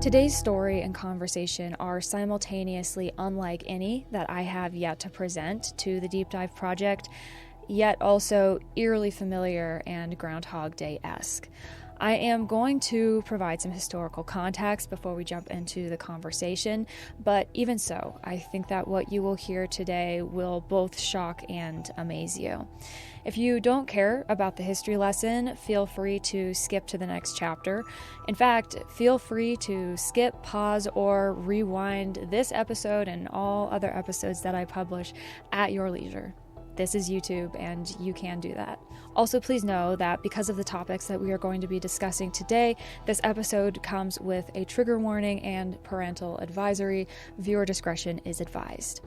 Today's story and conversation are simultaneously unlike any that I have yet to present to the Deep Dive Project, yet also eerily familiar and Groundhog Day-esque. I am going to provide some historical context before we jump into the conversation, but even so, I think that what you will hear today will both shock and amaze you. If you don't care about the history lesson, feel free to skip to the next chapter. In fact, feel free to skip, pause, or rewind this episode and all other episodes that I publish at your leisure. This is YouTube, and you can do that. Also, please know that because of the topics that we are going to be discussing today, this episode comes with a trigger warning and parental advisory. Viewer discretion is advised.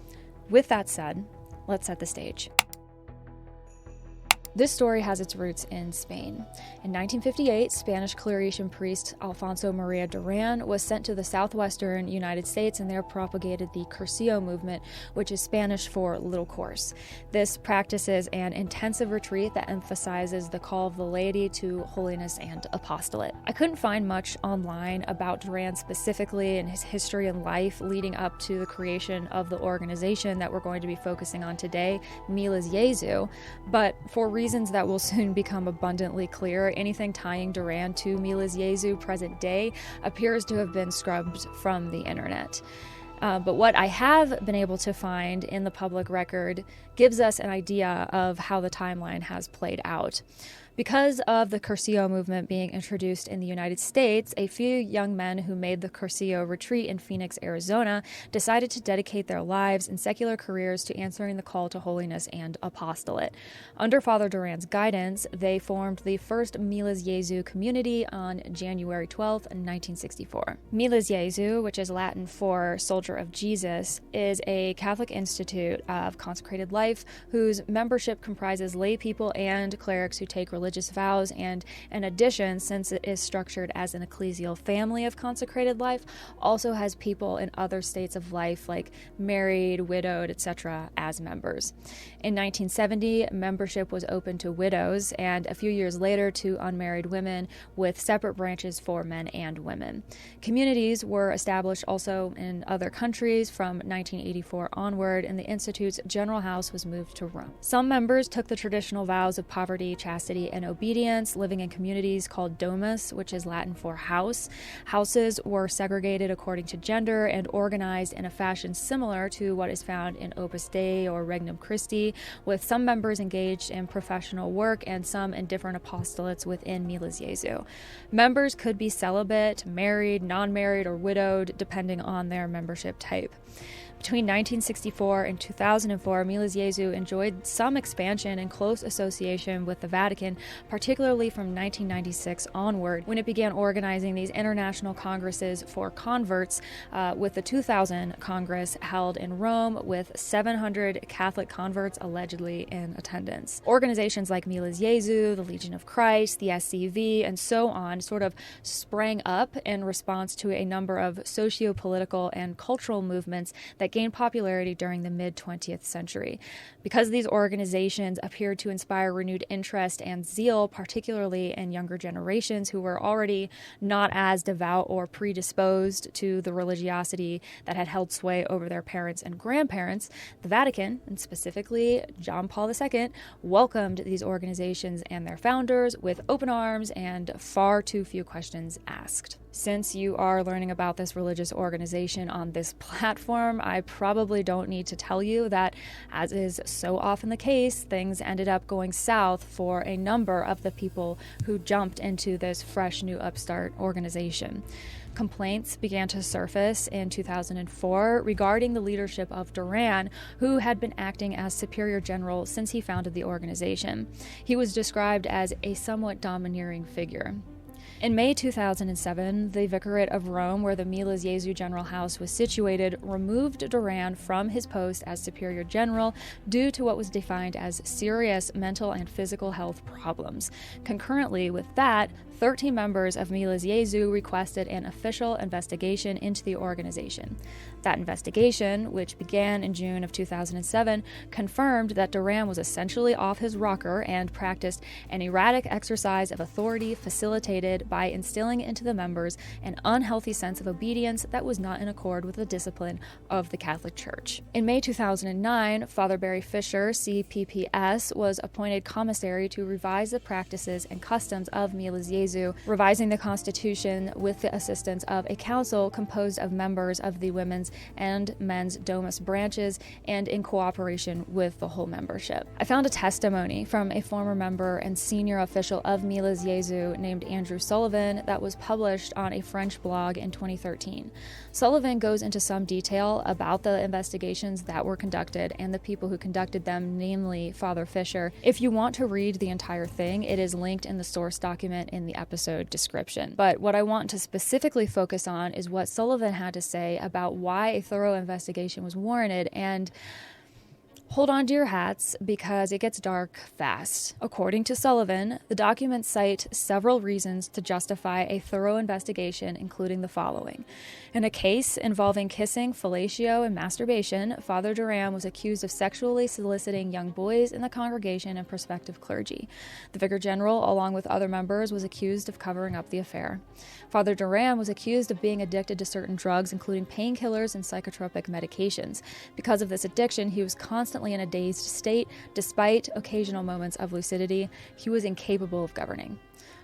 With that said, let's set the stage. This story has its roots in Spain. In 1958, Spanish Claretian priest Alfonso Maria Duran was sent to the southwestern United States and there propagated the Cursillo movement, which is Spanish for little course. This practices an intensive retreat that emphasizes the call of the laity to holiness and apostolate. I couldn't find much online about Duran specifically and his history and life leading up to the creation of the organization that we're going to be focusing on today, Miles Jesu, but for reasons that will soon become abundantly clear, anything tying Duran to Miles Jesu present day appears to have been scrubbed from the internet. But what I have been able to find in the public record gives us an idea of how the timeline has played out. Because of the Cursillo movement being introduced in the United States, a few young men who made the Cursillo retreat in Phoenix, Arizona, decided to dedicate their lives and secular careers to answering the call to holiness and apostolate. Under Father Duran's guidance, they formed the first Miles Jesu community on January 12, 1964. Miles Jesu, which is Latin for Soldier of Jesus, is a Catholic institute of consecrated life whose membership comprises lay people and clerics who take religious vows, and in addition, since it is structured as an ecclesial family of consecrated life, also has people in other states of life like married, widowed, etc. as members. In 1970, membership was open to widows, and a few years later to unmarried women, with separate branches for men and women. Communities were established also in other countries from 1984 onward, and the Institute's general house was moved to Rome. Some members took the traditional vows of poverty, chastity, and obedience, living in communities called domus, which is Latin for house. Houses were segregated according to gender and organized in a fashion similar to what is found in Opus Dei or Regnum Christi, with some members engaged in professional work and some in different apostolates within Miles Jesu. Members could be celibate, married, non-married, or widowed, depending on their membership type. Between 1964 and 2004, Miles Jesu enjoyed some expansion and close association with the Vatican, particularly from 1996 onward, when it began organizing these international congresses for converts, with the 2000 Congress held in Rome with 700 Catholic converts allegedly in attendance. Organizations like Miles Jesu, the Legion of Christ, the SCV, and so on sort of sprang up in response to a number of socio-political and cultural movements that gained popularity during the mid-20th century. Because these organizations appeared to inspire renewed interest and zeal, particularly in younger generations who were already not as devout or predisposed to the religiosity that had held sway over their parents and grandparents, the Vatican, and specifically John Paul II, welcomed these organizations and their founders with open arms and far too few questions asked. Since you are learning about this religious organization on this platform, I probably don't need to tell you that, as is so often the case, things ended up going south for a number of the people who jumped into this fresh new upstart organization. Complaints began to surface in 2004 regarding the leadership of Duran, who had been acting as superior general since he founded the organization. He was described as a somewhat domineering figure. In May 2007, the Vicariate of Rome, where the Miles Jesu General House was situated, removed Duran from his post as Superior General due to what was defined as serious mental and physical health problems. Concurrently with that, 13 members of Miles Jesu requested an official investigation into the organization. That investigation, which began in June of 2007, confirmed that Duran was essentially off his rocker and practiced an erratic exercise of authority facilitated motivated by instilling into the members an unhealthy sense of obedience that was not in accord with the discipline of the Catholic Church. In May 2009, Father Barry Fisher, CPPS, was appointed commissary to revise the practices and customs of Miles Jesu, revising the Constitution with the assistance of a council composed of members of the women's and men's Domus branches and in cooperation with the whole membership. I found a testimony from a former member and senior official of Miles Jesu named Andrew Sullivan that was published on a French blog in 2013. Sullivan goes into some detail about the investigations that were conducted and the people who conducted them, namely Father Fisher. If you want to read the entire thing, it is linked in the source document in the episode description. But what I want to specifically focus on is what Sullivan had to say about why a thorough investigation was warranted, and hold on to your hats because it gets dark fast. According to Sullivan, the documents cite several reasons to justify a thorough investigation, including the following. In a case involving kissing, fellatio, and masturbation, Father Durand was accused of sexually soliciting young boys in the congregation and prospective clergy. The Vicar General, along with other members, was accused of covering up the affair. Father Durand was accused of being addicted to certain drugs, including painkillers and psychotropic medications. Because of this addiction, he was constantly in a dazed state. Despite occasional moments of lucidity, he was incapable of governing.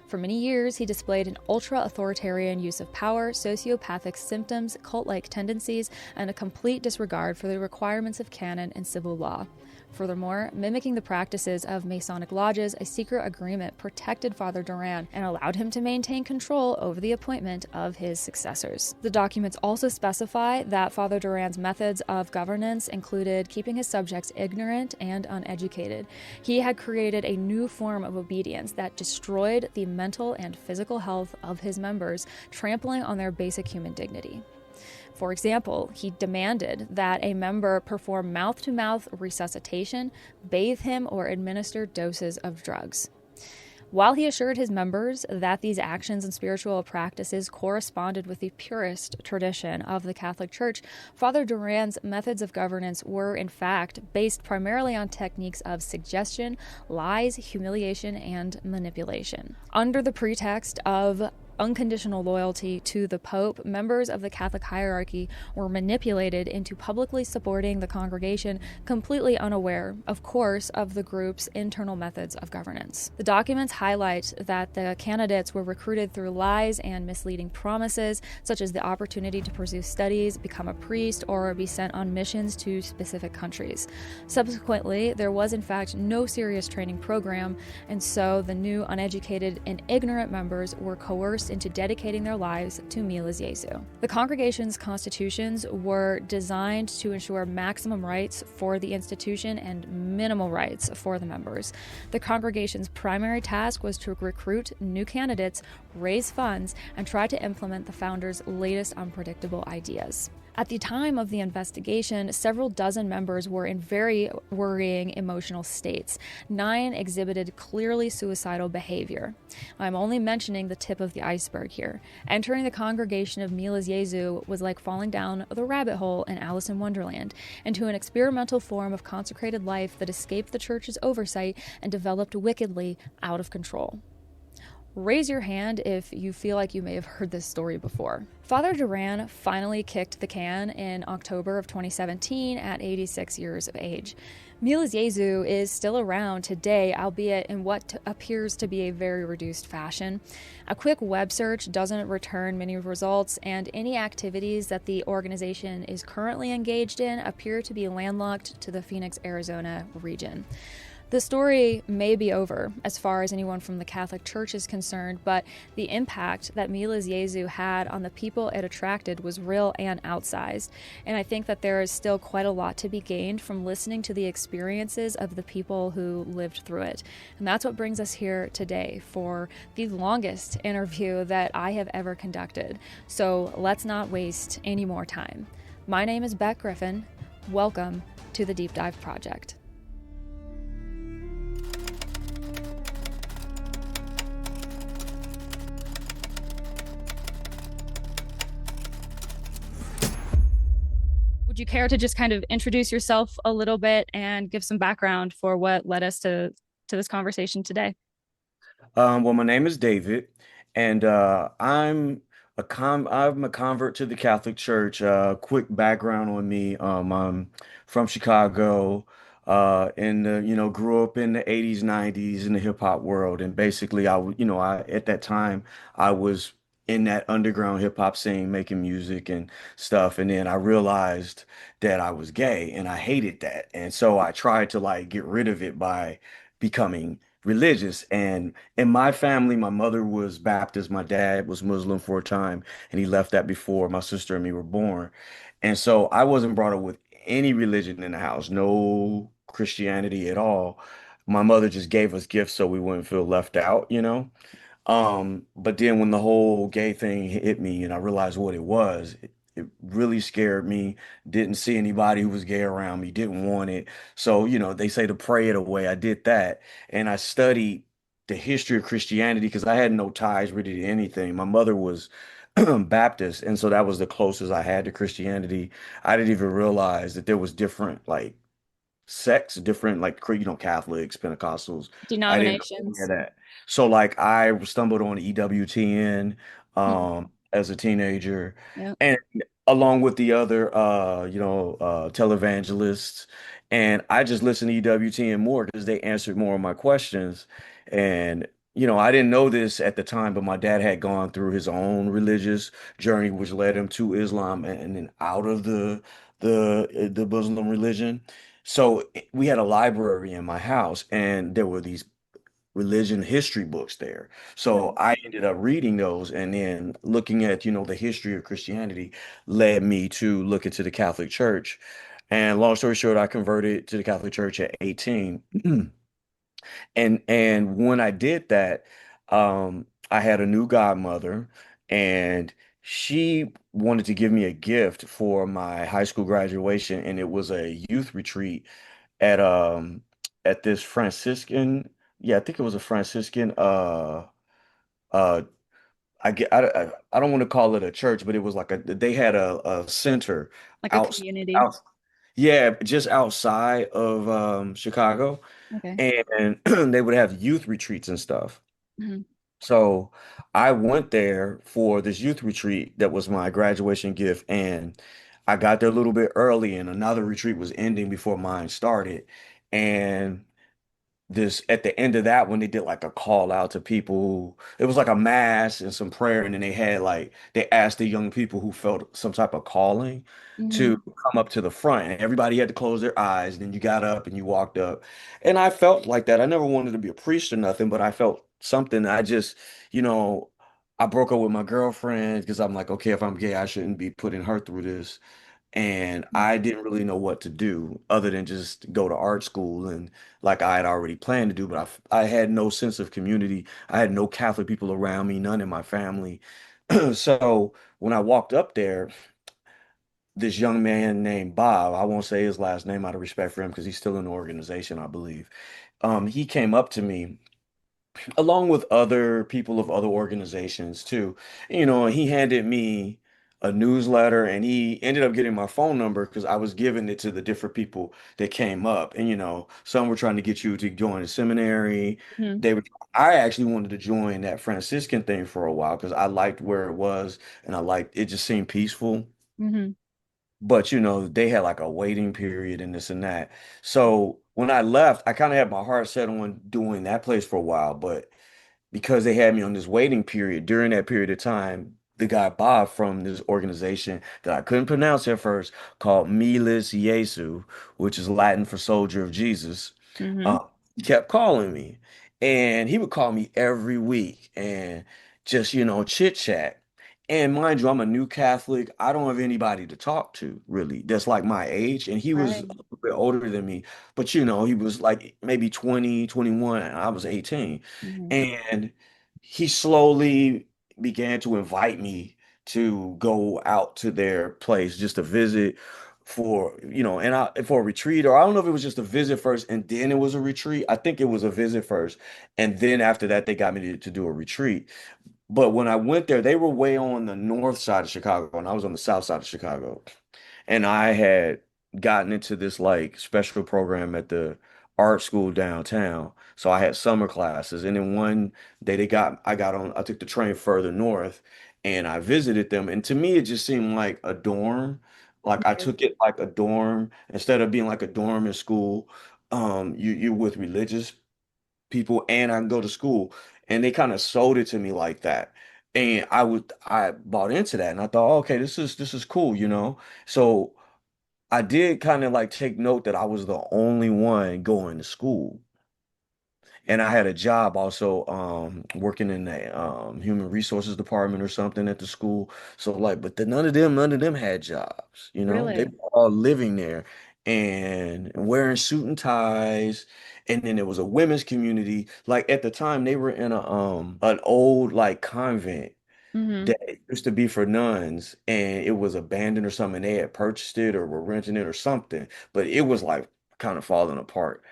For many years, he displayed an ultra-authoritarian use of power, sociopathic symptoms, cult-like tendencies, and a complete disregard for the requirements of canon and civil law. Furthermore, mimicking the practices of Masonic lodges, a secret agreement protected Father Durand and allowed him to maintain control over the appointment of his successors. The documents also specify that Father Durand's methods of governance included keeping his subjects ignorant and uneducated. He had created a new form of obedience that destroyed the mental and physical health of his members, trampling on their basic human dignity. For example, he demanded that a member perform mouth-to-mouth resuscitation, bathe him, or administer doses of drugs. While he assured his members that these actions and spiritual practices corresponded with the purest tradition of the Catholic Church, Father Durand's methods of governance were, in fact, based primarily on techniques of suggestion, lies, humiliation, and manipulation. Under the pretext of unconditional loyalty to the Pope, members of the Catholic hierarchy were manipulated into publicly supporting the congregation, completely unaware, of course, of the group's internal methods of governance. The documents highlight that the candidates were recruited through lies and misleading promises, such as the opportunity to pursue studies, become a priest, or be sent on missions to specific countries. Subsequently, there was in fact no serious training program, and so the new uneducated and ignorant members were coerced into dedicating their lives to Miles Jesu. The congregation's constitutions were designed to ensure maximum rights for the institution and minimal rights for the members. The congregation's primary task was to recruit new candidates, raise funds, and try to implement the founders' latest unpredictable ideas. At the time of the investigation, several dozen members were in very worrying emotional states. 9 exhibited clearly suicidal behavior. I'm only mentioning the tip of the iceberg here. Entering the congregation of Miles Jesu was like falling down the rabbit hole in Alice in Wonderland into an experimental form of consecrated life that escaped the church's oversight and developed wickedly out of control. Raise your hand if you feel like you may have heard this story before. Father Durand finally kicked the can in October of 2017 at 86 years of age. Miles Jesu is still around today, albeit in what appears to be a very reduced fashion. A quick web search doesn't return many results, and any activities that the organization is currently engaged in appear to be landlocked to the Phoenix, Arizona region. The story may be over as far as anyone from the Catholic Church is concerned, but the impact that Miles Jesu had on the people it attracted was real and outsized. And I think that there is still quite a lot to be gained from listening to the experiences of the people who lived through it. And that's what brings us here today for the longest interview that I have ever conducted. So let's not waste any more time. My name is Beck Griffin. Welcome to the Deep Dive Project. Would you care to just kind of introduce yourself a little bit and give some background for what led us to this conversation today? Well, my name is David, and I'm a convert to the Catholic Church. Quick background on me. I'm from Chicago. In the, grew up in the 80s, 90s in the hip hop world, and basically I at that time I was in that underground hip hop scene making music and stuff, and then I realized that I was gay and I hated that, and so I tried to like get rid of it by becoming religious. And in my family, my mother was Baptist, my dad was Muslim for a time, and he left that before my sister and me were born. And so I wasn't brought up with any religion in the house, no Christianity at all. My mother just gave us gifts so we wouldn't feel left out. But then when the whole gay thing hit me and I realized what it was, it really scared me. Didn't see anybody who was gay around me, didn't want it. So, they say to pray it away. I did that. And I studied the history of Christianity because I had no ties really to anything. My mother was Baptist, and so that was the closest I had to Christianity. I didn't even realize that there was different like sects, different like Catholics, Pentecostals. I didn't know any of Denominations. that. So like I stumbled on EWTN Hmm. as a teenager, Yep. and along with the other televangelists, and I just listened to EWTN more because they answered more of my questions. And I didn't know this at the time, but my dad had gone through his own religious journey, which led him to Islam and then out of the Muslim religion. So we had a library in my house, and there were these religion history books there. So Right. I ended up reading those, and then looking at, the history of Christianity led me to look into the Catholic Church. And long story short, I converted to the Catholic Church at 18. And when I did that, I had a new godmother, and she wanted to give me a gift for my high school graduation, and it was a youth retreat at this Franciscan, yeah, I think it was a Franciscan uh I don't want to call it a church, but it was like they had a center Like a out community. out yeah, just outside of Chicago, Okay. and they would have youth retreats and stuff. Hmm. So I went there for this youth retreat that was my graduation gift, and I got there a little bit early, and another retreat was ending before mine started. And this at the end of that when they did like a call out to people, it was like a mass and some prayer, and then they asked the young people who felt some type of calling Hmm. to come up to the front, and everybody had to close their eyes, and then you got up and you walked up. And I felt like that. I never wanted to be a priest or nothing, but I felt something. I just, you know I broke up with my girlfriend because I'm like, okay, if I'm gay, I shouldn't be putting her through this. And I didn't really know what to do other than just go to art school, and like I had already planned to do, but I had no sense of community. I had no Catholic people around me, none in my family. So when I walked up there, this young man named Bob, I won't say his last name out of respect for him because he's still in the organization, I believe. He came up to me along with other people of other organizations too. He handed me a newsletter, and he ended up getting my phone number because I was giving it to the different people that came up. And some were trying to get you to join a seminary. Hmm. They were I actually wanted to join that Franciscan thing for a while because I liked where it was, and I liked it, just seemed peaceful. Hmm. But they had like a waiting period and this and that. So when I left, I kind of had my heart set on doing that place for a while, but because they had me on this waiting period, during that period of time, the guy Bob from this organization that I couldn't pronounce at first, called Miles Jesu, which is Latin for soldier of Jesus, Hmm. uh, kept calling me. And he would call me every week and just, chit chat. And mind you, I'm a new Catholic. I don't have anybody to talk to really that's like my age. And he was a Right. little bit older than me, but he was like maybe 20, 21, and I was 18. Hmm. And he slowly began to invite me to go out to their place just to visit for a retreat, or I don't know if it was just a visit first and then it was a retreat. I think it was a visit first, and then after that they got me to do a retreat. But when I went there, they were way on the north side of Chicago, and I was on the south side of Chicago. And I had gotten into this like special program at the art school downtown. So I had summer classes. And then one day I took the train further north and I visited them. And to me, it just seemed like a dorm. Like I Right. took it like a dorm instead of being like a dorm in school. You're with religious people and I can go to school. And they kind of sold it to me like that. And I bought into that and I thought, okay, this is cool, you know? So I did kind of like take note that I was the only one going to school. And I had a job also working in the human resources department or something at the school. So like, but none of them had jobs, you know. They Really? were all living there and wearing suit and ties. And then there was a women's community. Like at the time they were in a an old like convent Mm-hmm. that used to be for nuns and it was abandoned or something. They had purchased it or were renting it or something, but it was like kind of falling apart.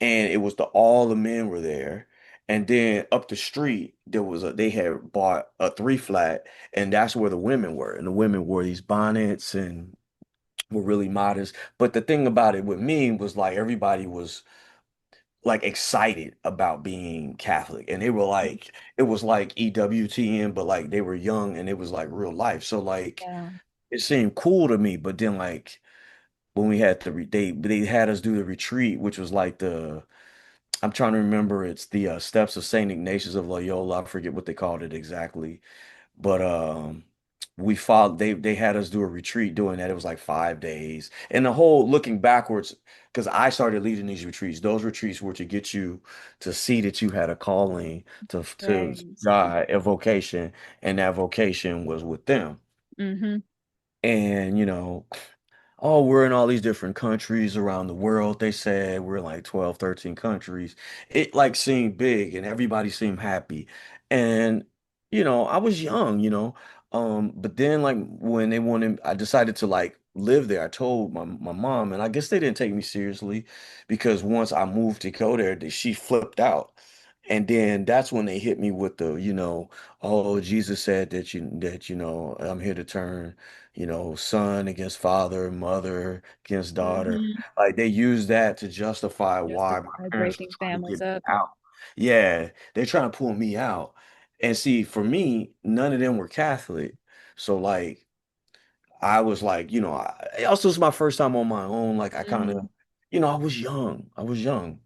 And it was all the men were there. And then up the street, they had bought a three flat, and that's where the women were. And the women wore these bonnets and were really modest. But the thing about it with me was like everybody was like excited about being Catholic. And they were like, it was like EWTN, but like they were young and it was like real life. So like Yeah. it seemed cool to me. But then like when we had they had us do the retreat, which was like I'm trying to remember. It's the steps of Saint Ignatius of Loyola. I forget what they called it exactly, but we followed. They had us do a retreat doing that. It was like 5 days, and the whole looking backwards because I started leading these retreats. Those retreats were to get you to see that you had a calling to Right. God, a vocation, and that vocation was with them. Mm-hmm. And oh, we're in all these different countries around the world. They said we're in like 12, 13 countries. It like seemed big and everybody seemed happy. And, I was young, but then like when I decided to like live there. I told my mom, and I guess they didn't take me seriously because once I moved to go there, she flipped out. And then that's when they hit me with oh, Jesus said I'm here to turn son against father, mother against daughter. Mm-hmm. Like they use that to justify why my Justify parents were breaking trying to families get me up. out. Yeah, they're trying to pull me out. And see, for me, none of them were Catholic. So like I was like, it also was my first time on my own. Like I kind of, Mm-hmm. I was young. I was young.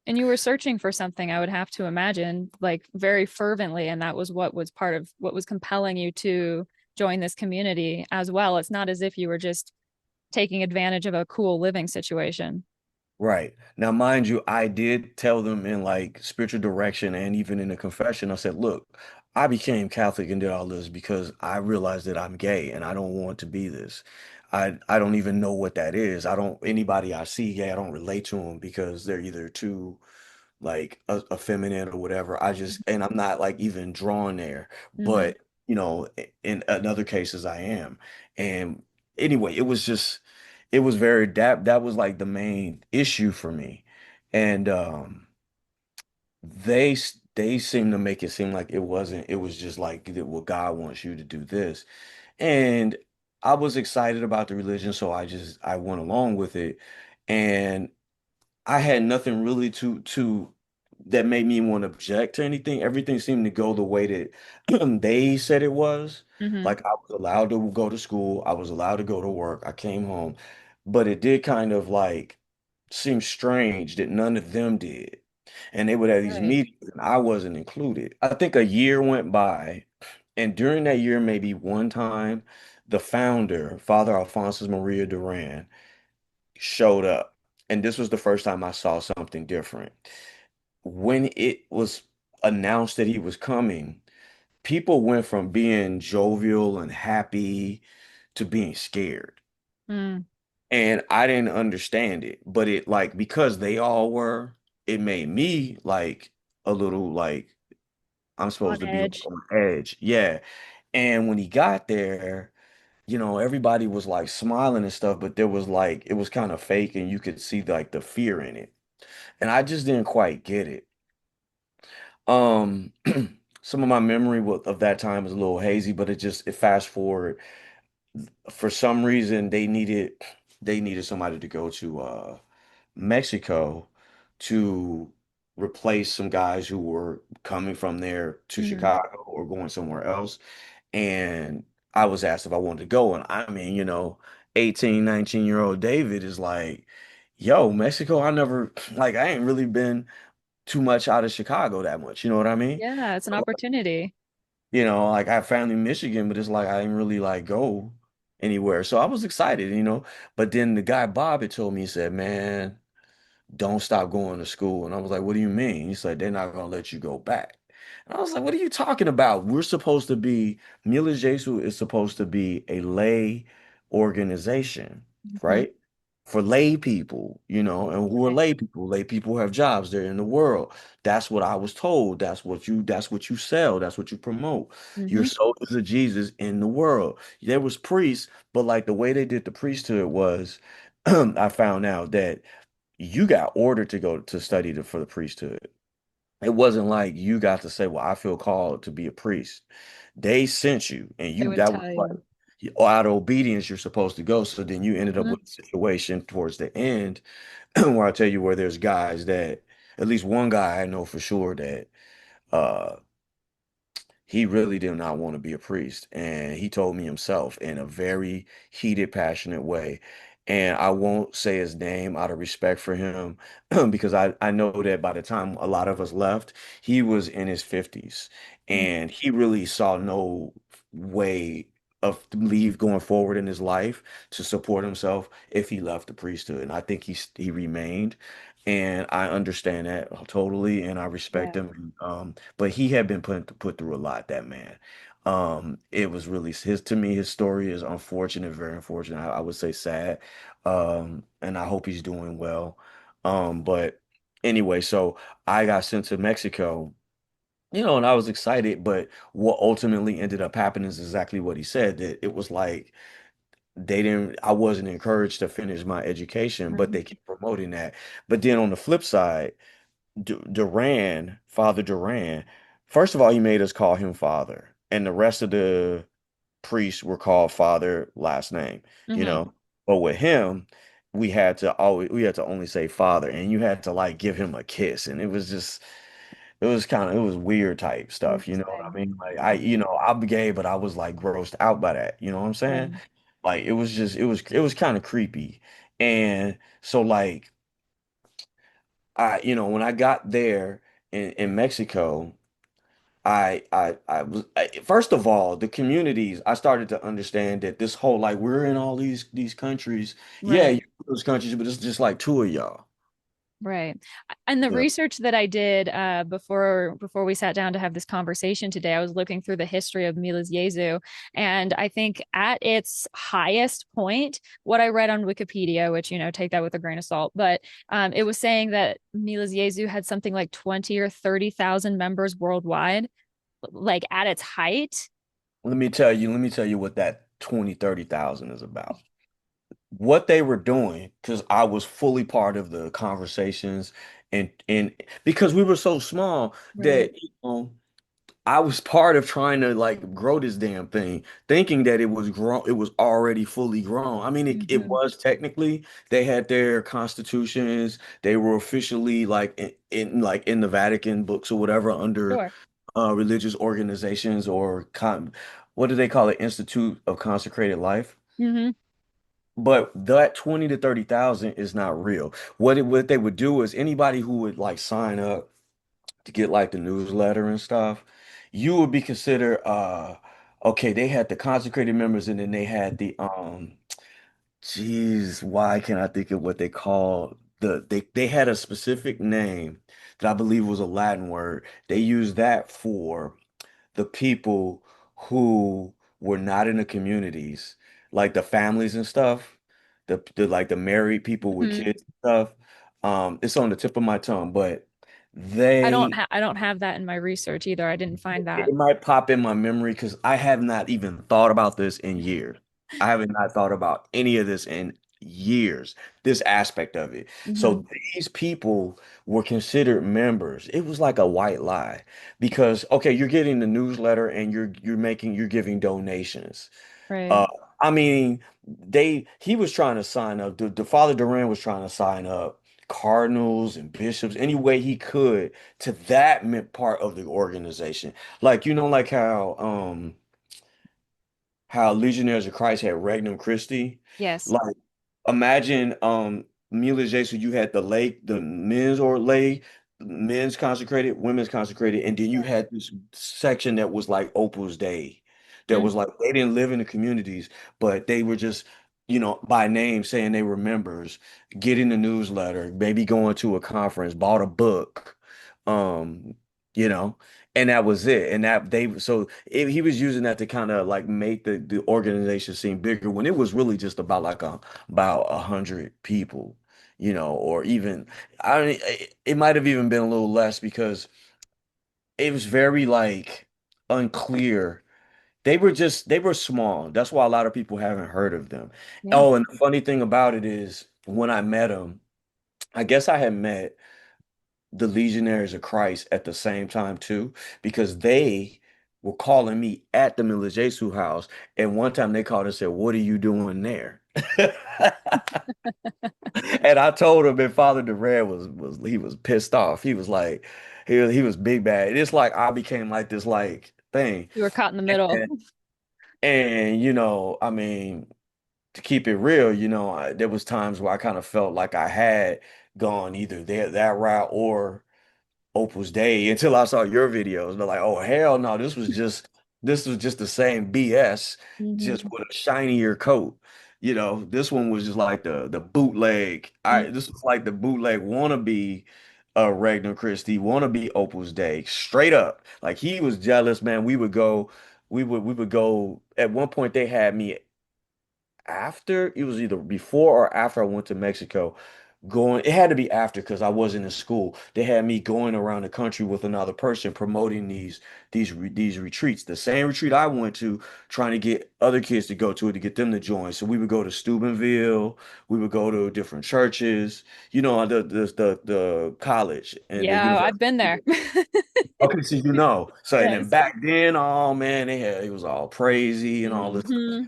And you were searching for something, I would have to imagine, like very fervently, and that was what was part of what was compelling you to join this community as well. It's not as if you were just taking advantage of a cool living situation. Right. Now, mind you, I did tell them in like spiritual direction and even in the confession, I said, look, I became Catholic and did all this because I realized that I'm gay and I don't want to be this. I don't even know what that is. Anybody I see gay, I don't relate to them because they're either too like effeminate or whatever. And I'm not like even drawn there. Mm-hmm. But, in other cases I am. And anyway, it was very that was like the main issue for me. And they seem to make it seem like it was just like well, God wants you to do this. And I was excited about the religion, so I went along with it. And I had nothing really to that made me want to object to anything. Everything seemed to go the way that they said it was. Mm-hmm. Like I was allowed to go to school, I was allowed to go to work. I came home, but it did kind of like seem strange that none of them did. And they would have these Right. meetings and I wasn't included. I think a year went by, and during that year, maybe one time, the founder, Father Alphonsus Maria Duran, showed up. And this was the first time I saw something different. When it was announced that he was coming, people went from being jovial and happy to being scared. Mm. And I didn't understand it, but it like because they all were, it made me like a little like I'm On supposed to be like edge. on edge. Yeah. And when he got there, everybody was like smiling and stuff, but there was like it was kind of fake and you could see like the fear in it. And I just didn't quite get it. Um some of my memory of that time is a little hazy, but it fast forward. For some reason they needed somebody to go to Mexico to replace some guys who were coming from there to Hmm. Chicago or going somewhere else. And I was asked if I wanted to go. And I mean, 18, 19-year-old David is like, yo, Mexico, I never, like, I ain't really been too much out of Chicago that much. You know what I mean? Yeah, it's an So, opportunity. like I have family in Michigan, but it's like I didn't really like go anywhere. So I was excited. But then the guy Bob had told me, he said, man, don't stop going to school. And I was like, what do you mean? He said, they're not going to let you go back. And I was like, what are you talking about? Mila Jesu is supposed to be a lay organization, Hmm. right? For lay people, and who are Right. lay people? Lay people have jobs. They're in the world. That's what I was told. That's what you sell. That's what you promote. You're Hmm. soldiers of Jesus in the world. There was priests, but like the way they did the priesthood was, I found out that you got ordered to go to study for the priesthood. It wasn't like you got to say, "Well, I feel called to be a priest." They sent you, and They you would that was tell like you. out of obedience, you're supposed to go. So then you ended up Hmm. with a situation towards the end where I tell you where there's guys that at least one guy I know for sure that uh he really did not want to be a priest. And he told me himself in a very heated, passionate way. And I won't say his name out of respect for him because I know that by the time a lot of us left, he was in his 50s and he really saw no way of leave going forward in his life to support himself if he left the priesthood. And I think he remained. And I understand that totally, and I respect Yeah. him. But he had been put through a lot, that man. It was really to me, his story is unfortunate, very unfortunate. I would say sad. And I hope he's doing well. But anyway, so I got sent to Mexico, and I was excited, but what ultimately ended up happening is exactly what he said, that it was like I wasn't encouraged to finish my education, but they Hmm. keep promoting that. But then on the flip side, Father Duran, first of all, he made us call him Father, and the rest of the priests were called Father last name, you Hmm. know. But with him, we had to only say Father, and you had to like give him a kiss, and it was weird type stuff, you know what I Interesting. mean? Like Yeah. I'm gay, but I was like grossed out by that, you know what I'm saying? Right. Like it was kind of creepy. And so like when I got there in Mexico, first of all, the communities, I started to understand that this whole like we're in all these countries. Yeah, Right. you're in those countries, but it's just like two of y'all. Right. And the Yeah. research that I did before we sat down to have this conversation today, I was looking through the history of Milas Jesu, and I think at its highest point, what I read on Wikipedia, which take that with a grain of salt, but it was saying that Milas Jesu had something like 20 or 30,000 members worldwide, like at its height. Let me tell you what that 20, 30,000 is about. What they were doing, because I was fully part of the conversations and because we were so small Right. that I was part of trying to like grow this damn thing, thinking that it was grown, it was already fully grown. I mean, it Hmm. was technically, they had their constitutions, they were officially like in the Vatican books or whatever under Sure. religious organizations or what do they call it? Institute of Consecrated Life. Hmm. But that 20 to 30,000 is not real. What they would do is anybody who would like sign up to get like the newsletter and stuff, you would be considered okay, they had the consecrated members and then they had the geez, why can't I think of what they call they had a specific name that I believe was a Latin word. They used that for the people who were not in the communities, like the families and stuff, the like the married people with Hmm. kids and stuff. It's on the tip of my tongue, but I don't they I don't have that in my research either. I didn't find that. it might pop in my memory because I have not even thought about this in years. I haven't not thought about any of this in years, this aspect of it. Hmm. So these people were considered members. It was like a white lie because okay, you're getting the newsletter and you're giving donations. Right. Uh, I mean, he was trying to sign up. The Father Duran was trying to sign up cardinals and bishops any way he could to that meant part of the organization. Like, like how Legionnaires of Christ had Regnum Christi. Yes. Like, imagine Mila Jesu, you had the men's or lay, men's consecrated, women's consecrated, and then you had this section that was like Opus Dei. That Mhm. was like they didn't live in the communities, but they were just, by name saying they were members, getting the newsletter, maybe going to a conference, bought a book, um, you know and that was it. And that they so he was using that to kind of like make the organization seem bigger when it was really just about like about 100 people, or even it might have even been a little less because it was very like unclear. They were small. That's why a lot of people haven't heard of them. Yeah. Oh, and the funny thing about it is when I met them, I guess I had met the Legionnaires of Christ at the same time too, because they were calling me at the Mila Jesu house. And one time they called and said, "What are you doing there?" And I told him, and Father Durant was he was pissed off. He was like, he was big bad. It's like I became like this like thing. You were caught in the middle. And, and I mean, to keep it real, there was times where I kind of felt like I had gone either that route or Opus Dei until I saw your videos. They're like, oh hell no, this was just the same BS, just Hmm. with a shinier coat. This one was just like the bootleg. This was like the bootleg wannabe Regnum Christi, wannabe Opus Dei, straight up. Like he was jealous, man. We would go. At one point, they had me after it was either before or after I went to Mexico. It had to be after because I wasn't in school. They had me going around the country with another person promoting these retreats. The same retreat I went to, trying to get other kids to go to it to get them to join. So we would go to Steubenville, we would go to different churches, the college and the Yeah, I've been university. there. Okay, so So and then Yes. back then, oh man, it was all crazy and all this. Hmm.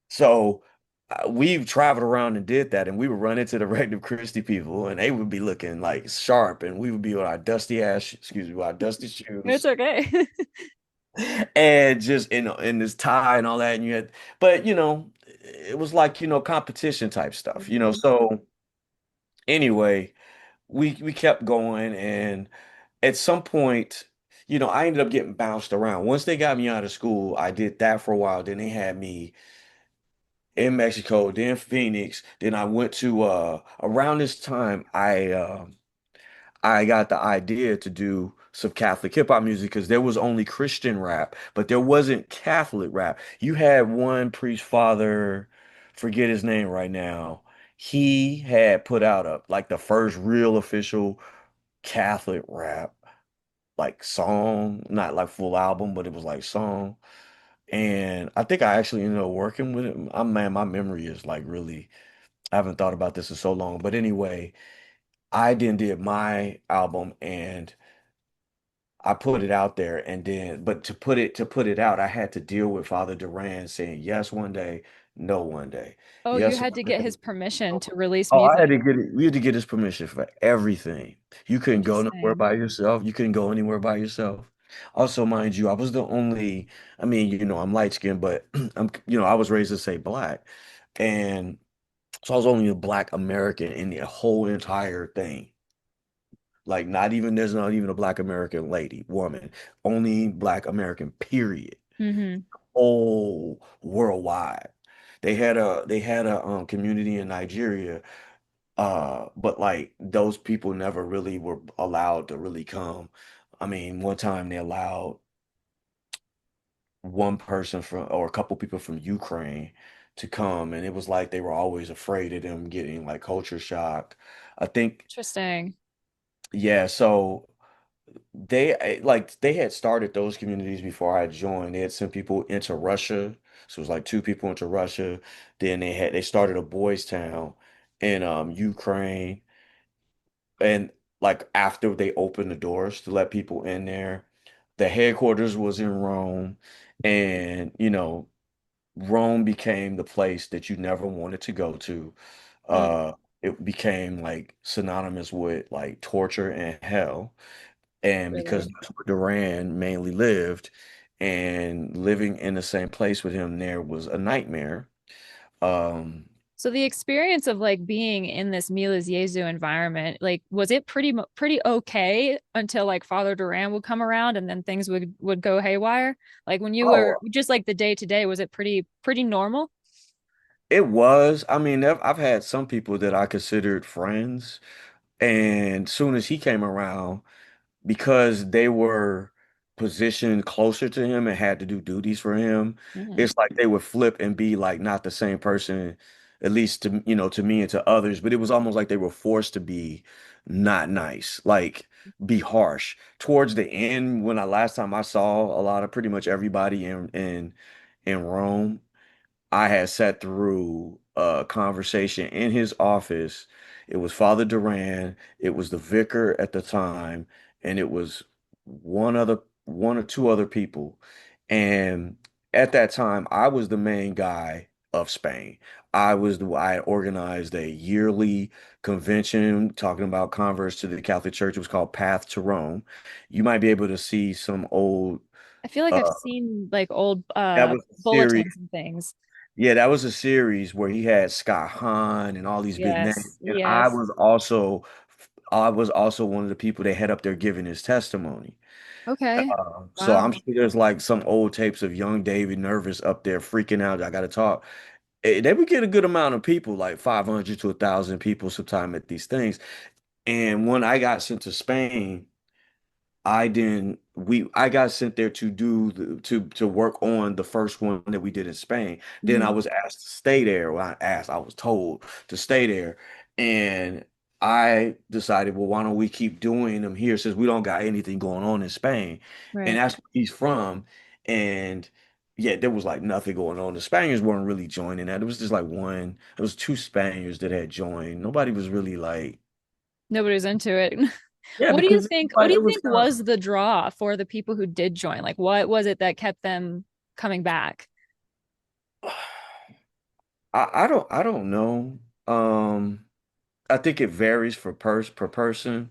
So we've traveled around and did that, and we would run into the Regnum Christi people, and they would be looking like sharp, and we would be with our excuse me, with our dusty It's shoes, okay. and just in this tie and all that. But it was like competition type stuff, Hmm. So anyway, we kept going, and at some point. I ended up getting bounced around. Once they got me out of school, I did that for a while. Then they had me in Mexico, then Phoenix. Then I went to around this time I got the idea to do some Catholic hip hop music because there was only Christian rap, but there wasn't Catholic rap. You had one priest father, forget his name right now. He had put out like the first real official Catholic rap like song, not like full album, but it was like song. And I think I actually ended up working with him. Man, my memory is like really, I haven't thought about this in so long. But anyway, I then did my album and I put it out there. And then, but to put it out, I had to deal with Father Duran saying yes one day, no one day. Oh, you Yes had to one get day. his permission to release Oh, I had music. to get it. We had to get his permission for everything. You couldn't go nowhere Interesting. by yourself. You couldn't go anywhere by yourself. Also, mind you, I was the only, I mean, I'm light skinned, but I was raised to say black. And so I was only a black American in the whole entire thing. Like there's not even a black American woman, only black American, period. Hmm. Whole worldwide. They had a community in Nigeria. But like those people never really were allowed to really come. I mean, one time they allowed one person from or a couple people from Ukraine to come, and it was like they were always afraid of them getting like culture shock. I think, Interesting. yeah, so they had started those communities before I joined. They had sent people into Russia. So it was like two people into Russia. Then they started a boys' town in Ukraine. And like after they opened the doors to let people in there, the headquarters was in Rome, and Rome became the place that you never wanted to go to. Mm. Uh, it became like synonymous with like torture and hell. And because Really. that's where Duran mainly lived, and living in the same place with him there was a nightmare. Um, So the experience of like being in this Miles Jesu environment, like was it pretty okay until like Father Duran would come around and then things would go haywire? Like when you were oh, just like the day to day, was it pretty normal? it was. I mean, I've had some people that I considered friends, and soon as he came around, because they were positioned closer to him and had to do duties for him, Mm, it's like they would flip and be like not the same person, at least to to me and to others. But it was almost like they were forced to be not nice, like be harsh. Towards the end, when I last time I saw a lot of pretty much everybody in Rome, I had sat through a conversation in his office. It was Father Duran, it was the vicar at the time, and it was one or two other people. And at that time, I was the main guy of Spain. I organized a yearly convention talking about converts to the Catholic Church. It was called Path to Rome. You might be able to see some old I feel like I've uh seen like old that was a series. bulletins and things. Yeah, that was a series where he had Scott Hahn and all these big names. Yes, And yes. I was also one of the people that had up there giving his testimony. Okay. So I'm Wow. sure there's like some old tapes of young David nervous up there freaking out. I gotta talk. They would get a good amount of people, like 500 to 1,000 people sometime at these things. And when I got sent to Spain, I got sent there to do to work on the first one that we did in Spain. Then I Mhm. was asked to stay there. Well, I was told to stay there. And I decided, well, why don't we keep doing them here since we don't got anything going on in Spain? And Right. that's where he's from. And yeah, there was like nothing going on. The Spaniards weren't really joining that. It was just like it was two Spaniards that had joined. Nobody was really like, Nobody's into it. yeah, What do you because think, what do it you was think kind of was the draw for the people who did join? Like what was it that kept them coming back? I don't know. I think it varies per person.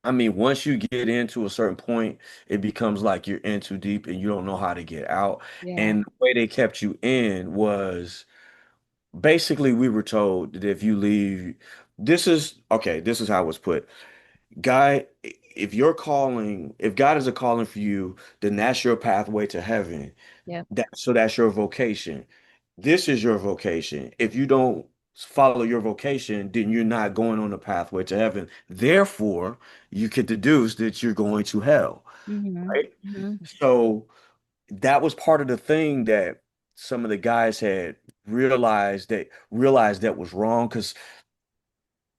I mean, once you get into a certain point, it becomes like you're in too deep and you don't know how to get out. Yeah. And the way they kept you in was basically we were told that if you leave, this is how it was put. Guy, if God is a calling for you, then that's your pathway to heaven. Yeah. That's your vocation. This is your vocation. If you don't follow your vocation, then you're not going on the pathway to heaven. Therefore, you could deduce that you're going to hell, Hmm. right? Hmm. So that was part of the thing that some of the guys had realized that was wrong because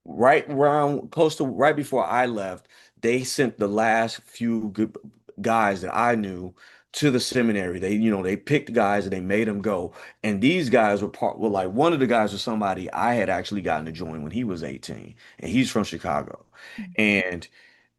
right around close to right before I left, they sent the last few good guys that I knew to the seminary. They picked guys and they made them go. And these guys were like one of the guys was somebody I had actually gotten to join when he was 18, and he's from Chicago. And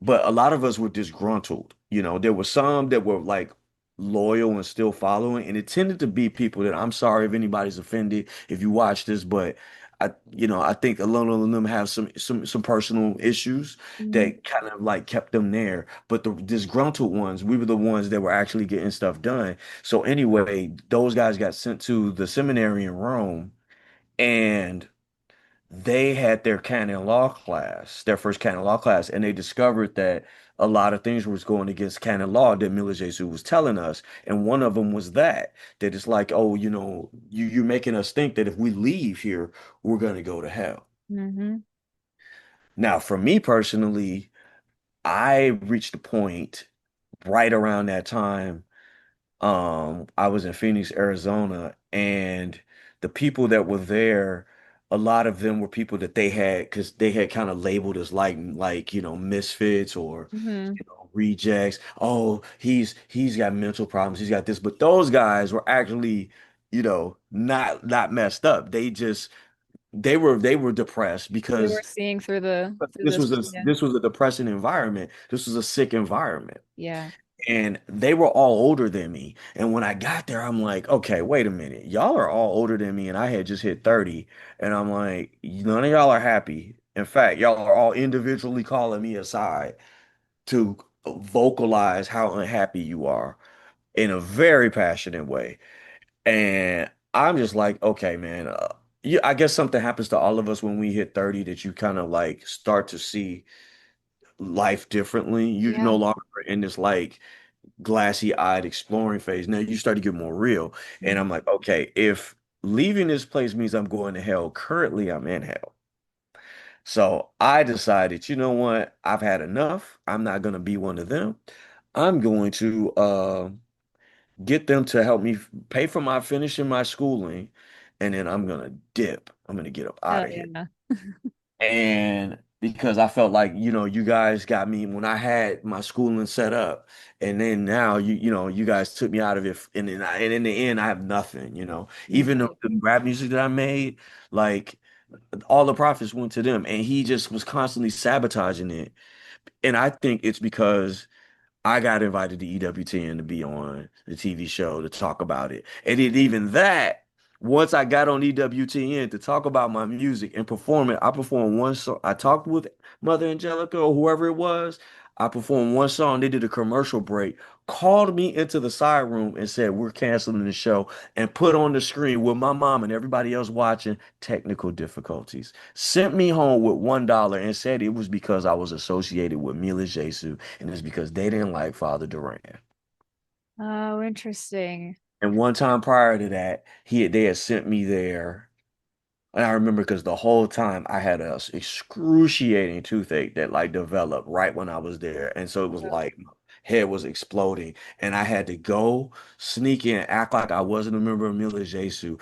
but a lot of us were disgruntled. There were some that were like loyal and still following, and it tended to be people that I'm sorry if anybody's offended if you watch this, but I think a lot of them have some personal issues Hmm. that kind of like kept them there. But the disgruntled ones, we were the ones that were actually getting stuff done. So anyway, those guys got sent to the seminary in Rome, and they had their canon law class, their first canon law class, and they discovered that a lot of things was going against canon law that Mila Jesu was telling us. And one of them was that it's like, oh, you're making us think that if we leave here, we're going to go to hell. Hmm. Now, for me personally, I reached a point right around that time. I was in Phoenix, Arizona, and the people that were there, a lot of them were people that because they had kind of labeled as like misfits or Hmm. rejects. Oh, he's got mental problems. He's got this, but those guys were actually, not messed up. They were depressed They were because seeing through the through this. Yeah. this was a depressing environment. This was a sick environment. Yeah. And they were all older than me. And when I got there, I'm like, okay, wait a minute. Y'all are all older than me, and I had just hit 30. And I'm like, none of y'all are happy. In fact, y'all are all individually calling me aside to vocalize how unhappy you are in a very passionate way. And I'm just like, okay, man. I guess something happens to all of us when we hit 30 that you kind of like start to see life differently. You're no Yeah. longer in this like glassy-eyed exploring phase. Now you start to get more real. And I'm like, okay, if leaving this place means I'm going to hell, currently I'm in hell. So I decided, you know what? I've had enough. I'm not going to be one of them. I'm going to get them to help me pay for my finishing my schooling, and then I'm going to dip. I'm going to get up out Hell of here. yeah. And because I felt like, you guys got me when I had my schooling set up, and then now you guys took me out of it, and and in the end, I have nothing. Even Right. the rap music that I made, like all the profits went to them, and he just was constantly sabotaging it. And I think it's because I got invited to EWTN to be on the TV show to talk about it. And even that, once I got on EWTN to talk about my music and perform it, I performed one song. I talked with Mother Angelica or whoever it was. I performed one song. They did a commercial break, called me into the side room and said, "We're canceling the show," and put on the screen with my mom and everybody else watching technical difficulties. Sent me home with $1 and said it was because I was associated with Mila Jesu, and it's because they didn't like Father Duran. Oh, interesting. And one time prior to that, they had sent me there. And I remember because the whole time I had a excruciating toothache that like developed right when I was there. And so it was like my head was exploding. And I had to go sneak in, act like I wasn't a member of Mila Jesu,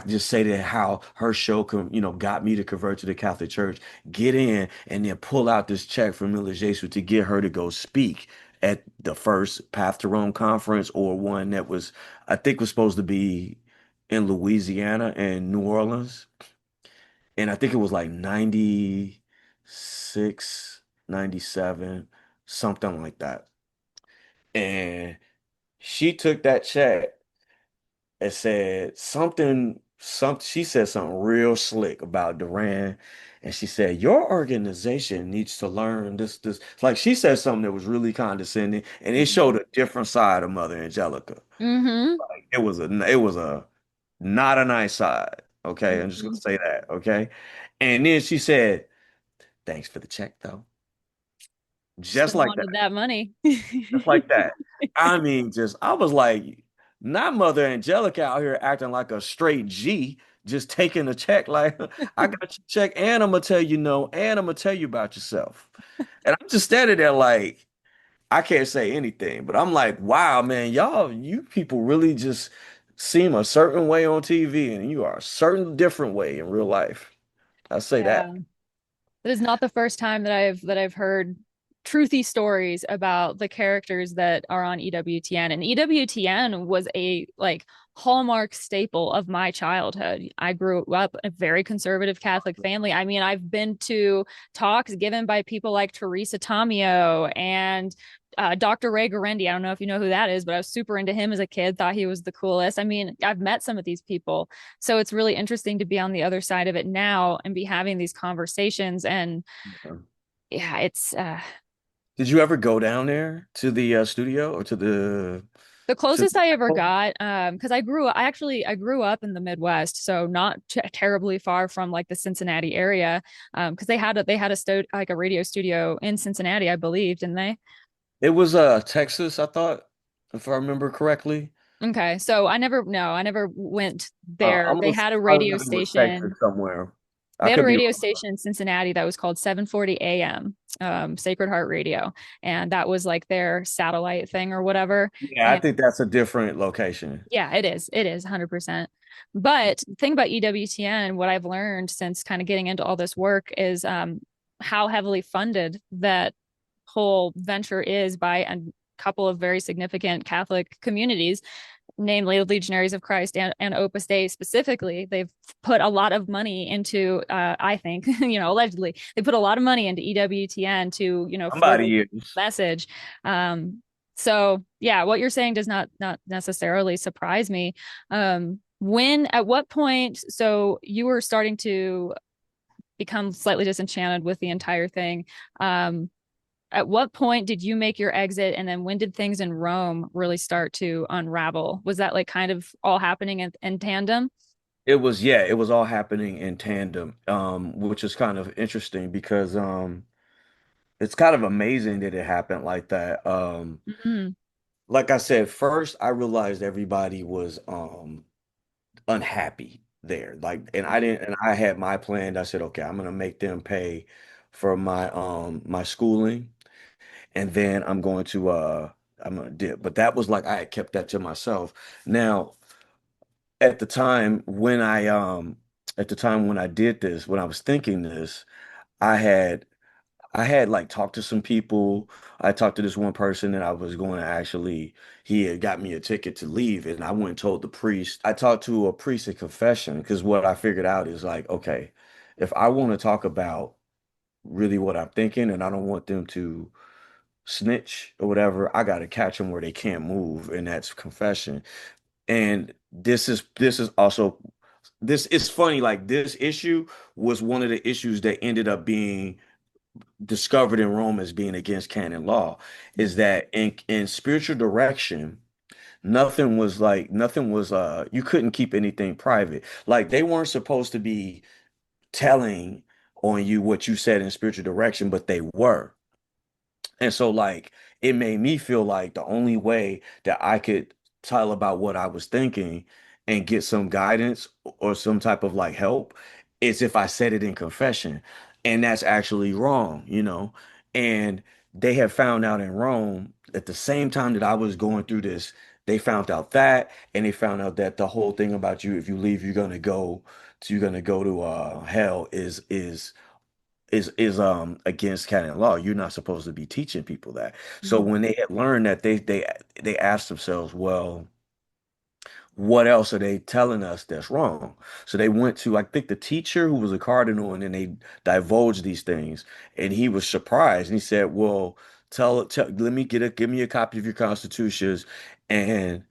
just say that how her show got me to convert to the Catholic Church, get in and then pull out this check from Mila Jesu to get her to go speak at the first Path to Rome conference, or one that was, I think, was supposed to be in Louisiana and New Orleans. And I think it was like 96, 97, something like that. And she took that check and said she said something real slick about Duran. And she said, your organization needs to learn this. Like she said something that was really condescending, and it showed a different side of Mother Angelica. Mm-hmm. Like it was a not a nice side. Okay. I'm just gonna Mm-hmm. say that. Okay. And then she said, thanks for the check, though. Just Still like that. wanted that money. Just like that. I mean, I was like, not Mother Angelica out here acting like a straight G, just taking a check. Like, I got your check, and I'm gonna tell you no, and I'm gonna tell you about yourself. And I'm just standing there like, I can't say anything, but I'm like, wow, man, you people really just seem a certain way on TV, and you are a certain different way in real life. I say that. Yeah. It is not the first time that I've heard truthy stories about the characters that are on EWTN. And EWTN was a like hallmark staple of my childhood. I grew up in a very conservative Catholic family. I mean, I've been to talks given by people like Teresa Tomeo and Dr. Ray Garendi. I don't know if you know who that is, but I was super into him as a kid, thought he was the coolest. I mean, I've met some of these people. So it's really interesting to be on the other side of it now and be having these conversations. And yeah, it's Did you ever go down there to the studio or to the the closest I ever chapel? got. Because I grew up in the Midwest, so not terribly far from like the Cincinnati area. Because like a radio studio in Cincinnati, I believe, didn't they? It was Texas, I thought, if I remember correctly. Okay, so I never went there. I'm They gonna had a probably radio it was Texas station. somewhere. I They had a could be radio wrong. station in Cincinnati that was called 740 AM, Sacred Heart Radio, and that was like their satellite thing or whatever. Yeah, I And think that's a different location. yeah, it is. It is 100%. But the thing about EWTN, what I've learned since kind of getting into all this work is how heavily funded that whole venture is by a couple of very significant Catholic communities, namely the Legionaries of Christ and Opus Dei specifically. They've put a lot of money into, I think, allegedly, they put a lot of money into EWTN to, further Somebody the is. message. Um, So yeah, what you're saying does not necessarily surprise me. When at what point, so you were starting to become slightly disenchanted with the entire thing. Um, at what point did you make your exit, and then when did things in Rome really start to unravel? Was that like kind of all happening in tandem? It was, yeah, it was all happening in tandem, which is kind of interesting because it's kind of amazing that it happened like that. Mm-hmm. Like I said, first I realized everybody was unhappy there. Like, and I didn't, and I had my plan. I said, okay, I'm gonna make them pay for my schooling, and then I'm gonna dip. But that was like I had kept that to myself. Now, at the time when I did this, when I was thinking this, I had I had like talked to some people. I talked to this one person that I was going to actually, he had got me a ticket to leave, and I went and told the priest. I talked to a priest at confession because what I figured out is like, okay, if I want to talk about really what I'm thinking and I don't want them to snitch or whatever, I got to catch them where they can't move, and that's confession. And this is also this is funny, like this issue was one of the issues that ended up being discovered in Rome as being against canon law, is that in spiritual direction, nothing was you couldn't keep anything private. Like they weren't supposed to be telling on you what you said in spiritual direction, but they were. And so, like, it made me feel like the only way that I could tell about what I was thinking and get some guidance or some type of like help is if I said it in confession. And that's actually wrong, you know? And they had found out in Rome at the same time that I was going through this, they found out that, and they found out that the whole thing about you, if you leave, you're gonna go to hell is against canon law. You're not supposed to be teaching people that. So Mm-hmm. when they had learned that, they asked themselves, well, what else are they telling us that's wrong? So they went to, I think, the teacher who was a cardinal, and then they divulged these things, and he was surprised, and he said, well, give me a copy of your constitutions, and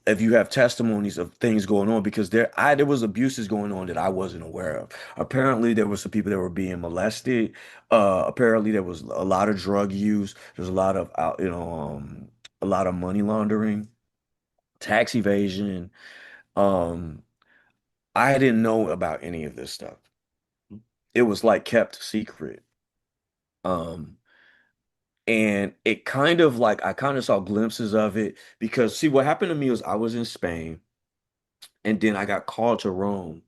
if you have testimonies of things going on, because there was abuses going on that I wasn't aware of. Apparently there were some people that were being molested. Apparently there was a lot of drug use. There's a lot of a lot of money laundering, tax evasion. Um, I didn't know about any of this stuff. It was like kept secret. Um, and it kind of like I kind of saw glimpses of it because see what happened to me was I was in Spain, and then I got called to Rome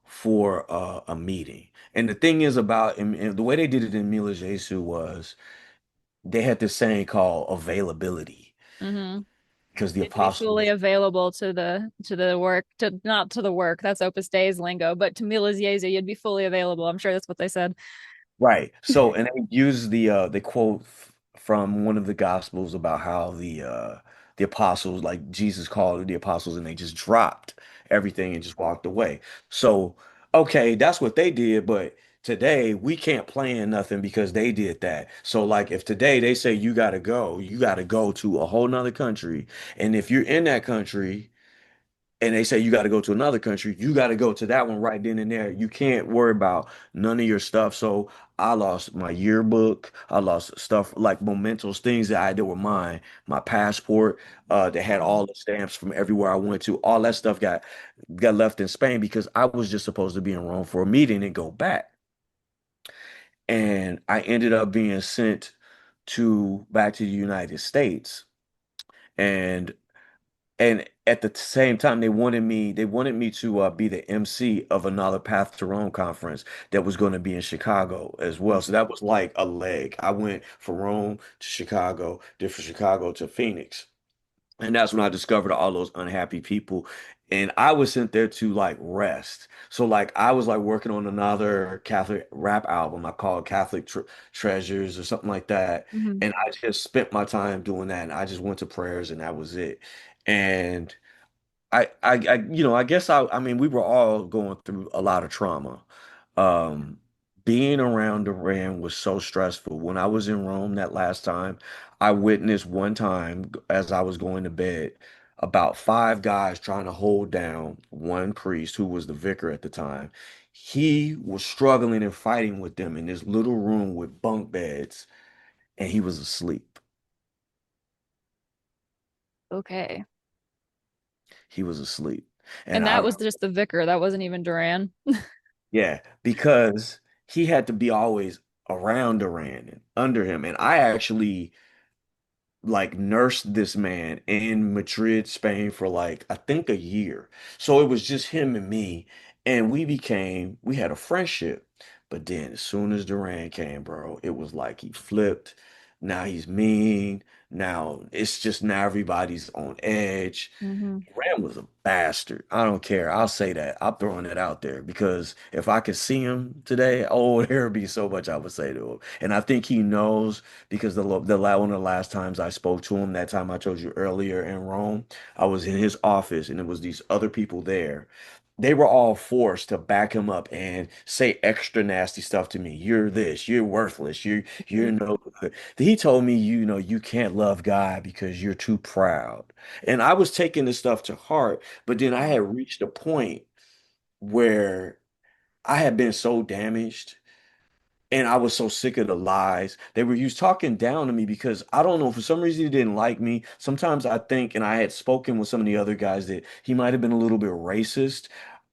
for a meeting. And the thing is about and the way they did it in Mila Jesu was they had this saying called availability Mm-hmm. because the You had to be fully apostles, available to the work, to not to the work. That's Opus Dei's lingo, but to Mila's Jesu, you'd be fully available. I'm sure that's what they said. right? So and they use the quote from one of the gospels about how the apostles, like Jesus called the apostles, and they just dropped everything and just walked away. So okay, that's what they did, but today we can't plan nothing because they did that. So like if today they say you gotta go to a whole nother country, and if you're in that country and they say you got to go to another country, you got to go to that one right then and there. You can't worry about none of your stuff. So I lost my yearbook. I lost stuff like mementos, things that were mine. My passport, that had all the stamps from everywhere I went to. All that stuff got left in Spain because I was just supposed to be in Rome for a meeting and go back. And I ended up being sent to back to the United States. And And at the same time, they wanted me to be the MC of another Path to Rome conference that was going to be in Chicago as well. So that was like a leg. I went from Rome to Chicago, then from Chicago to Phoenix. And that's when I discovered all those unhappy people. And I was sent there to like rest. So like I was like working on another Catholic rap album I called Treasures or something like that. Mm-hmm. And I just spent my time doing that. And I just went to prayers and that was it. And I guess I mean, we were all going through a lot of trauma. Um, Being around Iran was so stressful. When I was in Rome that last time, I witnessed one time as I was going to bed about five guys trying to hold down one priest who was the vicar at the time. He was struggling and fighting with them in this little room with bunk beds, and he was asleep. Okay. He was asleep. And And that I, was just the vicar. That wasn't even Duran. yeah, because he had to be always around Duran and under him. And I actually like nursed this man in Madrid, Spain for like I think a year. So it was just him and me, and we had a friendship. But then as soon as Duran came, bro, it was like he flipped. Now he's mean. Now everybody's on edge. Hmm. Ram was a bastard. I don't care. I'll say that. I'm throwing it out there because if I could see him today, oh, there would be so much I would say to him. And I think he knows because one of the last times I spoke to him, that time I told you earlier in Rome, I was in his office and it was these other people there. They were all forced to back him up and say extra nasty stuff to me. You're this, you're worthless, you're no good. He told me, you can't love God because you're too proud. And I was taking this stuff to heart, but then I had reached a point where I had been so damaged and I was so sick of the lies. They were used talking down to me because I don't know, for some reason he didn't like me. Sometimes I think, and I had spoken with some of the other guys that he might have been a little bit racist.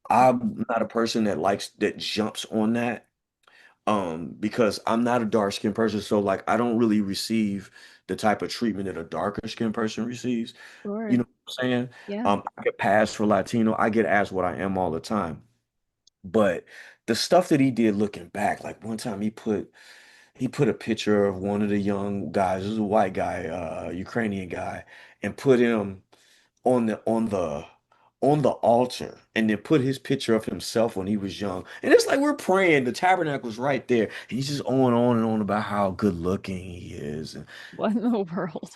I'm not a person that jumps on that. Because I'm not a dark skinned person, so like I don't really receive the type of treatment that a darker skinned person receives. You Sure. know what I'm saying? Yeah. I get passed for Latino. I get asked what I am all the time. But the stuff that he did looking back, like one time he put a picture of one of the young guys, this is a white guy, Ukrainian guy, and put him on the altar and then put his picture of himself when he was young. And it's like we're praying, the tabernacle's right there. He's just on and on about how good looking he is. What in the world?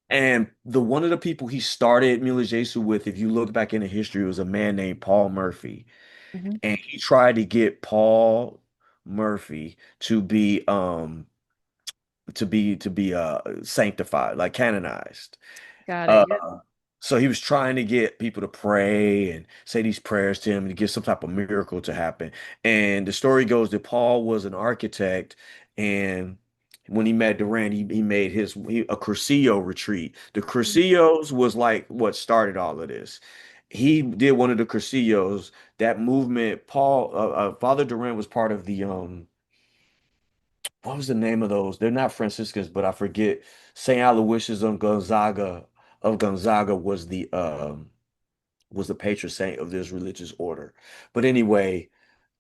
And the one of the people he started Mila Jesu with, if you look back into history, was a man named Paul Murphy. Hmm. And he tried to get Paul Murphy to be sanctified, like canonized. Got it. Uh, Yep. so he was trying to get people to pray and say these prayers to him to get some type of miracle to happen. And the story goes that Paul was an architect, and when he met Durant, he made a Cursillo retreat. The Cursillos was like what started all of this. He did one of the Cursillos. That movement, Father Durant was part of the what was the name of those? They're not Franciscans, but I forget. Saint Aloysius of Gonzaga was the patron saint of this religious order. But anyway,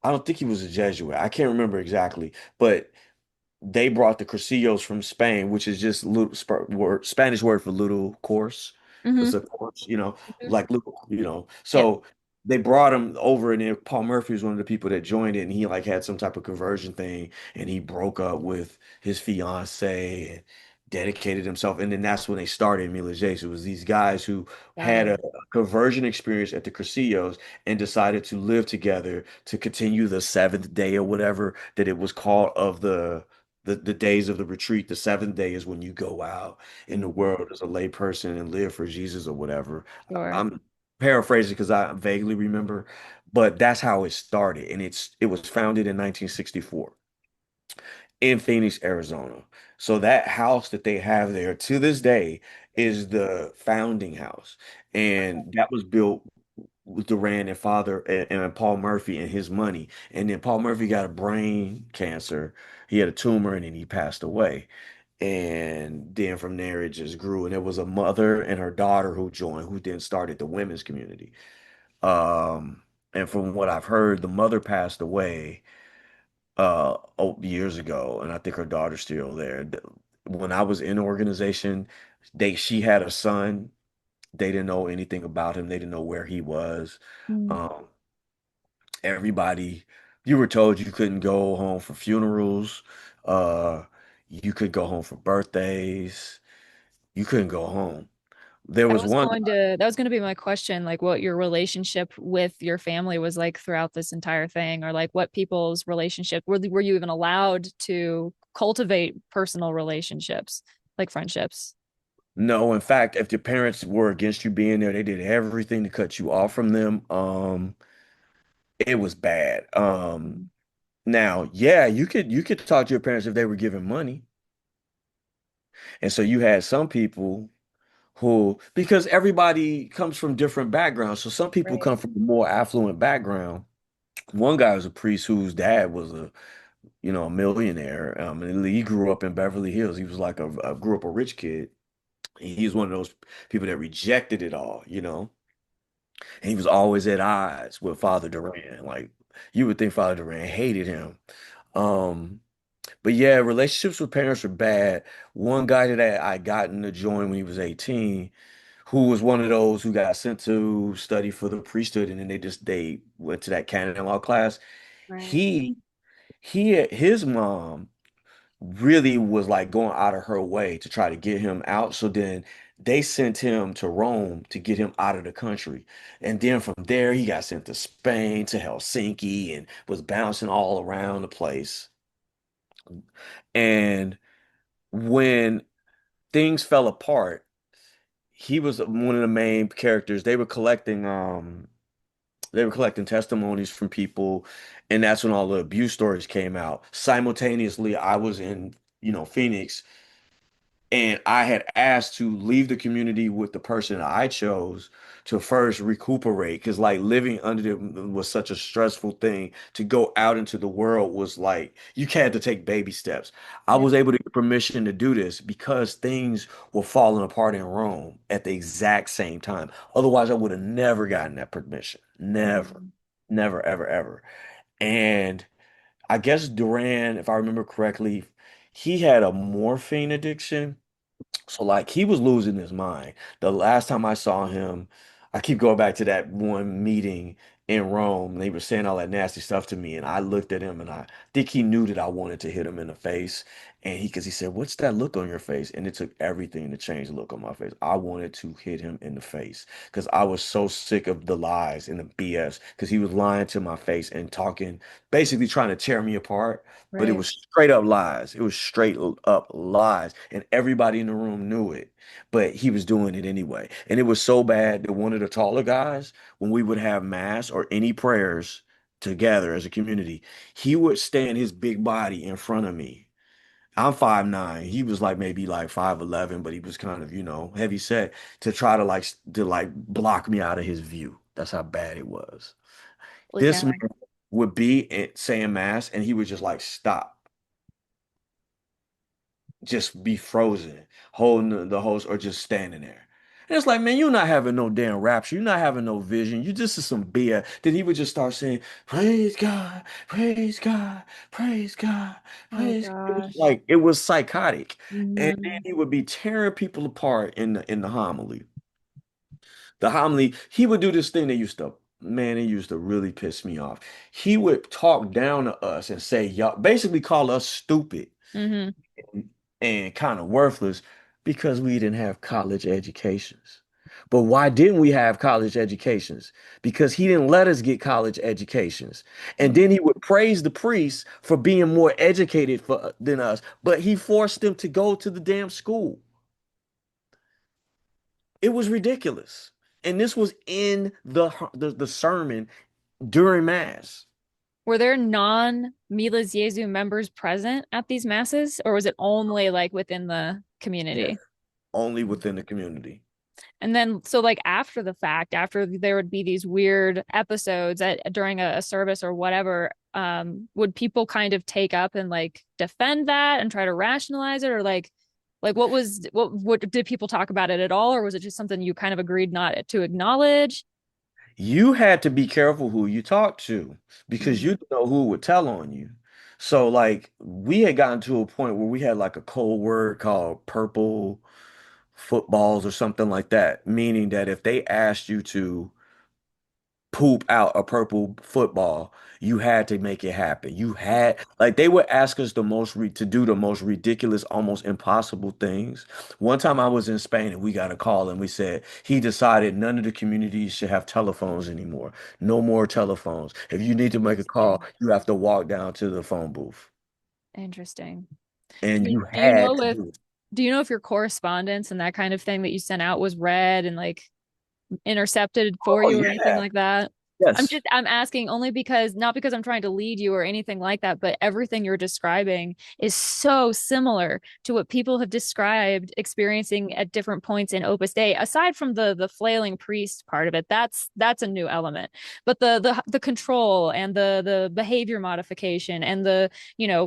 I don't think he was a Jesuit. I can't remember exactly, but they brought the cursillos from Spain, which is just Spanish word for little course. Hmm. It's a course, Hmm. like little, Yep. So they brought him over, and then Paul Murphy was one of the people that joined it, and he like had some type of conversion thing, and he broke up with his fiance and dedicated himself, and then that's when they started Mila J. It was these guys who Got had it. a conversion experience at the Cursillos and decided to live together to continue the seventh day or whatever that it was called of the days of the retreat. The seventh day is when you go out in the Mhm. world as a lay person and live for Jesus or whatever. Sure. I'm paraphrasing because I vaguely remember, but that's how it started. And it was founded in 1964 in Phoenix, Arizona. So that house that they have there to this day is the founding house. And that was built with Duran and father and Paul Murphy and his money. And then Paul Murphy got a brain cancer. He had a tumor and then he passed away. And then from there it just grew. And there was a mother and her daughter who joined, who then started the women's community. Um, and from what I've heard, the mother passed away years ago, and I think her daughter's still there. When I was in the organization, she had a son. They didn't know anything about him. They didn't know where he was. Mm. Um, everybody, you were told you couldn't go home for funerals. Uh, you could go home for birthdays. You couldn't go home. There was one. That was going to be my question, like what your relationship with your family was like throughout this entire thing, or like what people's relationship were you even allowed to cultivate personal relationships? like friendships. No, in fact, if your parents were against you being there, they did everything to cut you off from them. It was bad. Now, yeah, you could talk to your parents if they were giving money. And so you had some people who, because everybody comes from different backgrounds. So some people Right. come from a more affluent background. One guy was a priest whose dad was a millionaire. And he grew up in Beverly Hills. He was like grew up a rich kid. He's one of those people that rejected it all. And he was always at odds with Father Duran. Like you would think Father Duran hated him. Um, but yeah, relationships with parents are bad. One guy that I got in to join when he was 18, who was one of those who got sent to study for the priesthood, and then they went to that canon law class. Right. He his mom really was like going out of her way to try to get him out. So then they sent him to Rome to get him out of the country. And then from there, he got sent to Spain, to Helsinki, and was bouncing all around the place. And when things fell apart, he was one of the main characters. They were collecting testimonies from people, and that's when all the abuse stories came out. Simultaneously, I was in, Phoenix, and I had asked to leave the community with the person I chose to first recuperate because like living under them was such a stressful thing. To go out into the world was like you had to take baby steps. I Yeah. was able to get permission to do this because things were falling apart in Rome at the exact same time. Otherwise, I would have never gotten that permission. Never, Mhm. never, ever, ever. And I guess Duran, if I remember correctly, he had a morphine addiction. So like he was losing his mind. The last time I saw him, I keep going back to that one meeting in Rome. They were saying all that nasty stuff to me, and I looked at him, and I think he knew that I wanted to hit him in the face. And because he said, "What's that look on your face?" And it took everything to change the look on my face. I wanted to hit him in the face because I was so sick of the lies and the BS. Because he was lying to my face and talking, basically trying to tear me apart. But it Right. was straight up lies. It was straight up lies. And everybody in the room knew it. But he was doing it anyway. And it was so bad that one of the taller guys, when we would have mass or any prayers together as a community, he would stand his big body in front of me. I'm 5'9". He was like maybe like 5'11", but he was kind of, heavy set to try to block me out of his view. That's how bad it was. Holy This man cow. would be saying mass and he would just like stop, just be frozen, holding the host or just standing there. And it's like, man, you're not having no damn rapture. You're not having no vision. You just is some beer. Then he would just start saying, praise God, praise God, praise God, Oh praise God. It was gosh. like it was psychotic. And then Hmm. he would be tearing people apart in the homily. The homily, he would do this thing that used to really piss me off. He would talk down to us and say, y'all, basically call us stupid Hmm. and kind of worthless because we didn't have college educations. But why didn't we have college educations? Because he didn't let us get college educations. And then he would praise the priests for being more educated than us, but he forced them to go to the damn school. It was ridiculous. And this was in the sermon during mass. Were there non-Milas Jesu members present at these masses, or was it only like within the Yes, community? only within the community. And then, so like after the fact, after there would be these weird episodes during a service or whatever, would people kind of take up and like defend that and try to rationalize it, or like what did people talk about it at all, or was it just something you kind of agreed not to acknowledge? You had to be careful who you talk to because you Mm. didn't know who would tell on you. So like we had gotten to a point where we had like a code word called purple footballs or something like that, meaning that if they asked you to poop out a purple football, you had to make it happen. You had like they would ask us to do the most ridiculous, almost impossible things. One time I was in Spain and we got a call and we said he decided none of the communities should have telephones anymore. No more telephones. If you need to make a call, Interesting. you have to walk down to the phone booth. Interesting. And you Do you had know to if do it. Do you know if your correspondence and that kind of thing that you sent out was read and like intercepted for Oh you or anything yeah. like that? Yes. I'm asking only because not because I'm trying to lead you or anything like that, but everything you're describing is so similar to what people have described experiencing at different points in Opus Dei. Aside from the flailing priest part of it, that's a new element. But the control and the behavior modification and the,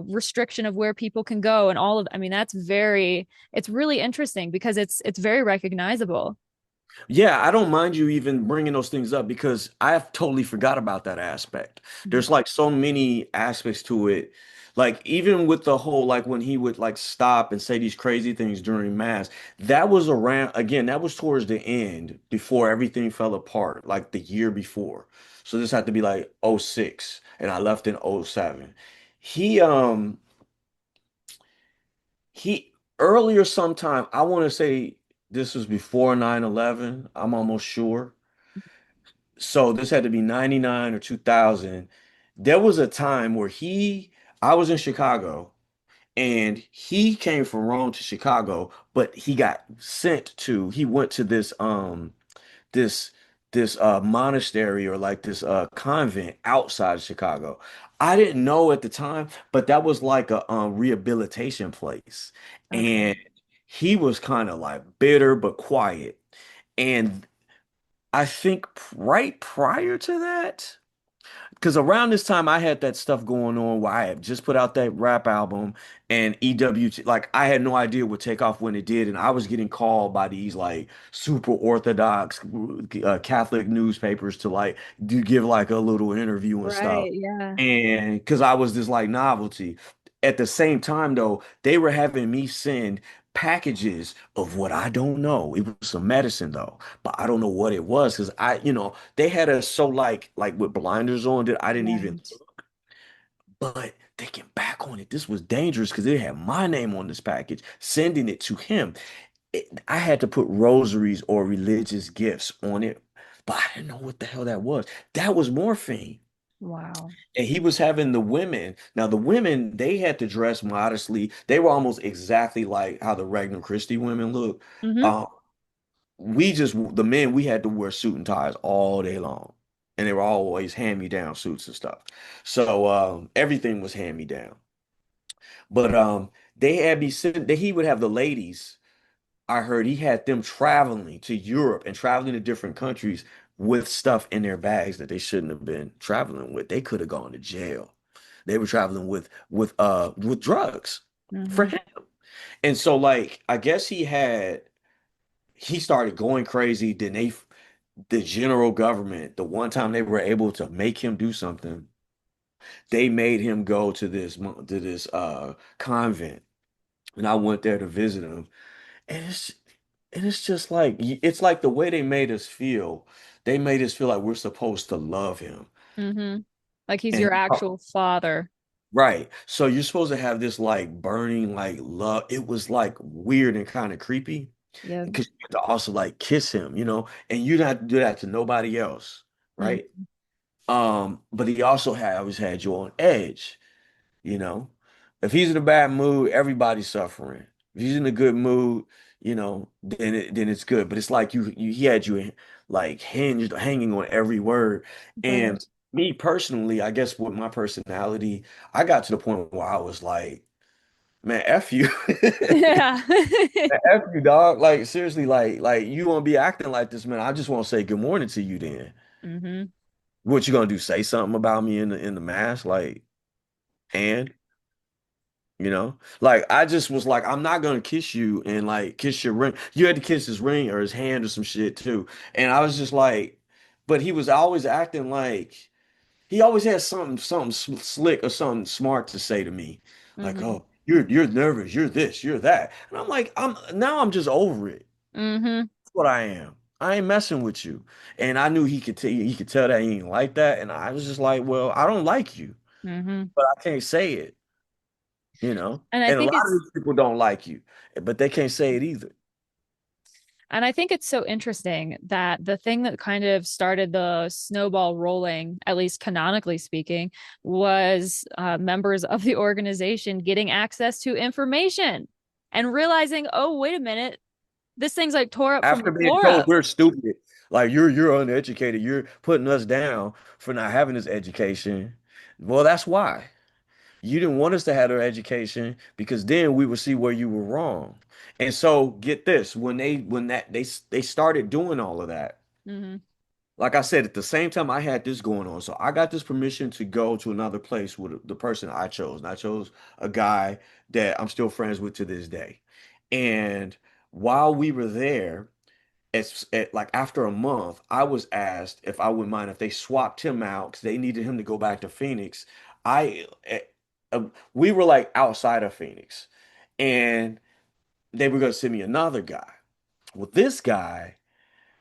restriction of where people can go and all of, I mean, it's really interesting because it's very recognizable. Yeah, I don't mind you even bringing those things up because I've totally forgot about that aspect. Mhm. There's like so many aspects to it. Like even with the whole like when he would like stop and say these crazy things during mass, that was around again, that was towards the end before everything fell apart, like the year before. So this had to be like '06, and I left in '07. He he earlier sometime, I want to say this was before 9/11. I'm almost sure. So this had to be 99 or 2000. There was a time where I was in Chicago and he came from Rome to Chicago, but he went to this monastery or like this convent outside of Chicago. I didn't know at the time, but that was like a rehabilitation place. Okay. And he was kind of like bitter but quiet. And I think right prior to that, because around this time I had that stuff going on where I had just put out that rap album and EWT, like I had no idea would take off when it did, and I was getting called by these like super orthodox Catholic newspapers to like do give like a little interview and stuff, Right, yeah. and because I was this like novelty. At the same time though, they were having me send packages of what I don't know. It was some medicine though, but I don't know what it was because they had us so like with blinders on that I didn't even, Right. but thinking back on it, this was dangerous because they had my name on this package, sending it to him. I had to put rosaries or religious gifts on it, but I didn't know what the hell that was. That was morphine. Wow. And he was having the women. Now, the women, they had to dress modestly. They were almost exactly like how the Regnum Christi women look. Hmm. Um, the men, we had to wear suit and ties all day long. And they were always hand-me-down suits and stuff. So everything was hand-me-down. But they had me sitting, he would have the ladies. I heard he had them traveling to Europe and traveling to different countries with stuff in their bags that they shouldn't have been traveling with. They could have gone to jail. They were traveling with drugs for Hmm. him. And so like I guess he started going crazy. Then the general government, the one time they were able to make him do something, they made him go to this convent. And I went there to visit him. And it's just like it's like the way they made us feel. They made us feel like we're supposed to love him. Hmm. Like he's And your actual father. right. So you're supposed to have this like burning like love. It was like weird and kind of creepy Yep. because you have to also like kiss him, and you don't have to do that to nobody else, Mm. right? But he also always had you on edge. You know, if he's in a bad mood, everybody's suffering. If he's in a good mood, then it's good. But it's like he had you like hinged, hanging on every word. And Right. me personally, I guess with my personality, I got to the point where I was like, man, F you. Yeah. Man, F you, dog. Like seriously, like you won't be acting like this, man. I just want to say good morning to you then. Hmm. What you gonna do? Say something about me in the mask? Like, and like I just was like, I'm not gonna kiss you and like kiss your ring. You had to kiss his ring or his hand or some shit too. And I was just like, but he was always acting like he always had something slick or something smart to say to me. Like, Hmm. oh, you're nervous, you're this, you're that. And I'm like, I'm just over it. Hmm. That's what I am. I ain't messing with you. And I knew he could tell that he ain't like that. And I was just like, well, I don't like you, Hmm. but I can't say it. And I And a think lot of it's these people don't like you, but they can't say it either. And I think it's so interesting that the thing that kind of started the snowball rolling, at least canonically speaking, was members of the organization getting access to information and realizing, oh, wait a minute, this thing's like tore up from After the being floor told up. we're stupid, like you're uneducated, you're putting us down for not having this education. Well, that's why. You didn't want us to have our education because then we would see where you were wrong. And so get this, when they started doing all of that, Hmm. like I said, at the same time I had this going on. So I got this permission to go to another place with the person I chose. And I chose a guy that I'm still friends with to this day. And while we were there, like after a month, I was asked if I would mind if they swapped him out because they needed him to go back to Phoenix. I we were like outside of Phoenix, and they were going to send me another guy. Well, this guy,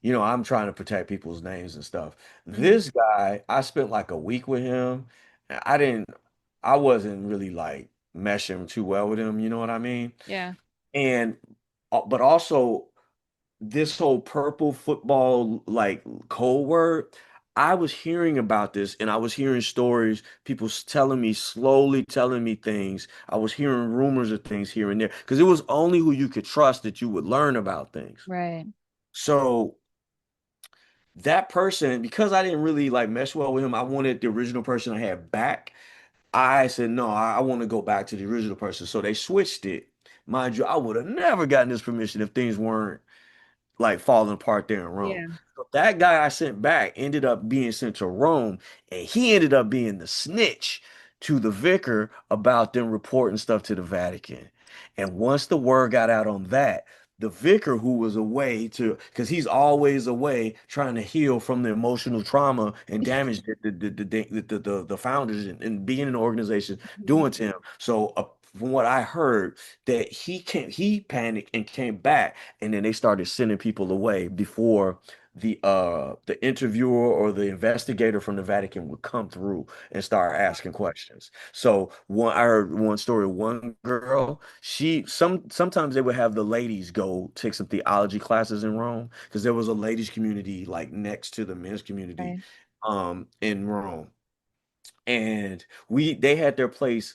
I'm trying to protect people's names and stuff. Hmm. This guy, I spent like a week with him. And I wasn't really like meshing too well with him. You know what I mean? Yeah. And but also this whole purple football like code word, I was hearing about this and I was hearing stories, people telling me, slowly telling me things. I was hearing rumors of things here and there because it was only who you could trust that you would learn about things. Right. So that person, because I didn't really like mesh well with him, I wanted the original person I had back. I said, no, I want to go back to the original person. So they switched it. Mind you, I would have never gotten this permission if things weren't like falling apart there in Rome. Yeah. So that guy I sent back ended up being sent to Rome, and he ended up being the snitch to the vicar about them reporting stuff to the Vatican. And once the word got out on that, the vicar who was away because he's always away trying to heal from the emotional trauma and damage that the founders and being in the organization Mhm. doing to him. So from what I heard, that he panicked and came back, and then they started sending people away before the interviewer or the investigator from the Vatican would come through and start asking questions. So I heard one story, one girl, sometimes they would have the ladies go take some theology classes in Rome because there was a ladies community like next to the men's community Right. in Rome. And they had their place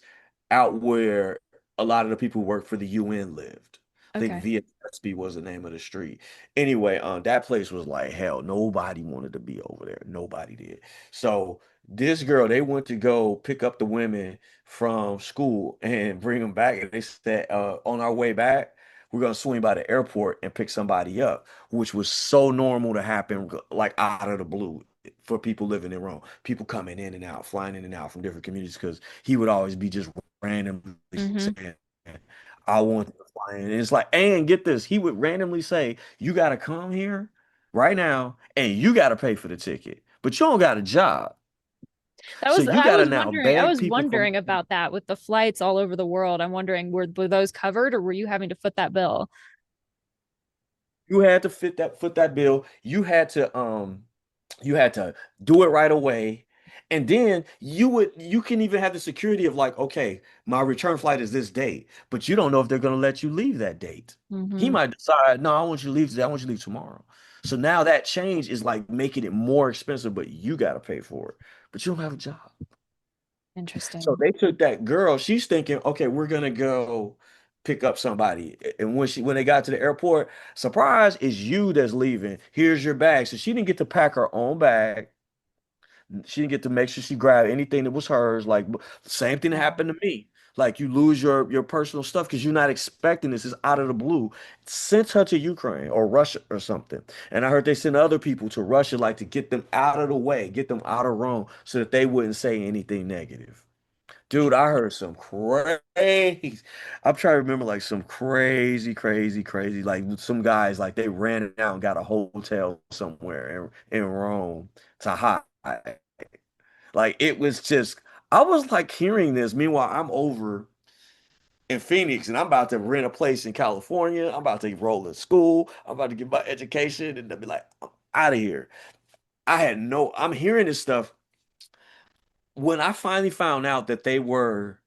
out where a lot of the people who worked for the UN lived. I think Okay. VSB was the name of the street. Anyway, that place was like hell. Nobody wanted to be over there. Nobody did. So this girl, they went to go pick up the women from school and bring them back. And they said, on our way back, we're gonna swing by the airport and pick somebody up, which was so normal to happen, like out of the blue for people living in Rome, people coming in and out, flying in and out from different communities, because he would always be just randomly Hmm. saying, I want to fly in. And it's like, and get this, he would randomly say, you got to come here right now and you got to pay for the ticket, but you don't got a job. So you got to now I beg was people from, wondering about that with the flights all over the world. I'm wondering, were those covered or were you having to foot that bill? you had to foot that bill. You had to do it right away. And then you can even have the security of like, okay, my return flight is this date, but you don't know if they're going to let you leave that date. He Hmm. might decide, no, I want you to leave today. I want you to leave tomorrow. So now that change is like making it more expensive, but you got to pay for it. But you don't have a job. So Interesting. they took that girl. She's thinking, okay, we're gonna go pick up somebody. And when they got to the airport, surprise, it's you that's leaving. Here's your bag. So she didn't get to pack her own bag. She didn't get to make sure she grabbed anything that was hers. Like same thing that Wow. happened to me. Like you lose your personal stuff because you're not expecting this. Is out of the blue. Sent her to Ukraine or Russia or something. And I heard they sent other people to Russia, like to get them out of the way, get them out of Rome, so that they wouldn't say anything negative. Dude, I heard some crazy. I'm trying to remember like some crazy. Like some guys, like they ran out and got a hotel somewhere in Rome to hide. Like it was just, I was like hearing this. Meanwhile, I'm over in Phoenix and I'm about to rent a place in California. I'm about to enroll in school. I'm about to get my education and they'll be like, I'm out of here. I'm hearing this stuff. When I finally found out that they were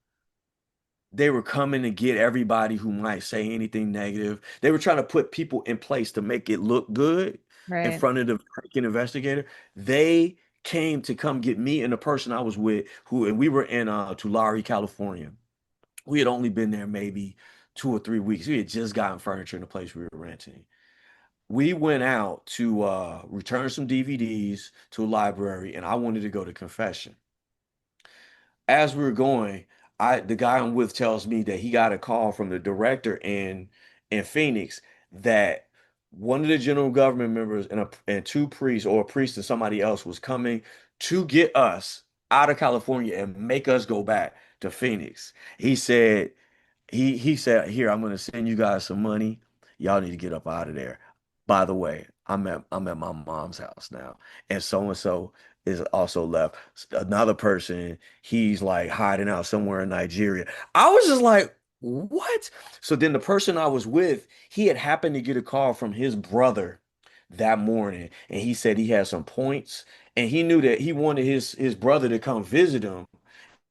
coming to get everybody who might say anything negative. They were trying to put people in place to make it look good in Right. front of the freaking investigator. They came to come get me and the person I was with, and we were in Tulare, California. We had only been there maybe 2 or 3 weeks. We had just gotten furniture in the place we were renting. We went out to return some DVDs to a library, and I wanted to go to confession. As we were going, the guy I'm with tells me that he got a call from the director in Phoenix that one of the general government members and two priests or a priest and somebody else was coming to get us out of California and make us go back to Phoenix. He said he said, "Here, I'm gonna send you guys some money. Y'all need to get up out of there. By the way, I'm at my mom's house now, and so is also left. Another person, he's like hiding out somewhere in Nigeria." I was just like, "What?" So then the person I was with, he had happened to get a call from his brother that morning, and he said he had some points, and he knew that he wanted his brother to come visit him.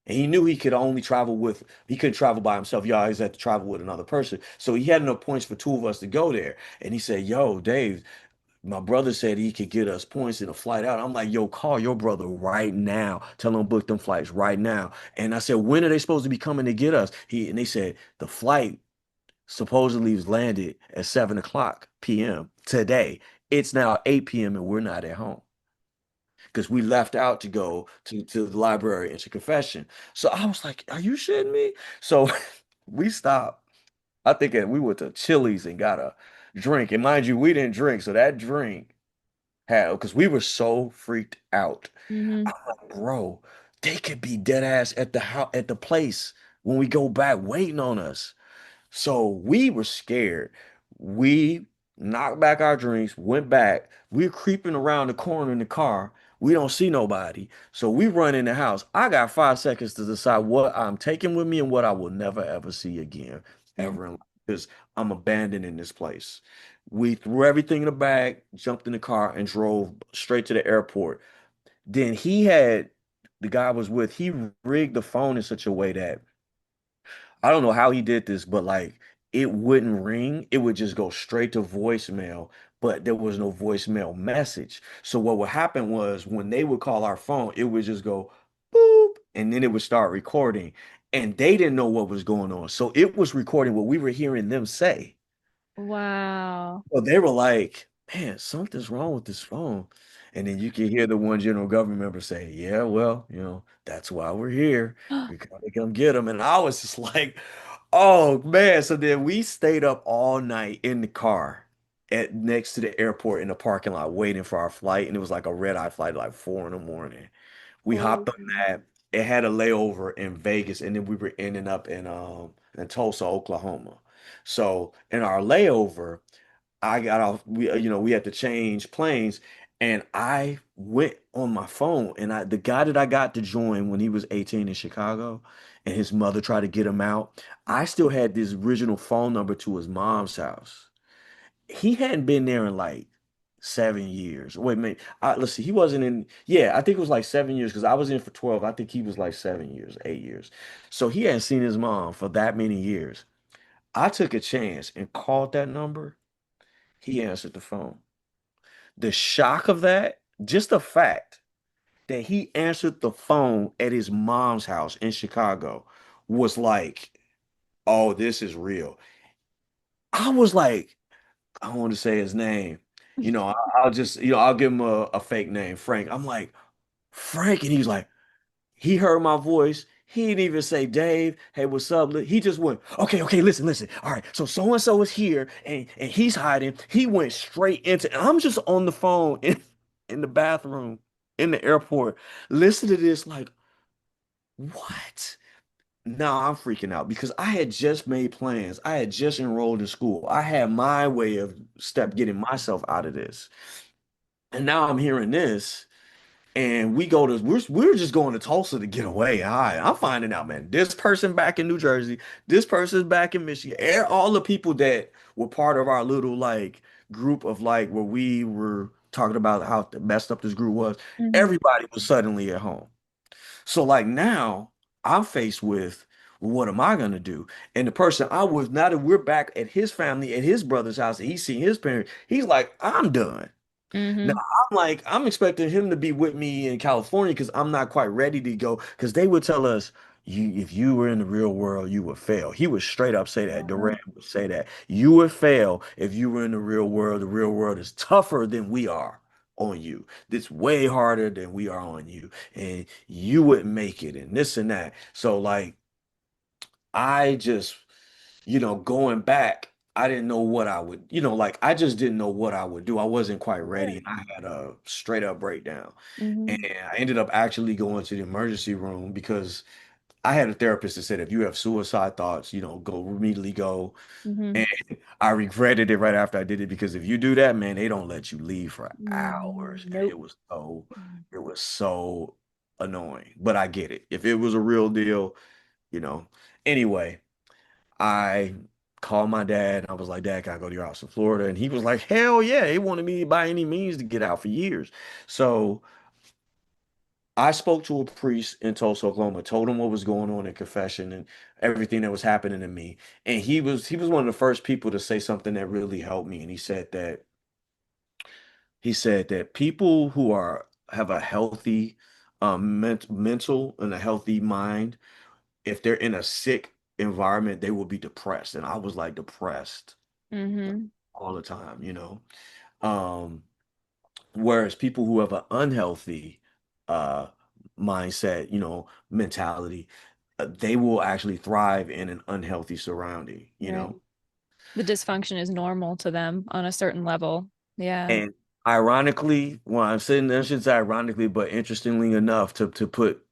And he knew he couldn't travel by himself. He always had to travel with another person. So he had enough points for two of us to go there. And he said, "Yo, Dave, my brother said he could get us points in a flight out." I'm like, "Yo, call your brother right now. Tell him book them flights right now." And I said, "When are they supposed to be coming to get us?" And they said the flight supposedly was landed at 7 o'clock p.m. today. It's now 8 p.m. and we're not at home because we left out to go to the library and to confession. So I was like, "Are you shitting me?" So we stopped. I think that we went to Chili's and got a drink. And mind you, we didn't drink. So that drink had, because we were so freaked out. Mm-hmm. I'm like, "Bro, they could be dead ass at the house, at the place when we go back waiting on us." So we were scared. We knocked back our drinks, went back. We're creeping around the corner in the car. We don't see nobody. So we run in the house. I got 5 seconds to decide what I'm taking with me and what I will never ever see again, ever in life. Because I'm abandoning this place. We threw everything in the bag, jumped in the car, and drove straight to the airport. Then the guy I was with, he rigged the phone in such a way that I don't know how he did this, but like it wouldn't ring. It would just go straight to voicemail, but there was no voicemail message. So what would happen was when they would call our phone, it would just go boop, and then it would start recording. And they didn't know what was going on. So it was recording what we were hearing them say. Wow. Well, they were like, "Man, something's wrong with this phone." And then you can hear the one general government member say, "Yeah, well, that's why we're here. We gotta come get them." And I was just like, "Oh man." So then we stayed up all night in the car at next to the airport in the parking lot waiting for our flight. And it was like a red-eye flight, like 4 in the morning. We Oh. hopped on that. It had a layover in Vegas, and then we were ending up in Tulsa, Oklahoma. So in our layover, I got off. We had to change planes, and I went on my phone, and the guy that I got to join when he was 18 in Chicago, and his mother tried to get him out. I still had this original phone number to his mom's house. He hadn't been there in like 7 years. Wait, man. Let's see. He wasn't in. Yeah, I think it was like 7 years because I was in for 12. I think he was like 7 years, 8 years. So he hadn't seen his mom for that many years. I took a chance and called that number. He answered the phone. The shock of that, just the fact that he answered the phone at his mom's house in Chicago was like, "Oh, this is real." I was like, I don't want to say his name. I'll just, I'll give him a fake name, Frank. I'm like, "Frank," and he's like, he heard my voice. He didn't even say, "Dave, hey, what's up?" He just went, "Okay, okay, listen, listen. All right, so and so is here, and he's hiding." He went straight into, and I'm just on the phone in the bathroom in the airport, listen to this, like, what? Now I'm freaking out because I had just made plans. I had just enrolled in school. I had my way of getting myself out of this. And now I'm hearing this. And we're just going to Tulsa to get away. I'm finding out, man. This person back in New Jersey, this person's back in Michigan. All the people that were part of our little like group of like where we were talking about how messed up this group was, Mhm. everybody was suddenly at home. So like now I'm faced with, well, what am I gonna do? And the person I was, now that we're back at his family, at his brother's house, and he's seen his parents, he's like, "I'm done." Now Mhm. I'm like, I'm expecting him to be with me in California because I'm not quite ready to go. Because they would tell us, if you were in the real world, you would fail. He would straight up say that. Uh-huh. Durant would say that. You would fail if you were in the real world. The real world is tougher than we are on you. It's way harder than we are on you. And you wouldn't make it and this and that. So like I just, going back, I didn't know what I would, like I just didn't know what I would do. I wasn't quite ready Sure. and I had a straight up breakdown. And Hmm. I ended up actually going to the emergency room because I had a therapist that said if you have suicide thoughts, go immediately go. Hmm. And I regretted it right after I did it because if you do that, man, they don't let you leave for hours. And Nope. it was so annoying. But I get it. If it was a real deal, you know. Anyway, I called my dad. I was like, Dad, can I go to your house in Florida? And he was like, hell yeah. He wanted me by any means to get out for years. So I spoke to a priest in Tulsa, Oklahoma, told him what was going on in confession and everything that was happening to me. And he was one of the first people to say something that really helped me. And he said that people who have a healthy mental and a healthy mind, if they're in a sick environment, they will be depressed. And I was like depressed Hmm. all the time. Um, Whereas people who have an unhealthy uh mindset, mentality, they will actually thrive in an unhealthy surrounding. Right. The dysfunction is normal to them on a certain level. Yeah. And ironically, well, I'm saying I shouldn't say ironically, but interestingly enough, to put,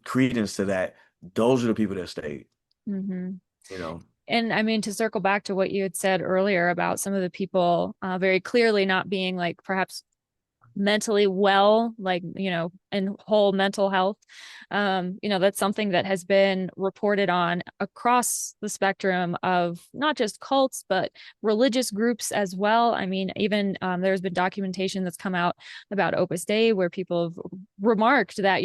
credence to that, those are the people that stayed, Hmm. you know. And I mean, to circle back to what you had said earlier about some of the people very clearly not being like perhaps mentally well, like, in whole mental health. That's something that has been reported on across the spectrum of not just cults, but religious groups as well. I mean, even there's been documentation that's come out about Opus Dei where people have remarked that,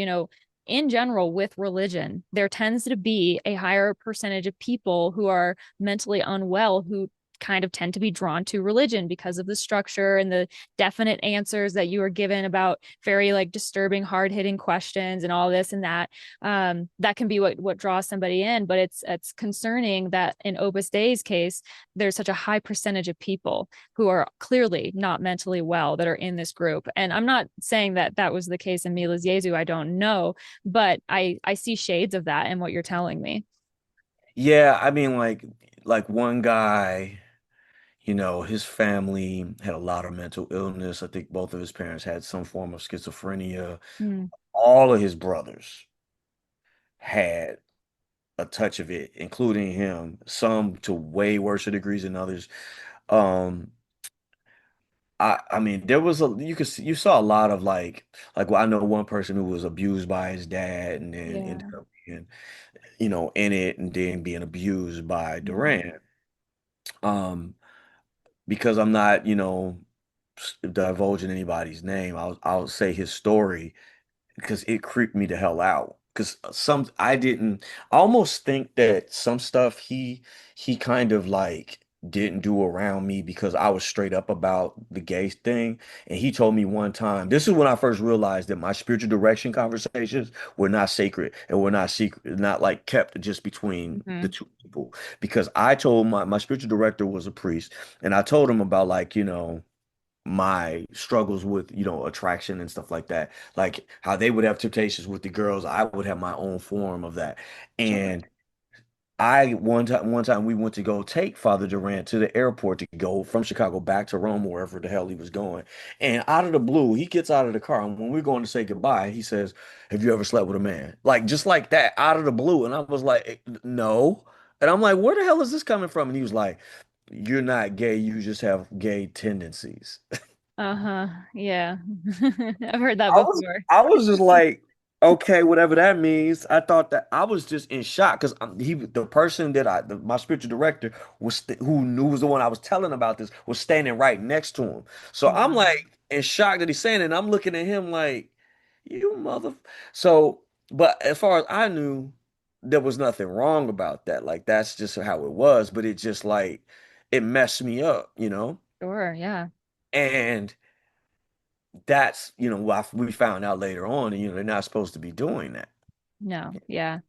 in general, with religion, there tends to be a higher percentage of people who are mentally unwell who kind of tend to be drawn to religion because of the structure and the definite answers that you were given about very like disturbing, hard-hitting questions and all this and that. That can be what draws somebody in, but it's concerning that in Opus Dei's case, there's such a high percentage of people who are clearly not mentally well that are in this group. And I'm not saying that that was the case in Mila's Jesu. I don't know, but I see shades of that in what you're telling me. Yeah, I mean, like one guy, his family had a lot of mental illness. I think both of his parents had some form of schizophrenia. Mm. All of his brothers had a touch of it, including him, some to way worse degrees than others. Um, I mean, there was you saw a lot of well, I know one person who was abused by his dad and then ended Yeah. up being, in it and then being abused by Mm. Durant. Um, because I'm not, divulging anybody's name, I'll say his story because it creeped me the hell out. Because I didn't, I almost think that some stuff he kind of like didn't do around me because I was straight up about the gay thing. And he told me one time, this is when I first realized that my spiritual direction conversations were not sacred and were not secret, not like kept just between the Hmm. two people. Because I told my spiritual director was a priest, and I told him about my struggles with, attraction and stuff like that. Like how they would have temptations with the girls, I would have my own form of that. Sure. And I one time we went to go take Father Durant to the airport to go from Chicago back to Rome, wherever the hell he was going. And out of the blue, he gets out of the car, and when we're going to say goodbye, he says, "Have you ever slept with a man?" Like just like that, out of the blue. And I was like, "No." And I'm like, "Where the hell is this coming from?" And he was like, "You're not gay, you just have gay tendencies." Uh-huh. Yeah. I've heard that I was before. I was just like, okay, whatever that means. I thought that I was just in shock because the person that my spiritual director who knew was the one I was telling about this was standing right next to him. So I'm Mm. like in shock that he's saying it. And I'm looking at him like, you mother. So, but as far as I knew, there was nothing wrong about that. Like that's just how it was. But it just like it messed me up. Sure, yeah. And that's what we found out later on, and they're not supposed to be doing that. No, yeah.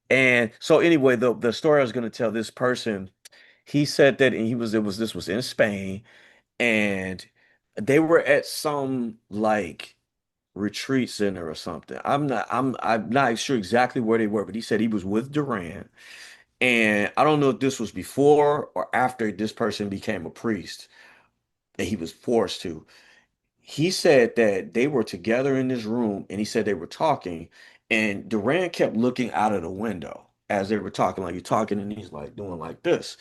And so anyway, the story I was going to tell, this person, he said that he was it was this was in Spain, and they were at some like retreat center or something. I'm not sure exactly where they were, but he said he was with Duran. And I don't know if this was before or after this person became a priest that he was forced to. He said that they were together in this room and he said they were talking, and Duran kept looking out of the window as they were talking, like you're talking, and he's like doing like this.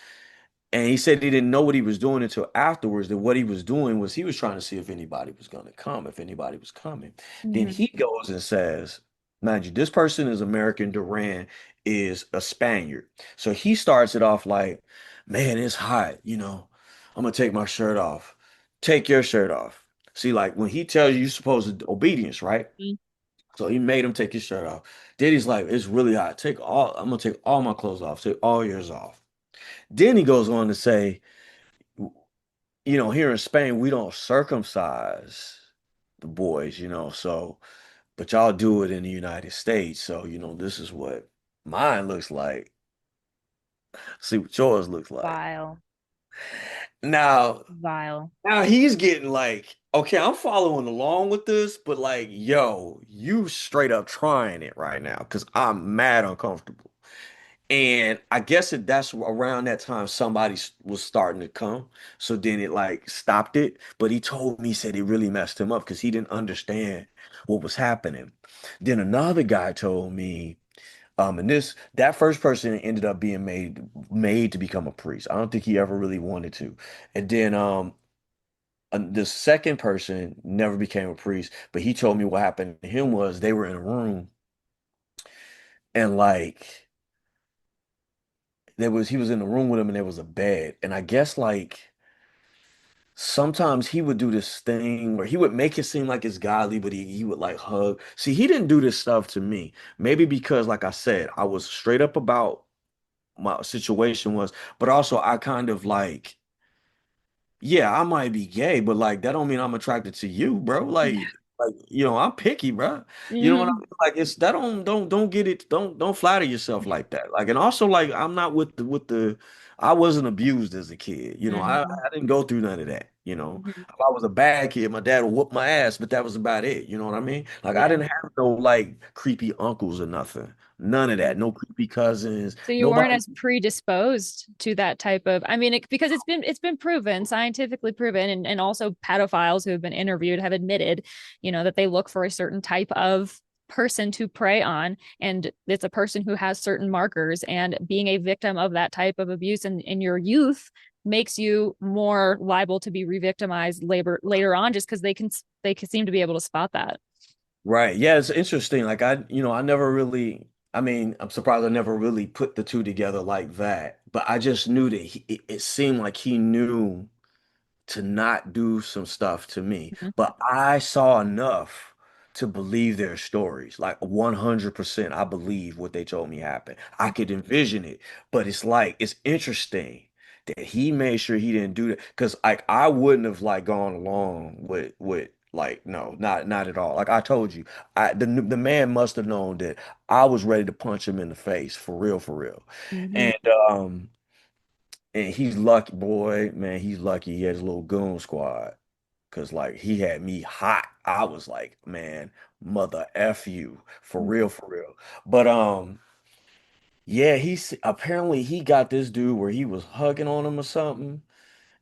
And he said he didn't know what he was doing until afterwards, that what he was doing was he was trying to see if anybody was going to come, if anybody was coming. Then Hmm. he goes and says, mind you, this person is American. Duran is a Spaniard. So he starts it off like, man, it's hot. I'm going to take my shirt off. Take your shirt off. See, like when he tells you you're supposed to obedience, right? So he made him take his shirt off. Then he's like, it's really hot. I'm going to take all my clothes off. Take all yours off. Then he goes on to say, here in Spain, we don't circumcise the boys, but y'all do it in the United States. So, this is what mine looks like. See what yours looks like. Vile, Now, vile. now he's getting like, okay, I'm following along with this, but like, yo, you straight up trying it right now because I'm mad uncomfortable. And I guess that's around that time somebody was starting to come. So then it like stopped it. But he told me, he said it really messed him up because he didn't understand what was happening. Then another guy told me, and that first person ended up being made to become a priest. I don't think he ever really wanted to. And then the second person never became a priest, but he told me what happened to him was they were in a room and like he was in the room with him and there was a bed. And I guess like sometimes he would do this thing where he would make it seem like it's godly, but he would like hug. See, he didn't do this stuff to me. Maybe because, like I said, I was straight up about my situation was, but also I kind of like, yeah, I might be gay, but like that don't mean I'm attracted to you, bro. Like I'm picky, bro. You know what I Hmm. mean? Like it's that don't get it. Don't flatter yourself like that. Like and also like I'm not with the. I wasn't abused as a kid. Hmm. I didn't go through none of that. Hmm. If I was a bad kid, my dad would whoop my ass, but that was about it. You know what I mean? Like I Yeah. didn't have no like creepy uncles or nothing. None of that. No creepy cousins. So you weren't Nobody. as predisposed to that type of, I mean, because it's been proven, scientifically proven, and also pedophiles who have been interviewed have admitted, that they look for a certain type of person to prey on, and it's a person who has certain markers, and being a victim of that type of abuse in your youth makes you more liable to be re-victimized later on, just because they can seem to be able to spot that. Right. Yeah, it's interesting. Like I never really, I mean, I'm surprised I never really put the two together like that. But I just knew that it seemed like he knew to not do some stuff to me. Mhm. But I saw enough to believe their stories. Like 100%, I believe what they told me happened. I could envision it. But it's like, it's interesting that he made sure he didn't do that. Because like I wouldn't have like gone along with like no, not at all. Like I told you, the man must have known that I was ready to punch him in the face for real, for real. Mhm. And um and he's lucky, boy, man. He's lucky he had his little goon squad. Cause like he had me hot. I was like, man, mother F you. For real, for real. But yeah, apparently he got this dude where he was hugging on him or something.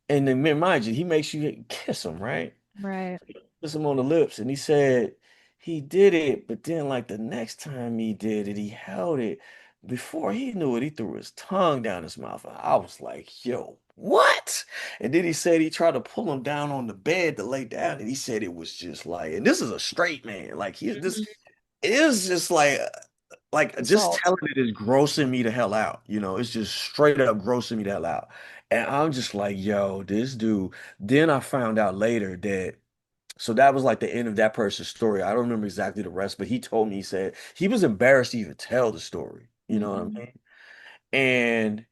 And then mind you, he makes you kiss him, right? Right. Kiss him on the lips. And he said he did it, but then like the next time he did it, he held it. Before he knew it, he threw his tongue down his mouth. And I was like, yo, what? And then he said he tried to pull him down on the bed to lay down. And he said it was just like, and this is a straight man. Like this Mhm. it is just like just Assault. telling it is grossing me the hell out. It's just straight up grossing me the hell out. And I'm just like, yo, this dude. Then I found out later that so that was like the end of that person's story. I don't remember exactly the rest, but he told me, he said he was embarrassed to even tell the story. You know what I Mhm. mean? And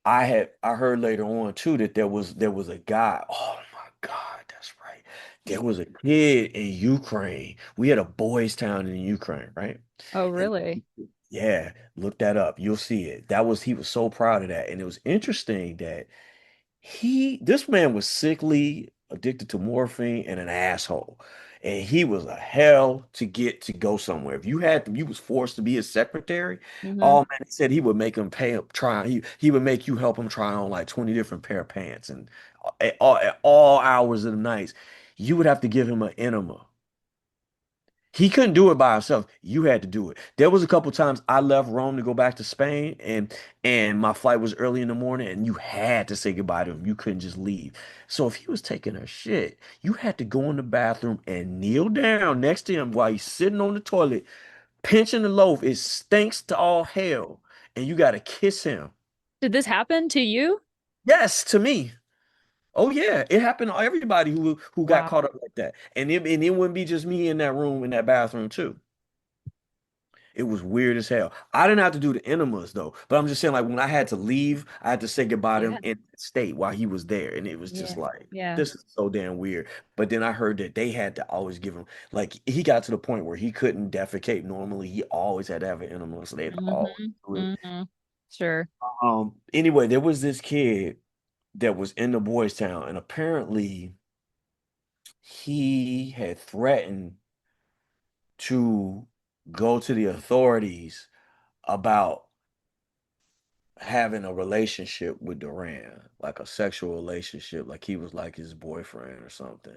I heard later on too that there was a guy. Oh my God, that's right. There was a kid in Ukraine. We had a boys' town in Ukraine, right? Oh, And really? Yeah, look that up. You'll see it. He was so proud of that. And it was interesting that this man was sickly, addicted to morphine, and an asshole. And he was a hell to get to go somewhere. If you was forced to be his secretary, Hmm. oh man, he said he would make him pay up try. He would make you help him try on like 20 different pair of pants. And at all hours of the night, you would have to give him an enema. He couldn't do it by himself. You had to do it. There was a couple times I left Rome to go back to Spain, and my flight was early in the morning, and you had to say goodbye to him. You couldn't just leave. So if he was taking a shit, you had to go in the bathroom and kneel down next to him while he's sitting on the toilet, pinching the loaf. It stinks to all hell, and you got to kiss him. Did this happen to you? Yes, to me. Oh yeah, it happened to everybody who got Wow. caught up like that, and it wouldn't be just me in that room in that bathroom too. It was weird as hell. I didn't have to do the enemas though, but I'm just saying, like when I had to leave, I had to say goodbye to Yeah. him in the state while he was there, and it was Yeah. just like Yeah. this is so damn weird. But then I heard that they had to always give him like he got to the point where he couldn't defecate normally. He always had to have an enema, so they'd always Hmm. do it. Hmm. Sure. Anyway, there was this kid that was in the boys' town, and apparently he had threatened to go to the authorities about having a relationship with Duran, like a sexual relationship, like he was like his boyfriend or something.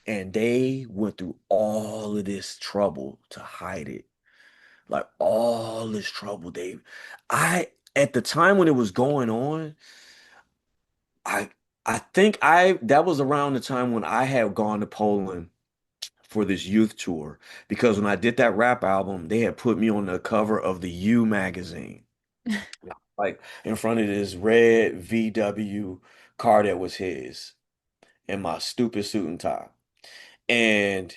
And they went through all of this trouble to hide it. Like all this trouble. I, at the time when it was going on, I, I think that was around the time when I had gone to Poland for this youth tour because when I did that rap album, they had put me on the cover of the U magazine. Like in front of this red VW car that was his in my stupid suit and tie. And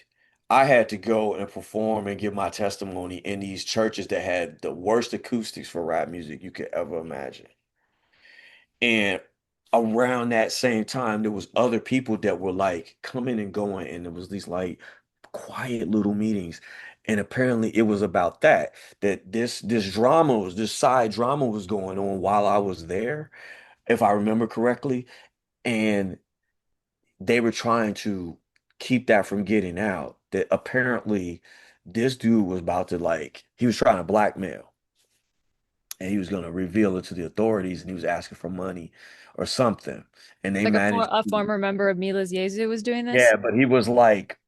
I had to go and perform and give my testimony in these churches that had the worst acoustics for rap music you could ever imagine. And around that same time, there was other people that were like coming and going, and there was these like quiet little meetings. And apparently it was about that this drama was this side drama was going on while I was there, if I remember correctly. And they were trying to keep that from getting out. That apparently this dude was about to like he was trying to blackmail and he was going to reveal it to the authorities and he was asking for money or something. And they Like managed a to, former member of Mila's Jesu was doing this? yeah, but he was like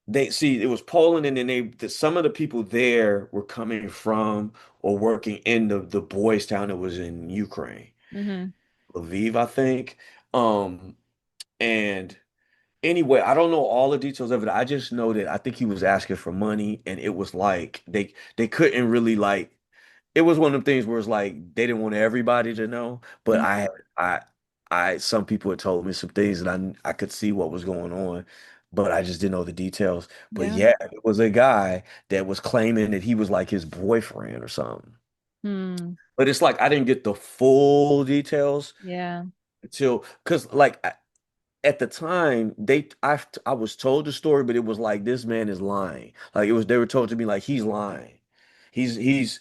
they see it was Poland and then some of the people there were coming from or working in the boys town that was in Ukraine, Hmm. Lviv, I think. Um and Anyway, I don't know all the details of it. I just know that I think he was asking for money, and it was like they couldn't really like. It was one of them things where it's like they didn't want everybody to know, but Hmm. I some people had told me some things that I could see what was going on, but I just didn't know the details. But Yeah. yeah, it was a guy that was claiming that he was like his boyfriend or something. Hmm. But it's like I didn't get the full details Yeah. until because like at the time I was told the story, but it was like this man is lying. Like it was they were told to me like he's lying. He's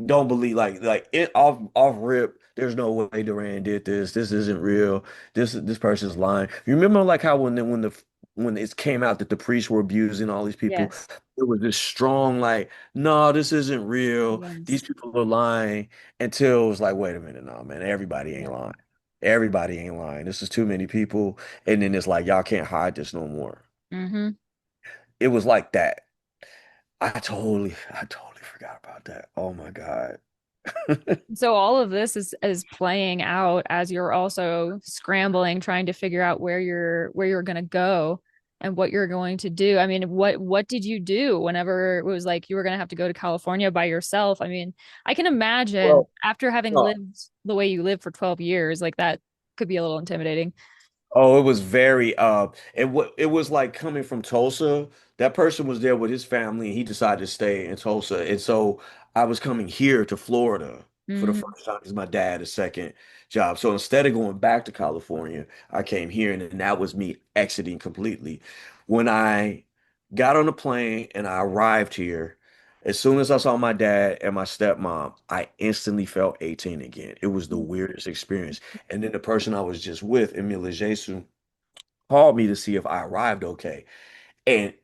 don't believe like it off rip. There's no way Duran did this. This isn't real. This person's lying. You remember like how when it came out that the priests were abusing all these people, Yes. it was this strong like no, this isn't real. These Yes. people are lying until it was like wait a minute, no man, everybody ain't Yeah. lying. Everybody ain't lying. This is too many people. And then it's like, y'all can't hide this no more. Hmm. It was like that. I totally forgot about that. Oh my God. So all of this is playing out as you're also scrambling, trying to figure out where you're gonna go and what you're going to do. I mean, what did you do whenever it was like you were gonna have to go to California by yourself? I mean, I can imagine Well, after having no. lived the way you lived for 12 years, like that could be a little intimidating. Oh, it was very it was like coming from Tulsa. That person was there with his family and he decided to stay in Tulsa. And so I was coming here to Florida for the Hmm. first time because my dad had a second job. So instead of going back to California, I came here and then that was me exiting completely. When I got on the plane and I arrived here, As soon as I saw my dad and my stepmom, I instantly felt 18 again. It was the weirdest experience. And then the person I was just with, Emile Jesu, called me to see if I arrived okay. And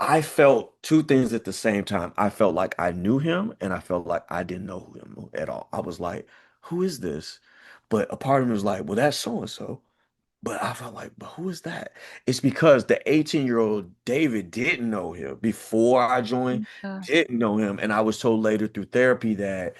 I felt two things at the same time. I felt like I knew him and I felt like I didn't know him at all. I was like, who is this? But a part of me was like, well, that's so and so. But I felt like, but who is that? It's because the 18-year-old David didn't know him before I joined, Yeah. didn't know him. And I was told later through therapy that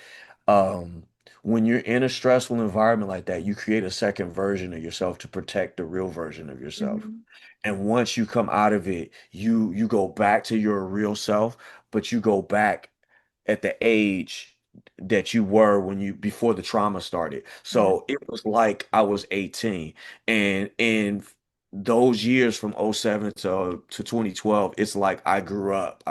um, when you're in a stressful environment like that, you create a second version of yourself to protect the real version of yourself. Mhm. And once you come out of it, you go back to your real self, but you go back at the age that you were when you before the trauma started. Yeah. So it was like I was 18. And in those years from '07 to 2012, it's like I grew up.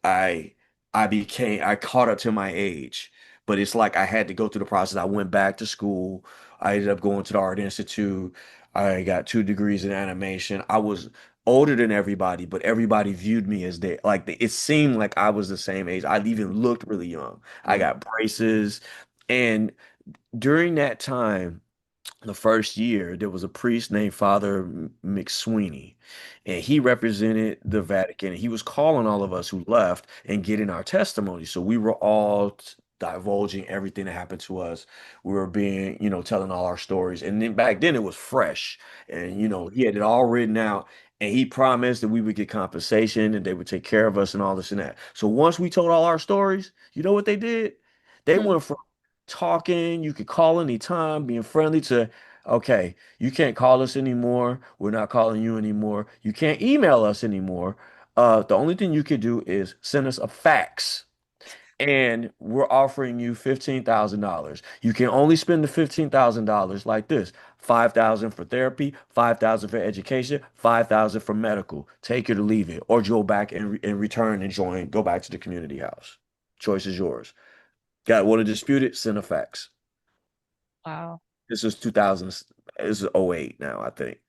I I caught up to my age, but it's like I had to go through the process. I went back to school. I ended up going to the Art Institute. I got 2 degrees in animation. I was older than everybody, but everybody viewed me as it seemed like I was the same age. I even looked really young. I Mm. got braces. And during that time, the first year, there was a priest named Father McSweeney, and he represented the Vatican. And he was calling all of us who left and getting our testimony. So we were all divulging everything that happened to us. We were being, telling all our stories. And then back then it was fresh, and he had it all written out. And he promised that we would get compensation and they would take care of us and all this and that. So once we told all our stories, you know what they did? They Hmm. went from talking, you could call anytime, being friendly to, okay, you can't call us anymore. We're not calling you anymore. You can't email us anymore. The only thing you could do is send us a fax. And we're offering you $15,000. You can only spend the $15,000 like this. 5,000 for therapy, 5,000 for education, 5,000 for medical. Take it or leave it, or go back and return and join. Go back to the community house. Choice is yours. Got want to dispute it? Send a fax. Wow. This is 2000. This is '08 now, I think.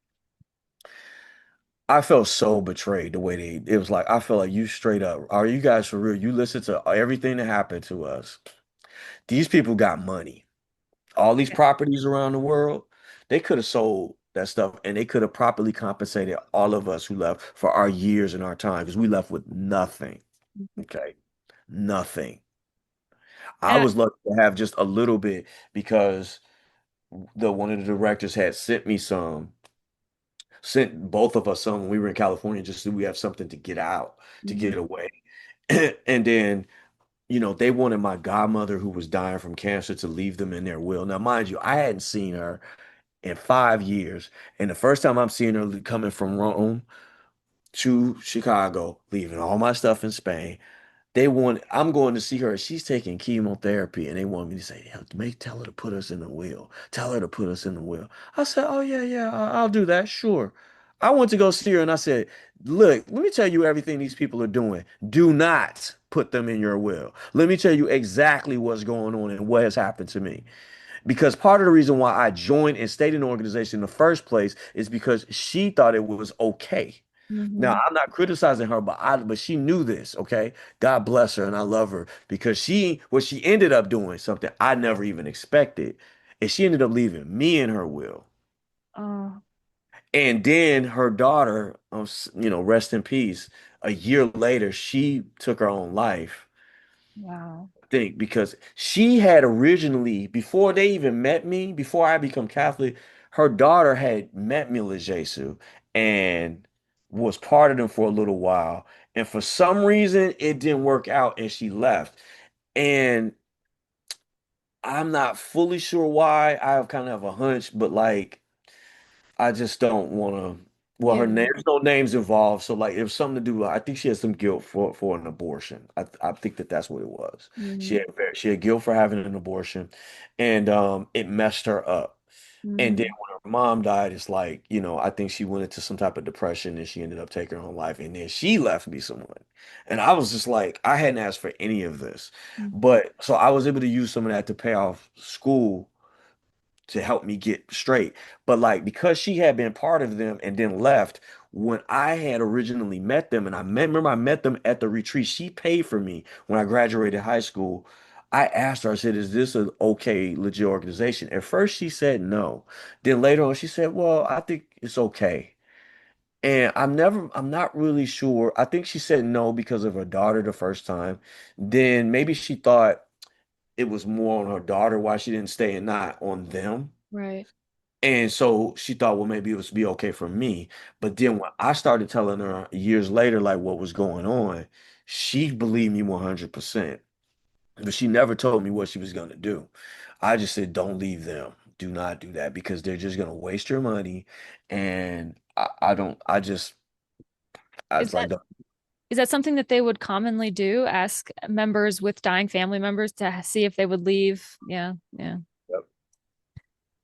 I felt so betrayed the way it was like, I feel like you straight up, are you guys for real? You listen to everything that happened to us. These people got money. All these Yeah. properties around the world, they could have sold that stuff and they could have properly compensated all of us who left for our years and our time because we left with nothing. Mhm. Okay. Nothing. I And I, was lucky to have just a little bit because the one of the directors had sent both of us some when we were in California just so we have something to get out, to Mhm. get away. And then, they wanted my godmother who was dying from cancer to leave them in their will. Now, mind you, I hadn't seen her in 5 years. And the first time I'm seeing her coming from Rome to Chicago, leaving all my stuff in Spain. I'm going to see her. She's taking chemotherapy, and they want me to say, "Yeah, tell her to put us in the wheel. Tell her to put us in the wheel." I said, "Oh yeah, yeah, I'll do that. Sure." I went to go see her, and I said, "Look, let me tell you everything these people are doing. Do not put them in your will. Let me tell you exactly what's going on and what has happened to me." Because part of the reason why I joined and stayed in the organization in the first place is because she thought it was okay. Now, Mhm. I'm not criticizing her, but she knew this, okay? God bless her and I love her because what she ended up doing something I never even expected. And she ended up leaving me in her will. Oh, And then her daughter, rest in peace, a year later, she took her own life. wow. Think because she had originally, before they even met me, before I become Catholic, her daughter had met me with Jesu and was part of them for a little while. And for some reason, it didn't work out and she left. And I'm not fully sure why. I kind of have a hunch, but like, I just don't want to. Well, Yeah. her name, there's no names involved, so like, it was something to do. I think she had some guilt for an abortion. I think that's what it was. Mhm. She had guilt for having an abortion, and it messed her up. And then Mhm. when her mom died, it's like, I think she went into some type of depression and she ended up taking her own life. And then she left me someone. And I was just like, I hadn't asked for any of this. Mhm. But so I was able to use some of that to pay off school to help me get straight. But like because she had been part of them and then left, when I had originally met them, and remember I met them at the retreat, she paid for me when I graduated high school. I asked her, I said, is this an okay, legit organization? At first she said no. Then later on she said, well, I think it's okay. And I'm not really sure. I think she said no because of her daughter the first time. Then maybe she thought it was more on her daughter why she didn't stay and not on them. Right. And so she thought, well, maybe it was be okay for me. But then when I started telling her years later, like what was going on, she believed me 100%. But she never told me what she was going to do. I just said, don't leave them. Do not do that because they're just going to waste your money. And I don't, I Is was like, that is that something that they would commonly do? Ask members with dying family members to see if they would leave? Yeah, yeah. "Yep."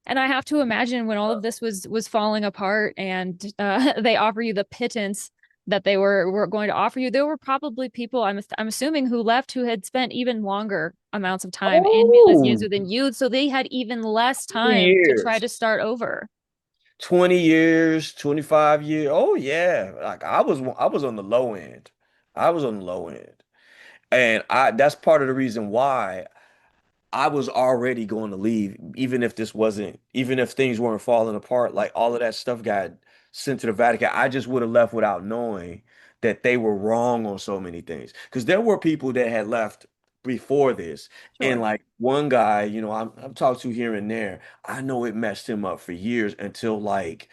And I have to imagine when all of this was falling apart and they offer you the pittance that they were going to offer you, there were probably people I'm assuming who left who had spent even longer amounts of time in Mila's Oh, Jesu than you, so they had even less 20 time to try years. to start over. 20 years, 25 years. Oh yeah. Like I was on the low end. I was on the low end. And I that's part of the reason why I was already going to leave, even if things weren't falling apart, like all of that stuff got sent to the Vatican. I just would have left without knowing that they were wrong on so many things. Because there were people that had left before this. And Sure. like one guy, I'm talked to here and there. I know it messed him up for years until like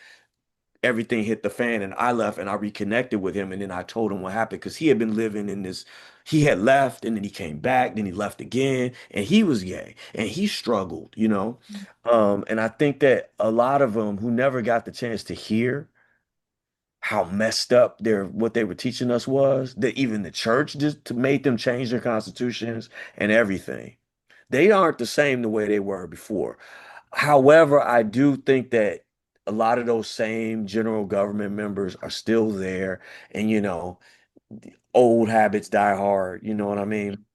everything hit the fan and I left and I reconnected with him and then I told him what happened because he had been living in this he had left and then he came back then he left again and he was gay and he struggled. And I think that a lot of them who never got the chance to hear how messed up what they were teaching us was that even the church just to made them change their constitutions and everything. They aren't the same the way they were before. However, I do think that a lot of those same general government members are still there, and old habits die hard. You know what I mean?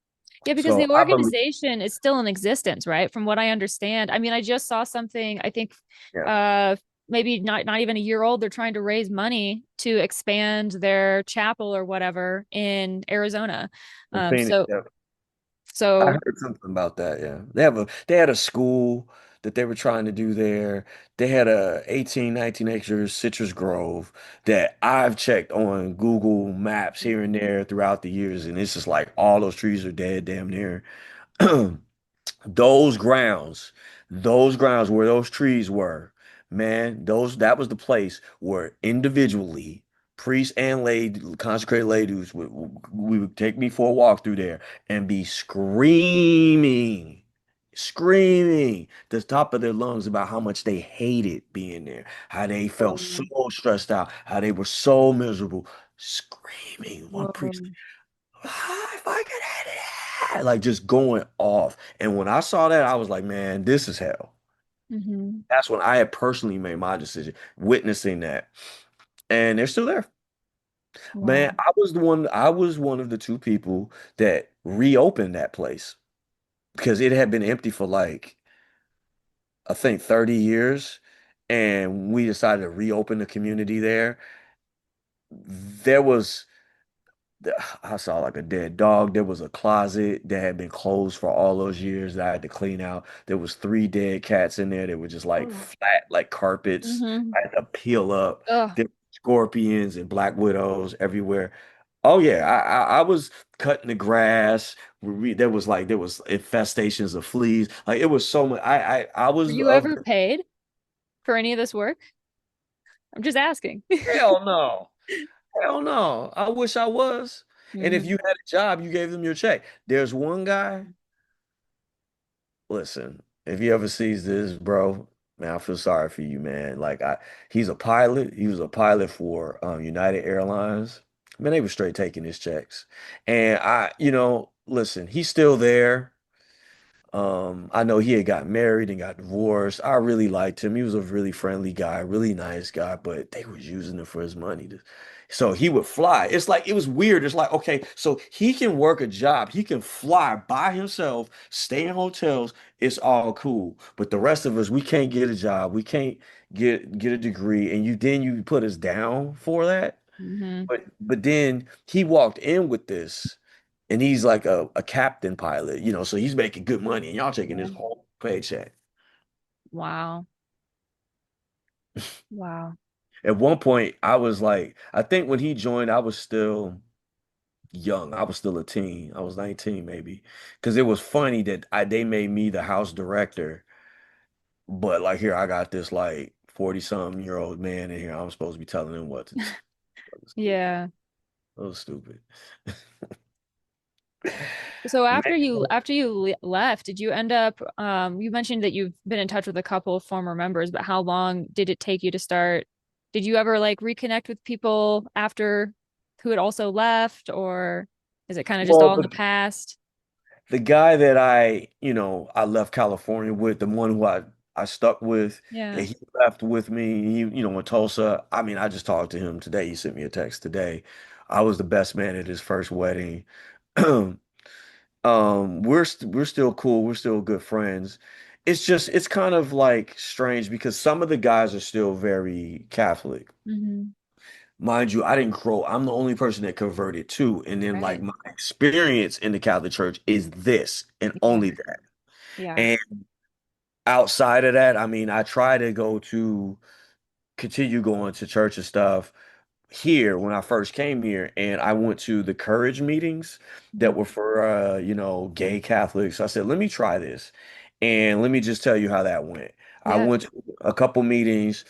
Yeah, because So the I believe, organization is still in existence, right? From what I understand. I mean, I just saw something, I think yeah, uh maybe not even a year old. They're trying to raise money to expand their chapel or whatever in Arizona. in Um Phoenix, so yeah. I so heard something about that. Yeah, they had a school that they were trying to do there. They had a 18, 19 acres citrus grove that I've checked on Google Maps here and there throughout the years, and it's just like all those trees are dead, damn near. Those grounds, those grounds where those trees were, man, those that was the place where individually priests and consecrated ladies would take me for a walk through there and be screaming the top of their lungs about how much they hated being there, how they felt so whoa, stressed out, how they were so miserable, screaming. One priest whoa. I fucking hate it. Like just going off. And when I saw that, I was like, man, this is hell. Hmm. That's when I had personally made my decision, witnessing that. And they're still there. Man, Wow. I was one of the two people that reopened that place because it had been empty for like, I think 30 years. And we decided to reopen the community there. There was I saw like a dead dog. There was a closet that had been closed for all those years that I had to clean out. There was three dead cats in there that were just like Oh. flat, like carpets. Hmm. I had to peel up. Ugh. There were scorpions and black widows everywhere. Oh yeah, I was cutting the grass. There was infestations of fleas. Like it was so much. I Were was you of ever paid for any of this work? I'm just asking. hell no. Hell no. I wish I was. And if Hmm. you had a job, you gave them your check. There's one guy, listen, if he ever sees this, bro, man, I feel sorry for you, man. He's a pilot. He was a pilot for United Airlines. Man, they were straight taking his checks. And listen, he's still there. I know he had got married and got divorced. I really liked him. He was a really friendly guy, really nice guy, but they was using him for his money. So he would fly. It's like it was weird. It's like, okay, so he can work a job. He can fly by himself, stay in hotels. It's all cool. But the rest of us, we can't get a job. We can't get a degree. And you put us down for that. Mm-hmm. But then he walked in with this, and he's like a captain pilot, so he's making good money, and y'all taking Yeah. his whole paycheck. Wow. Wow. At one point, I was like, I think when he joined, I was still young. I was still a teen. I was 19 maybe, because it was funny that they made me the house director, but like here I got this like 40-something-year-old man in here. I'm supposed to be telling him what to do. That was stupid. Yeah. That was stupid. So Man, after you left, did you end up you mentioned that you've been in touch with a couple of former members, but how long did it take you to start? Did you ever like reconnect with people after who had also left, or is it kind of just well, all in the past? the guy that I left California with, the one who I stuck with, Yeah. and he left with me, in Tulsa. I mean, I just talked to him today. He sent me a text today. I was the best man at his first wedding. We're still cool. We're still good friends. It's kind of like strange because some of the guys are still very Catholic. Hmm. Mind you, I didn't grow. I'm the only person that converted too. And then like Right. my experience in the Catholic Church is this and Yeah. only that. Yeah. And outside of that, I mean, I try to continue going to church and stuff here when I first came here, and I went to the Courage meetings that Mhm. were for gay Catholics. I said, let me try this. And let me just tell you how that went. I Yeah. went to a couple meetings.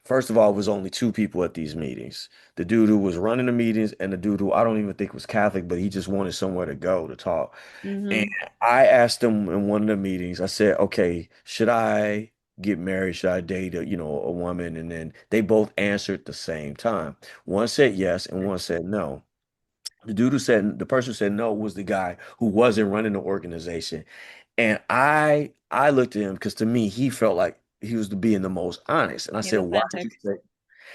First of all, it was only two people at these meetings. The dude who was running the meetings and the dude who I don't even think was Catholic, but he just wanted somewhere to go to talk. And Hmm. I asked him in one of the meetings, I said, okay, should I get married? Should I date a woman? And then they both answered at the same time. One said yes and one said no. The person who said no was the guy who wasn't running the organization. And I looked at him because to me, he felt like he was being the most honest. And I Being said, why did you authentic. say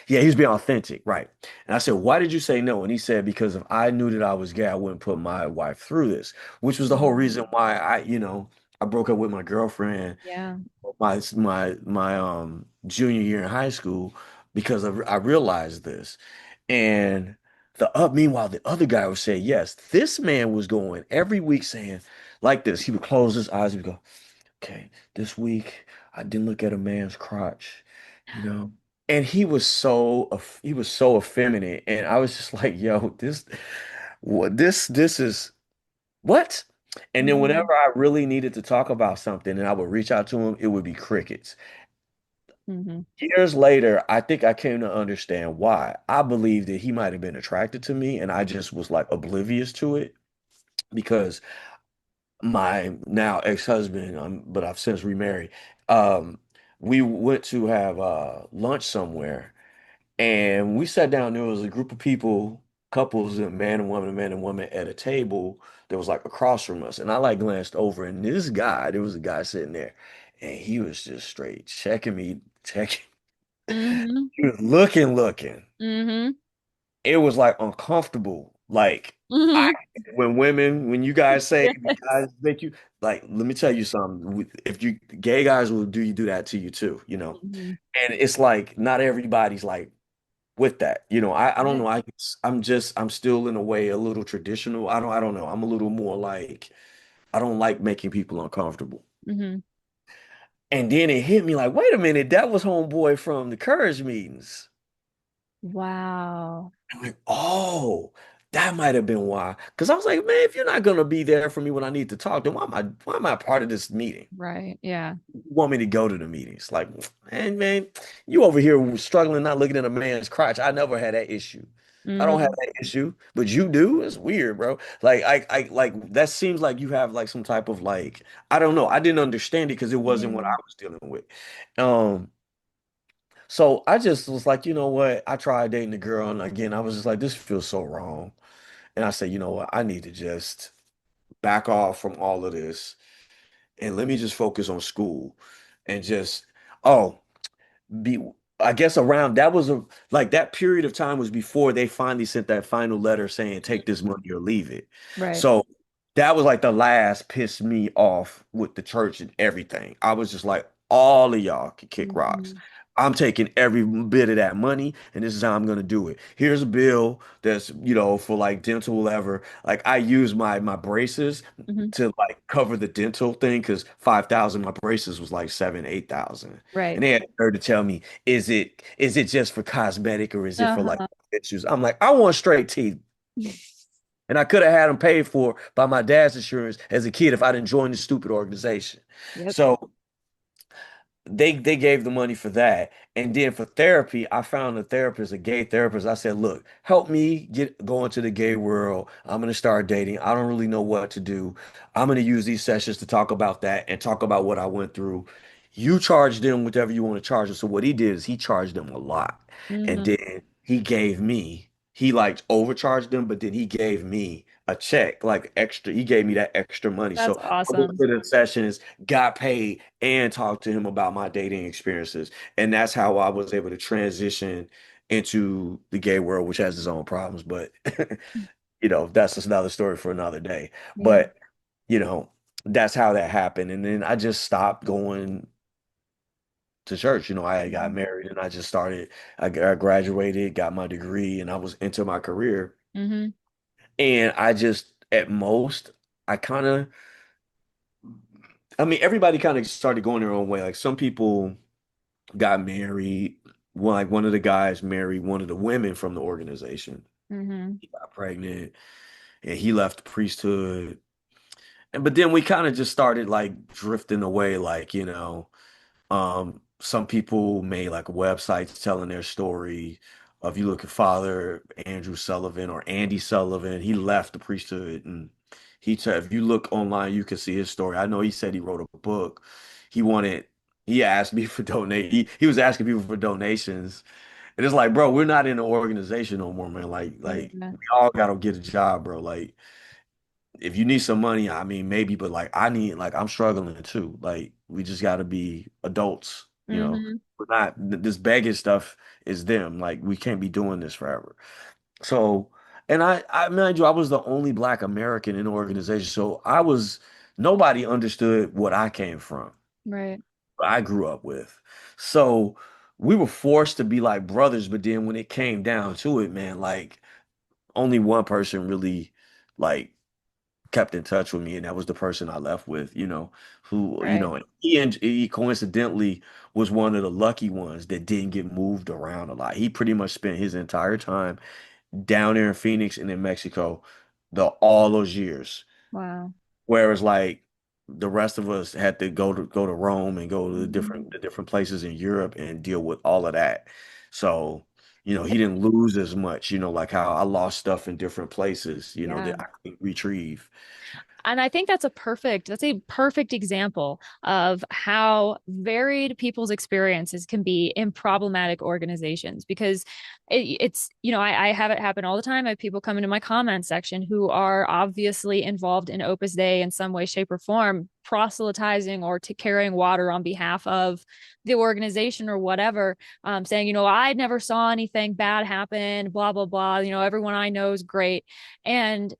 yeah, he was being authentic, right? And I said, "Why did you say no?" And he said, "Because if I knew that I was gay, I wouldn't put my wife through this." Which was the whole Mhm. reason why I broke up with my girlfriend Yeah. my junior year in high school because I realized this. And meanwhile, the other guy would say yes. This man was going every week saying like this. He would close his eyes. He would go, okay, this week I didn't look at a man's crotch, you know. And he was so effeminate, and I was just like, yo, this is what? And then Hmm. whenever I really needed to talk about something and I would reach out to him, it would be crickets. Hmm. Years later, I think I came to understand why. I believe that he might have been attracted to me, and I just was like oblivious to it because my now ex-husband, but I've since remarried. Um, we went to have lunch somewhere, and we sat down. There was a group of people, couples, a man and woman at a table that was like across from us. And I like glanced over, and there was a guy sitting there, and he was just straight checking me, checking. Hmm. He was looking. Hmm. It was like uncomfortable. Like I Hmm. when you guys say Yes. guys make you like, let me tell you something. If you gay guys will do that to you too. Hmm. And it's like not everybody's like with that. I don't Right. know. I'm still in a way a little traditional. I don't know. I'm a little more like I don't like making people uncomfortable. Hmm. And then it hit me like, wait a minute, that was homeboy from the courage meetings. Wow. I'm like, oh, that might have been why. Because I was like, man, if you're not gonna be there for me when I need to talk, then why am I part of this meeting? Right. Yeah. You want me to go to the meetings? Like, man, you over here struggling, not looking at a man's crotch. I never had that issue. I don't have Hmm. that issue, but you do. It's weird, bro. Like, I like that seems like you have like some type of like, I don't know. I didn't understand it because it wasn't what I Yeah. was dealing with. Um, so I just was like, you know what? I tried dating a girl, and again, I was just like, this feels so wrong. And I said, you know what? I need to just back off from all of this and let me just focus on school and just, oh, be I guess around that was a like that period of time was before they finally sent that final letter saying take this money or leave it. Right. So that was like the last pissed me off with the church and everything. I was just like, all of y'all can kick rocks. Hmm. I'm taking every bit of that money, and this is how I'm gonna do it. Here's a bill that's, for like dental, whatever. Like I use my braces Hmm. to like cover the dental thing because 5,000, my braces was like 7, 8,000. Right. And they had the nerve to tell me, is it just for cosmetic or is it for like Uh-huh. issues? I'm like, I want straight teeth. And I could have had them paid for by my dad's insurance as a kid if I didn't join this stupid organization. Yep. So they gave the money for that. And then for therapy, I found a therapist, a gay therapist. I said, look, help me get go into the gay world. I'm gonna start dating. I don't really know what to do. I'm gonna use these sessions to talk about that and talk about what I went through. You charge them whatever you want to charge them. So what he did is he charged them a lot. And Hmm. then he like overcharged them, but then he gave me a check, like extra. He gave me that extra money. That's So I went awesome. to the sessions, got paid, and talked to him about my dating experiences. And that's how I was able to transition into the gay world, which has its own problems. But, that's just another story for another day. Yeah. But, you know, that's how that happened. And then I just stopped going to church. I got Hmm. married and I just started, I graduated, got my degree, and I was into my career. Hmm. And I just, at most, I kind of, I mean, everybody kind of started going their own way. Like some people got married. Like one of the guys married one of the women from the organization. Hmm. He got pregnant and he left the priesthood. And but then we kind of just started like drifting away, like, some people made like websites telling their story. If you look at Father Andrew Sullivan or Andy Sullivan, he left the priesthood and if you look online, you can see his story. I know he said he wrote a book. He wanted, he asked me for donate. He was asking people for donations. And it's like, bro, we're not in an organization no more, man. Like Yeah. we all gotta get a job, bro. Like if you need some money, I mean, maybe, but like I need, like I'm struggling too. Like we just got to be adults, Hmm. We're not this begging stuff is them. Like we can't be doing this forever. So, and I mind you, I was the only Black American in the organization, so nobody understood what I came from, Right. what I grew up with. So we were forced to be like brothers, but then when it came down to it, man, like only one person really like kept in touch with me, and that was the person I left with, who, Right. he coincidentally was one of the lucky ones that didn't get moved around a lot. He pretty much spent his entire time down there in Phoenix and in Mexico, all those years. Wow. Whereas like the rest of us had to go to Rome and go to the Hmm. different places in Europe and deal with all of that. So, he didn't lose as much, like how I lost stuff in different places, Yeah. that I could retrieve. And I think that's a perfect example of how varied people's experiences can be in problematic organizations because I have it happen all the time. I have people come into my comment section who are obviously involved in Opus Dei in some way, shape, or form, proselytizing or carrying water on behalf of the organization or whatever, saying, I never saw anything bad happen, blah, blah, blah. Everyone I know is great. And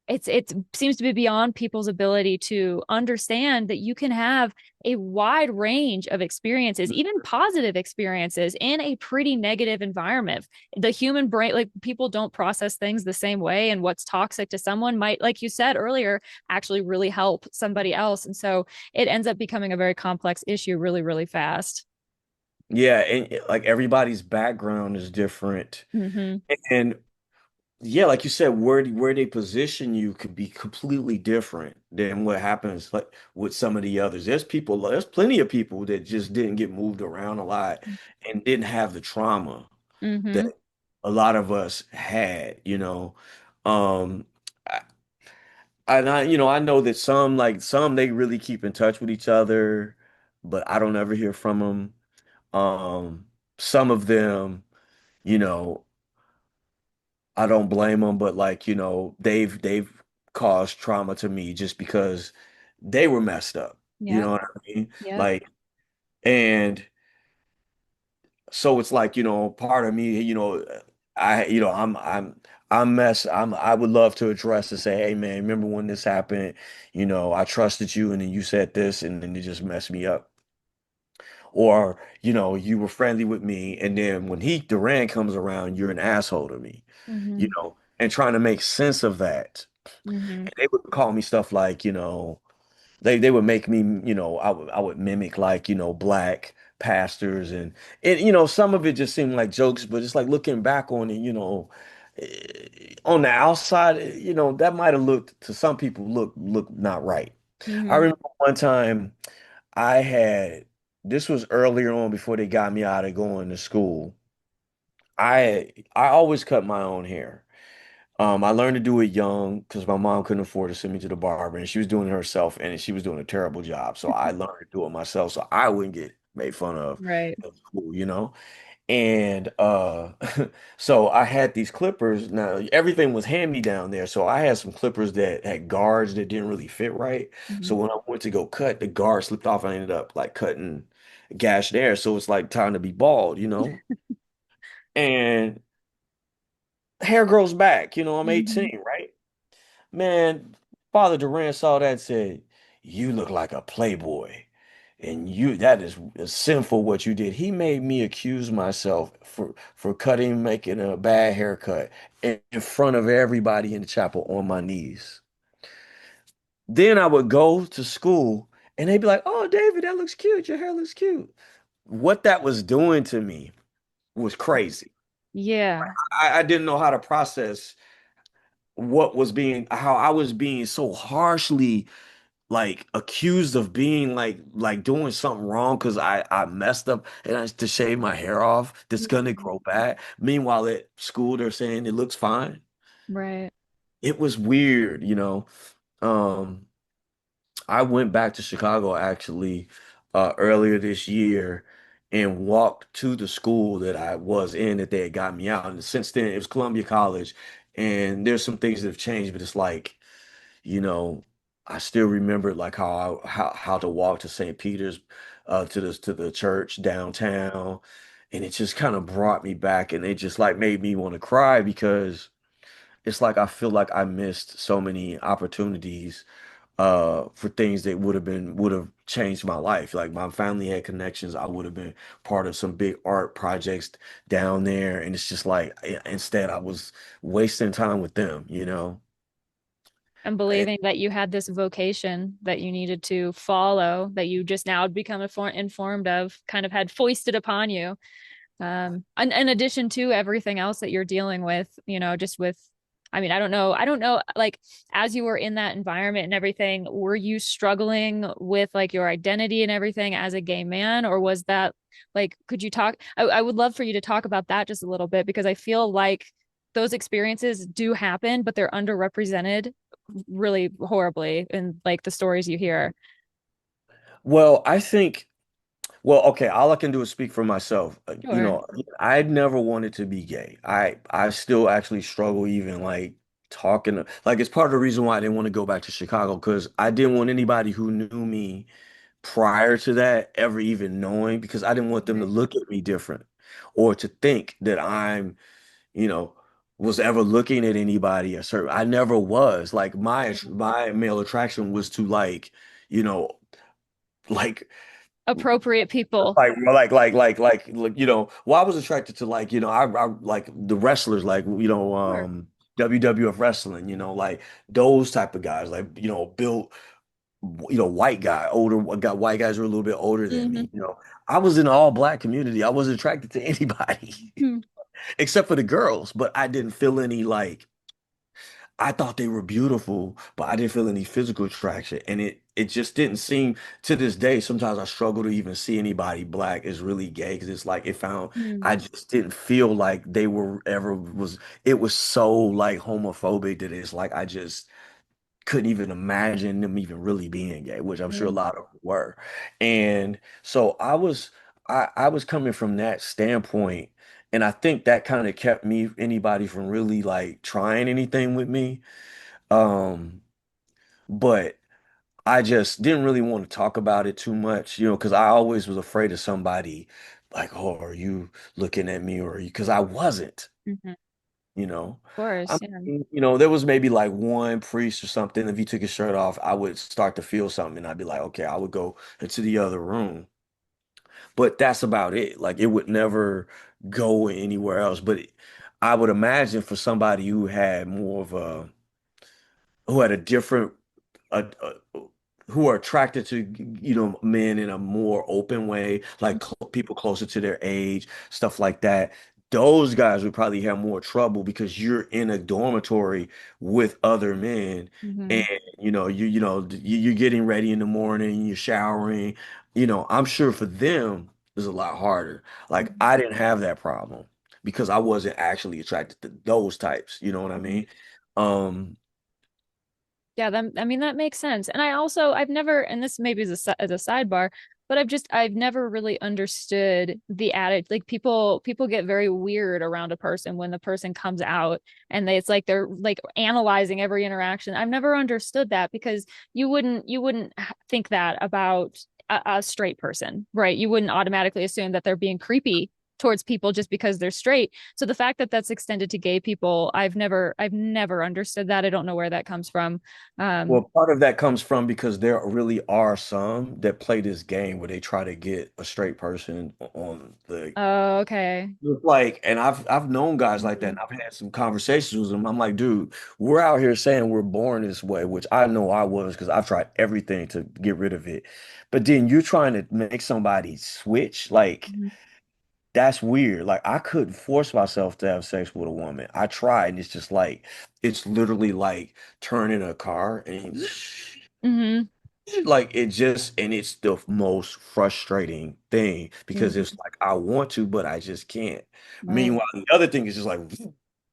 it seems to be beyond people's ability to understand that you can have a wide range of experiences, even positive experiences, in a pretty negative environment. The human brain, like people don't process things the same way, and what's toxic to someone might, like you said earlier, actually really help somebody else. And so it ends up becoming a very complex issue really, really fast. Yeah, and like everybody's background is different. Mm-hmm. And yeah, like you said, where they position you could be completely different than what happens like with some of the others. There's plenty of people that just didn't get moved around a lot and didn't have the trauma that Mm-hmm. a lot of us had. Um, I, and I know that some they really keep in touch with each other, but I don't ever hear from them. Some of them, you know. I don't blame them, but like, they've caused trauma to me just because they were messed up. You Yep. know what I mean? Yep. Like, and so it's like, part of me, I would love to address to say, hey man, remember when this happened? I trusted you and then you said this and then you just messed me up. Or, you were friendly with me and then when Durand comes around, you're an asshole to me, Mm-hmm. and trying to make sense of that. Mm-hmm. And they would call me stuff like, they would make me, I would mimic like, black pastors and some of it just seemed like jokes, but it's like looking back on it, on the outside, that might have looked to some people look not right. I Mm-hmm. remember one time I had this was earlier on before they got me out of going to school. I always cut my own hair. I learned to do it young because my mom couldn't afford to send me to the barber, and she was doing it herself, and she was doing a terrible job. So I learned to do it myself, so I wouldn't get made fun of Right. at school. And so I had these clippers. Now everything was hand me down there, so I had some clippers that had guards that didn't really fit right. Mm-hmm. So when I went to go cut, the guard slipped off. I ended up like cutting gash there. So it's like time to be bald. And hair grows back. I'm Mm-hmm. 18, right? Man, Father Duran saw that and said, "You look like a playboy, and that is sinful what you did." He made me accuse myself for making a bad haircut in front of everybody in the chapel on my knees. Then I would go to school and they'd be like, "Oh, David, that looks cute. Your hair looks cute." What that was doing to me was crazy. Yeah. I didn't know how to process how I was being so harshly like accused of being like doing something wrong because I messed up and I to shave my hair off that's gonna Mhm. grow back. Meanwhile, at school they're saying it looks fine. Right. It was weird. Um, I went back to Chicago actually earlier this year and walked to the school that I was in that they had got me out. And since then, it was Columbia College, and there's some things that have changed, but it's like you know, I still remember like how to walk to St. Peter's, to the church downtown, and it just kind of brought me back, and it just like made me want to cry because it's like I feel like I missed so many opportunities for things that would have changed my life. Like my family had connections, I would have been part of some big art projects down there, and it's just like instead I was wasting time with them. And believing that you had this vocation that you needed to follow, that you just now had become informed of, kind of had foisted upon you. And in addition to everything else that you're dealing with, just with, I mean, I don't know, like, as you were in that environment and everything, were you struggling with like your identity and everything as a gay man, or was that like, could you talk? I would love for you to talk about that just a little bit because I feel like those experiences do happen, but they're underrepresented really horribly in like the stories you hear. Well, I think, well, okay, all I can do is speak for myself. Sure. I never wanted to be gay. I still actually struggle even like like it's part of the reason why I didn't want to go back to Chicago because I didn't want anybody who knew me prior to that ever even knowing because I didn't want them to Right. look at me different or to think that you know, was ever looking at anybody a certain. I never was. Like my male attraction was to you know, like Appropriate people. well, I was attracted to I like the wrestlers, Sure. WWF wrestling, like those type of guys, like, built, white guy, white guys were a little bit older than Hmm. me. I was in the all black community. I wasn't attracted to anybody except for the girls, but I didn't feel any I thought they were beautiful, but I didn't feel any physical attraction. And it just didn't seem to this day. Sometimes I struggle to even see anybody black is really gay because it's like I just didn't feel like they were ever it was so like homophobic that it's like I just couldn't even imagine them even really being gay, which I'm sure a lot of them were. And so I was coming from that standpoint. And I think that kind of kept anybody from really like trying anything with me. Um, but I just didn't really want to talk about it too much, because I always was afraid of somebody like, oh, are you looking at me or because I wasn't, Hmm. Of you know. I course, yeah. there was maybe like one priest or something. If he took his shirt off, I would start to feel something and I'd be like, okay, I would go into the other room. But that's about it. Like it would never go anywhere else. But I would imagine for somebody who had a different who are attracted to men in a more open way, like people closer to their age, stuff like that. Those guys would probably have more trouble because you're in a dormitory with other men, Hmm. and you're getting ready in the morning, you're showering. I'm sure for them it's a lot harder. Like I didn't have that problem because I wasn't actually attracted to those types. You know what I Hmm. mean? Um, Yeah, that, I mean, that makes sense. And I also, I've never, and this maybe is as a sidebar, but I've never really understood the adage. Like people get very weird around a person when the person comes out and it's like they're like analyzing every interaction. I've never understood that because you wouldn't think that about a straight person, right? You wouldn't automatically assume that they're being creepy towards people just because they're straight. So the fact that that's extended to gay people, I've never understood that. I don't know where that comes from. Um, Well, part of that comes from because there really are some that play this game where they try to get a straight person on the oh, okay. like, and I've known guys like that, Mhm. and I've had some conversations with them. I'm like, dude, we're out here saying we're born this way, which I know I was because I've tried everything to get rid of it. But then you're trying to make somebody switch, like Mhm. that's weird. Like I couldn't force myself to have sex with a woman. I tried, and it's just like it's literally like turning a car and Mhm. like it just and it's the most frustrating thing because it's Mhm. like I want to, but I just can't. Right. Meanwhile, the other thing is just like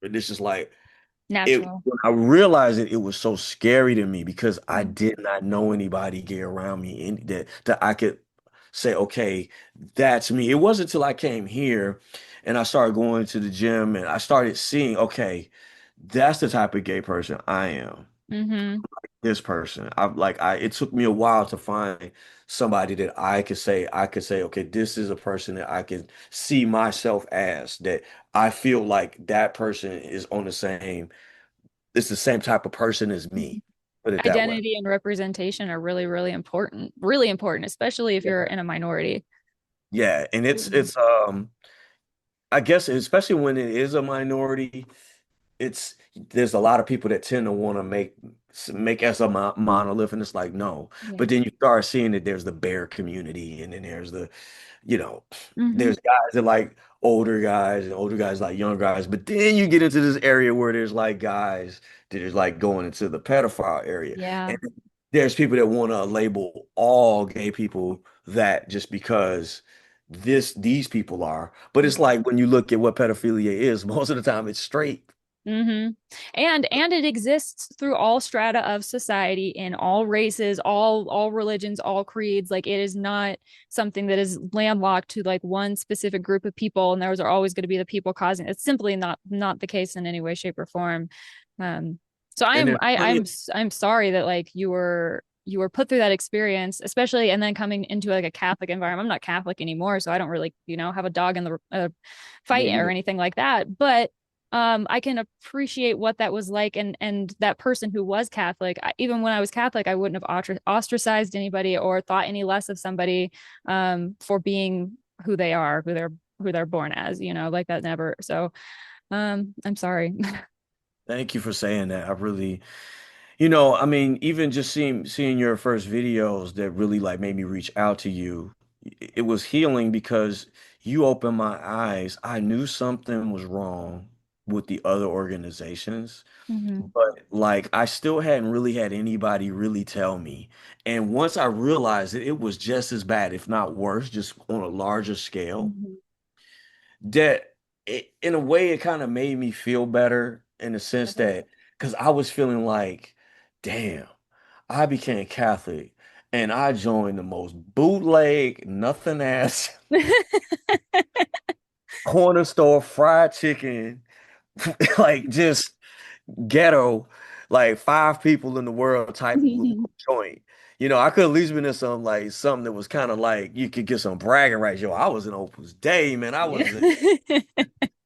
it's just like it Natural. when I realized it, it was so scary to me because I Mhm. did not know anybody gay around me and that I could say, okay, that's me. It wasn't until I came here and I started going to the gym and I started seeing, okay, that's the type of gay person I am, Mhm. this person. It took me a while to find somebody that I could say, okay, this is a person that I can see myself as, that I feel like that person is on the same, it's the same type of person as Mhm. me. Put it that way. Identity and representation are really, really important. Really important, especially if you're Yeah. in a minority. Yeah, and it's I guess especially when it is a minority, it's there's a lot of people that tend to want to make us a monolith, and it's like no. Yeah. But then you start seeing that there's the bear community, and then there's you know, Hmm. there's guys that like older guys, and older guys like young guys. But then you get into this area where there's like guys that is like going into the pedophile area, Yeah. and there's people that want to label all gay people that just because these people are. But it's like when you look at what pedophilia is, most of the time it's straight. Hmm. And it exists through all strata of society in all races, all religions, all creeds. Like it is not something that is landlocked to like one specific group of people, and those are always going to be the people causing. It's simply not the case in any way, shape, or form. Um, so And there's I'm sorry that like you were put through that experience, especially and then coming into like a Catholic environment. I'm not Catholic anymore, so I don't really have a dog in the yeah, fight you or know, anything like that, but I can appreciate what that was like, and that person who was Catholic, even when I was Catholic, I wouldn't have ostracized anybody or thought any less of somebody for being who they are, who they're born as, like that never. So I'm sorry. thank you for saying that. I really, I mean, even just seeing your first videos that really like made me reach out to you, it was healing because you opened my eyes. I knew something was wrong with the other organizations, Hmm. but like I still hadn't really had anybody really tell me. And once I realized it, it was just as bad, if not worse, just on a larger scale. Hmm. That in a way it kind of made me feel better in the sense that because I was feeling like, damn, I became Catholic and I joined the most bootleg, nothing ass corner store fried chicken, like just ghetto, like five people in the world type joint. I could at least been in some like something that was kind of like you could get some bragging rights. Yo, I was in Opus Dei, man. I Yeah. was in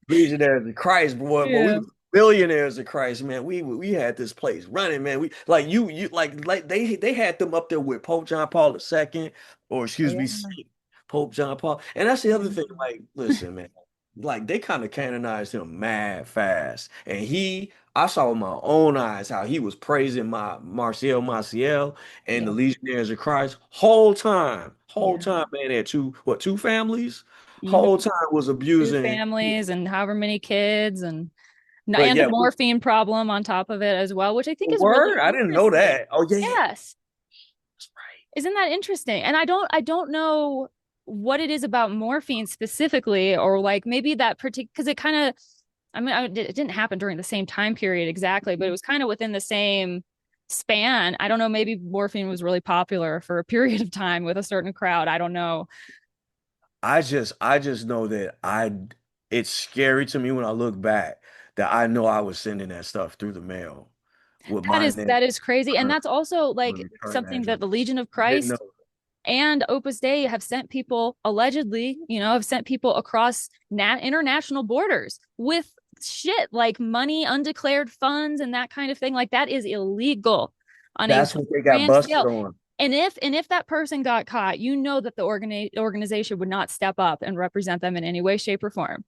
Legionnaires of Christ, boy, but we Yeah. were millionaires of Christ, man. We had this place running, man. We like you like they had them up there with Pope John Paul II, or excuse me, Yeah. Saint Pope John Paul. And that's the other thing. Mhm. Like, listen, man, like they kind of canonized him mad fast, and I saw with my own eyes how he was praising my Marcial and the Yeah. Legionnaires of Christ whole Yeah. time, man. They had two families. hmm Whole time was Two abusing. families and however many kids But and a yeah, morphine problem on top of it as well, which I think is really word, I didn't know interesting. that. Oh yeah, yeah, Yes. that's right. Isn't that interesting? And I don't know what it is about morphine specifically, or like maybe that particular, because it kind of, it didn't happen during the same time period exactly, but it was kind of within the same span. I don't know, maybe morphine was really popular for a period of time with a certain crowd. I don't know. I just know that it's scary to me when I look back that I know I was sending that stuff through the mail with That my is name, that is crazy. And current, that's also like current something that address. the Legion of I didn't know. Christ and Opus Dei have sent people allegedly, have sent people across international borders with shit like money, undeclared funds, and that kind of thing. Like that is illegal on a That's what they got grand busted scale. on. And if that person got caught, that the organization would not step up and represent them in any way, shape, or form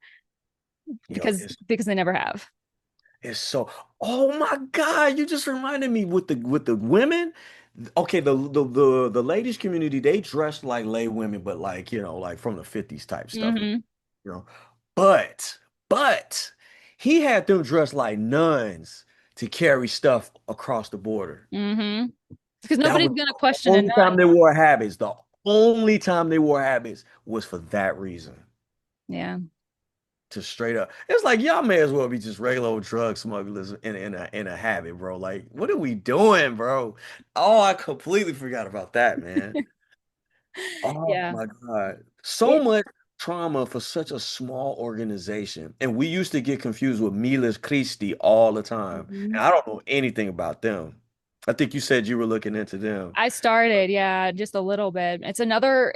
Yo, because they never have. it's so. Oh my God, you just reminded me with the women. Okay, the ladies community, they dress like lay women, but like, like from the 50s type stuff. Mm-hmm. You know. But but he had them dressed like nuns to carry stuff across the border. Mm-hmm. Because That nobody's was gonna the question a only time nun. they wore habits. The only time they wore habits was for that reason. Yeah. To straight up. It's like y'all may as well be just regular old drug smugglers in a habit, bro. Like, what are we doing, bro? Oh, I completely forgot about that, man. Oh Yeah. my God. So It much trauma for such a small organization. And we used to get confused with Miles Christi all the time. Mhm. And I don't know anything about them. I think you said you were looking into them. I started, yeah, just a little bit. It's another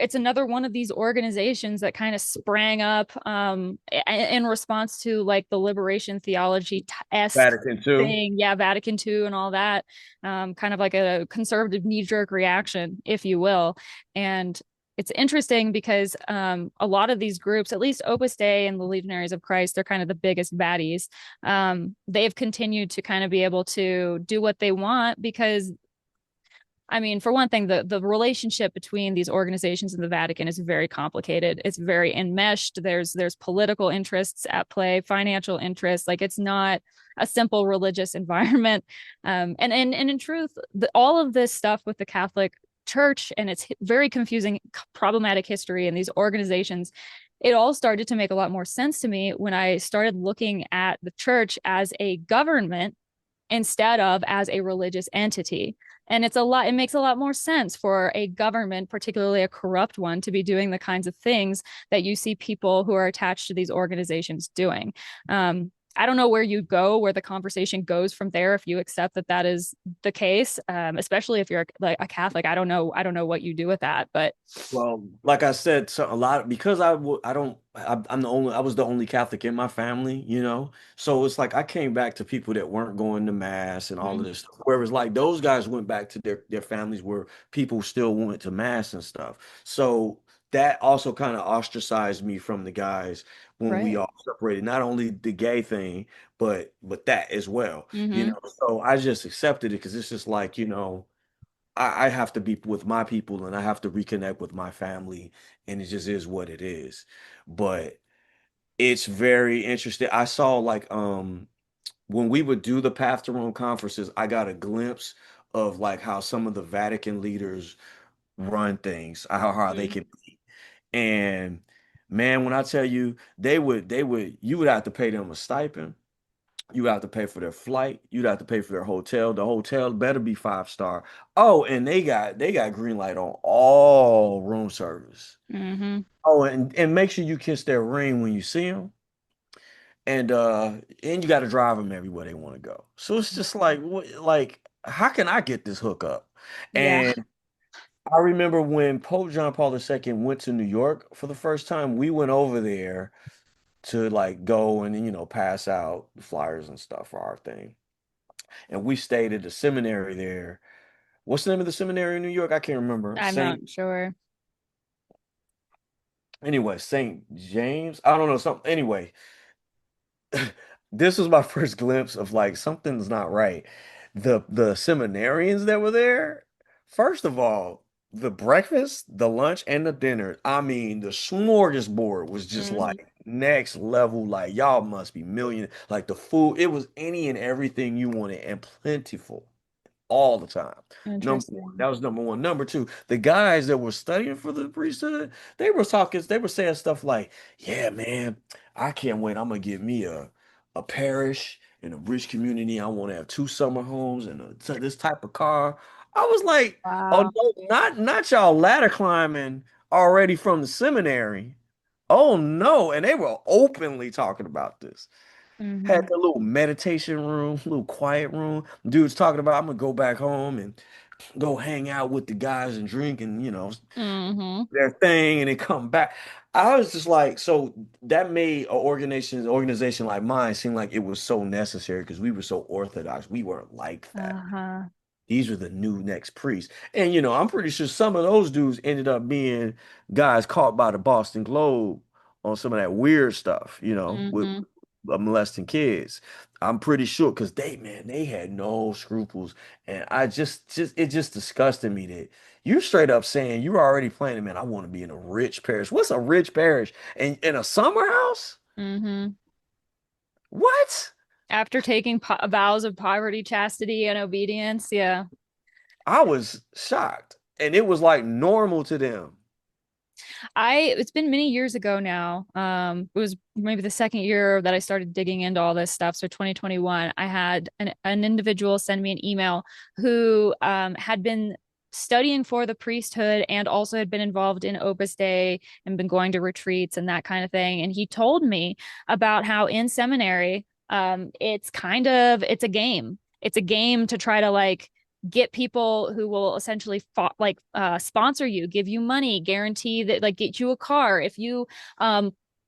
one of these organizations that kind of sprang up in response to like the liberation theology esque Vatican II. thing. Yeah, Vatican II and all that. Kind of like a conservative knee-jerk reaction, if you will. And it's interesting because a lot of these groups, at least Opus Dei and the Legionaries of Christ, they're kind of the biggest baddies. They've continued to kind of be able to do what they want because for one thing, the relationship between these organizations and the Vatican is very complicated. It's very enmeshed. There's political interests at play, financial interests. Like it's not a simple religious environment. And in truth, all of this stuff with the Catholic Church and its very confusing, problematic history and these organizations, it all started to make a lot more sense to me when I started looking at the church as a government instead of as a religious entity. And it makes a lot more sense for a government, particularly a corrupt one, to be doing the kinds of things that you see people who are attached to these organizations doing. I don't know where the conversation goes from there if you accept that that is the case, especially if you're like a Catholic. I don't know what you do with that, but Well, like I said, so a lot because I don't I was the only Catholic in my family. So it's like I came back to people that weren't going to mass and all of mm, this stuff. Whereas like those guys went back to their families where people still went to mass and stuff. So that also kind of ostracized me from the guys when we right. all separated. Not only the gay thing, but that as well. Mm-hmm. So I just accepted it because it's just like, I have to be with my people and I have to reconnect with my family, and it just is what it is. But it's very interesting. I saw like when we would do the Path to Rome conferences, I got a glimpse of like how some of the Vatican leaders run things, how they Mm-hmm. can be. And man, when I tell you you would have to pay them a stipend. You have to pay for their flight. You'd have to pay for their hotel. The hotel better be 5 star. Oh, and they got green light on all room service. Mm-hmm. Oh, and make sure you kiss their ring when you see them. And you got to drive them everywhere they want to go. So it's just like how can I get this hookup? Yeah. I remember when Pope John Paul II went to New York for the first time, we went over there to like go and pass out flyers and stuff for our thing. And we stayed at the seminary there. What's the name of the seminary in New York? I can't remember. I'm not sure. St. James. I don't know something. Anyway, this was my first glimpse of like something's not right. The seminarians that were there, first of all, the breakfast, the lunch, and the dinner. I mean, the smorgasbord was just Hmm. like next level. Like y'all must be million. Like the food, it was any and everything you wanted and plentiful all the time. Number one, Interesting. that was number one. Number two, the guys that were studying for the priesthood, they were saying stuff like, "Yeah, man, I can't wait. I'm gonna get me a parish in a rich community. I want to have two summer homes and this type of car." I was like, "Oh Wow. no, not y'all ladder climbing already from the seminary." Oh no, and they were openly talking about this. Had Hmm. the little meditation room, little quiet room. Dude's talking about I'm gonna go back home and go hang out with the guys and drink and Hmm. their thing and then come back. I was just like, so that made organization like mine seem like it was so necessary because we were so orthodox. We weren't like that. Uh-huh. These are the new next priests. And I'm pretty sure some of those dudes ended up being guys caught by the Boston Globe on some of that weird stuff, with Hmm. molesting kids. I'm pretty sure because they had no scruples. And I it just disgusted me that you're straight up saying you're already planning, man, I want to be in a rich parish. What's a rich parish? And in a summer house? Hmm. What? After taking vows of poverty, chastity, and obedience, yeah. I was shocked. And it was like normal to them. It's been many years ago now. It was maybe the second year that I started digging into all this stuff. So 2021, I had an individual send me an email who had been studying for the priesthood and also had been involved in Opus Dei and been going to retreats and that kind of thing. And he told me about how in seminary, it's a game. It's a game to try to like get people who will essentially sponsor you, give you money, guarantee that like get you a car if you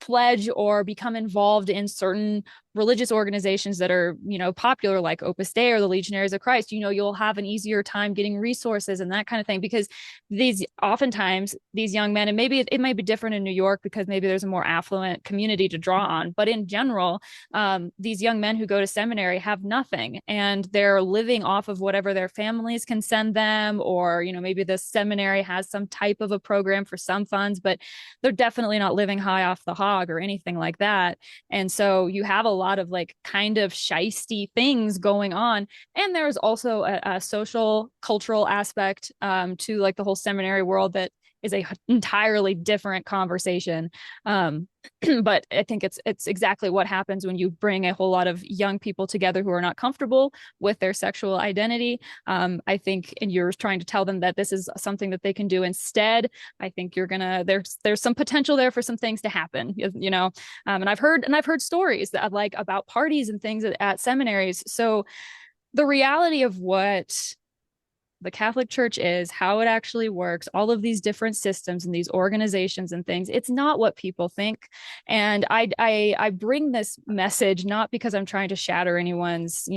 pledge or become involved in certain religious organizations that are, popular like Opus Dei or the Legionaries of Christ. You'll have an easier time getting resources and that kind of thing because these young men, and maybe it might be different in New York because maybe there's a more affluent community to draw on, but in general, these young men who go to seminary have nothing and they're living off of whatever their families can send them, or maybe the seminary has some type of a program for some funds, but they're definitely not living high off the hog or anything like that. And so you have a lot of like kind of shisty things going on. And there's also a social cultural aspect to like the whole seminary world that is a entirely different conversation. um, but I think it's exactly what happens when you bring a whole lot of young people together who are not comfortable with their sexual identity. I think, and you're trying to tell them that this is something that they can do instead. I think you're gonna there's some potential there for some things to happen, and I've heard stories that like about parties and things at seminaries. So the reality of what the Catholic Church is, how it actually works, all of these different systems and these organizations and things. It's not what people think. And I bring this message not because I'm trying to shatter anyone's,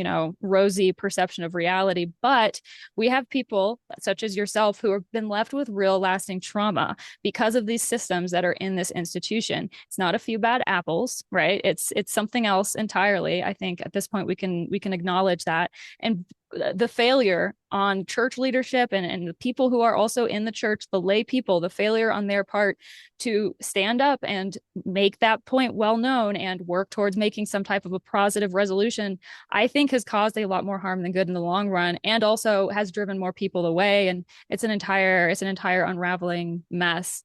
rosy perception of reality, but we have people such as yourself who have been left with real lasting trauma because of these systems that are in this institution. It's not a few bad apples, right? It's something else entirely. I think at this point we can acknowledge that. And the failure on church leadership and the people who are also in the church, the lay people, the failure on their part to stand up and make that point well known and work towards making some type of a positive resolution, I think has caused a lot more harm than good in the long run, and also has driven more people away. And it's an entire unraveling mess.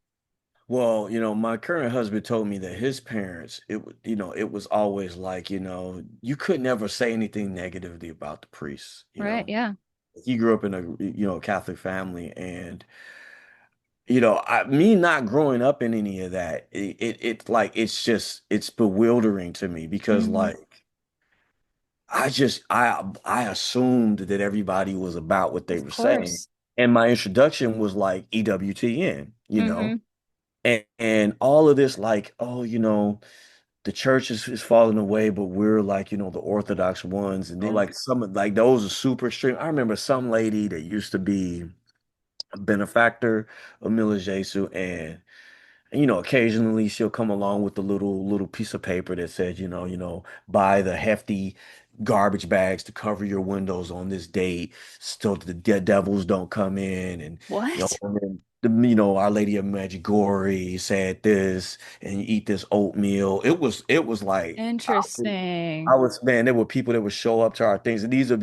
Well, my current husband told me that his parents, it was always like, you could never say anything negatively about the priests, Right. Yeah. He grew up in a, Catholic family and, me not growing up in any of that, like, it's bewildering to me because Mm-hmm. like, I assumed that everybody was about what they Of were saying. course. And my introduction was like EWTN, Mm-hmm. and all of this, like, oh, the church is falling away, but we're like, the Orthodox ones. And then like like those are super extreme. I remember some lady that used to be a benefactor of Mila Jesu, and occasionally she'll come along with a little piece of paper that says, buy the hefty garbage bags to cover your windows on this date so that the devils don't come in. And What? and then Our Lady of Medjugorje said this, and you eat this oatmeal. It was like I Interesting. was, man, there were people that would show up to our things, and these would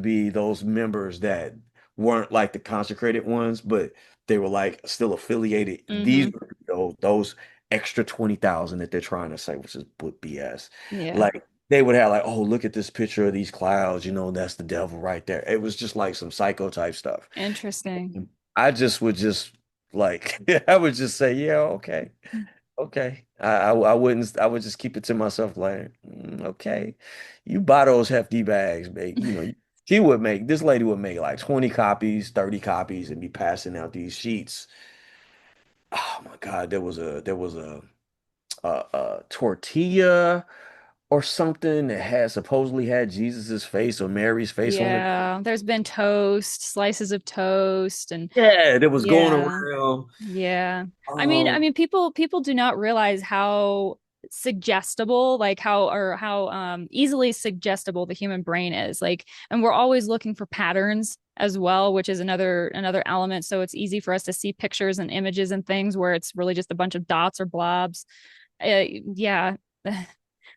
be those members that weren't like the consecrated ones, but they were like still affiliated. These Mm-hmm. were those extra 20,000 that they're trying to say, which is BS. Yeah. Like they would have like, oh, look at this picture of these clouds, that's the devil right there. It was just like some psycho type stuff. Interesting. I just would just like I would just say, yeah, okay. Okay. I would just keep it to myself like, okay. You buy those hefty bags, mate. This lady would make like 20 copies, 30 copies and be passing out these sheets. Oh my God, there was a tortilla or something that had supposedly had Jesus's face or Mary's face on it. Yeah. There's been toast, slices of toast, and Yeah, that was going yeah. around. Yeah. I Um, mean people do not realize how suggestible, like how easily suggestible the human brain is. Like, and we're always looking for patterns as well, which is another element. So it's easy for us to see pictures and images and things where it's really just a bunch of dots or blobs. Yeah.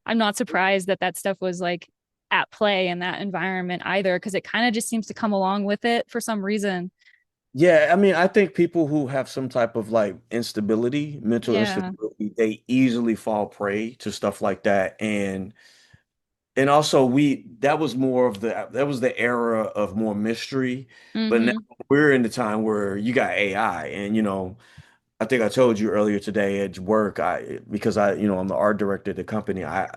I'm not surprised that that stuff was like at play in that environment either, because it kind of just seems to come along with it for some reason. Yeah, I mean, I think people who have some type of like instability, mental Yeah. instability, they easily fall prey to stuff like that. And also that was the era of more mystery. But now Mm-hmm. we're in the time where you got AI, and I think I told you earlier today at work, because I'm the art director of the company. I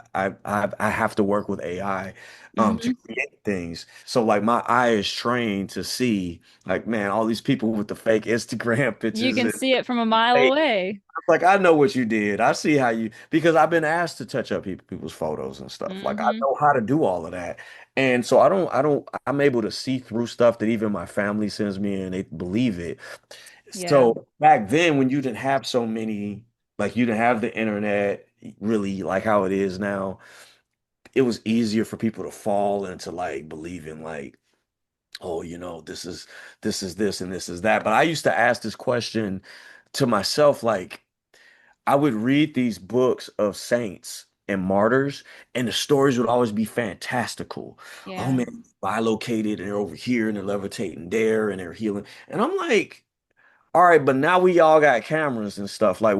have to work with AI to Mm-hmm. create things. So like my eye is trained to see like, man, all these people with the fake Instagram You pictures can and see it from a mile fake. away. Like I know what you did. I see how you, because I've been asked to touch up people's photos and stuff. Like I Mm-hmm. know how to do all of that. And so I'm able to see through stuff that even my family sends me and they believe it. Yeah. So back then, when you didn't have so many, like you didn't have the internet really like how it is now, it was easier for people to fall into like believing like, oh, this is this and this is that. But I used to ask this question to myself, like I would read these books of saints and martyrs, and the stories would always be fantastical. Oh Yeah. man, bilocated and they're over here and they're levitating there and they're healing. And I'm like, all right, but now we all got cameras and stuff. Like,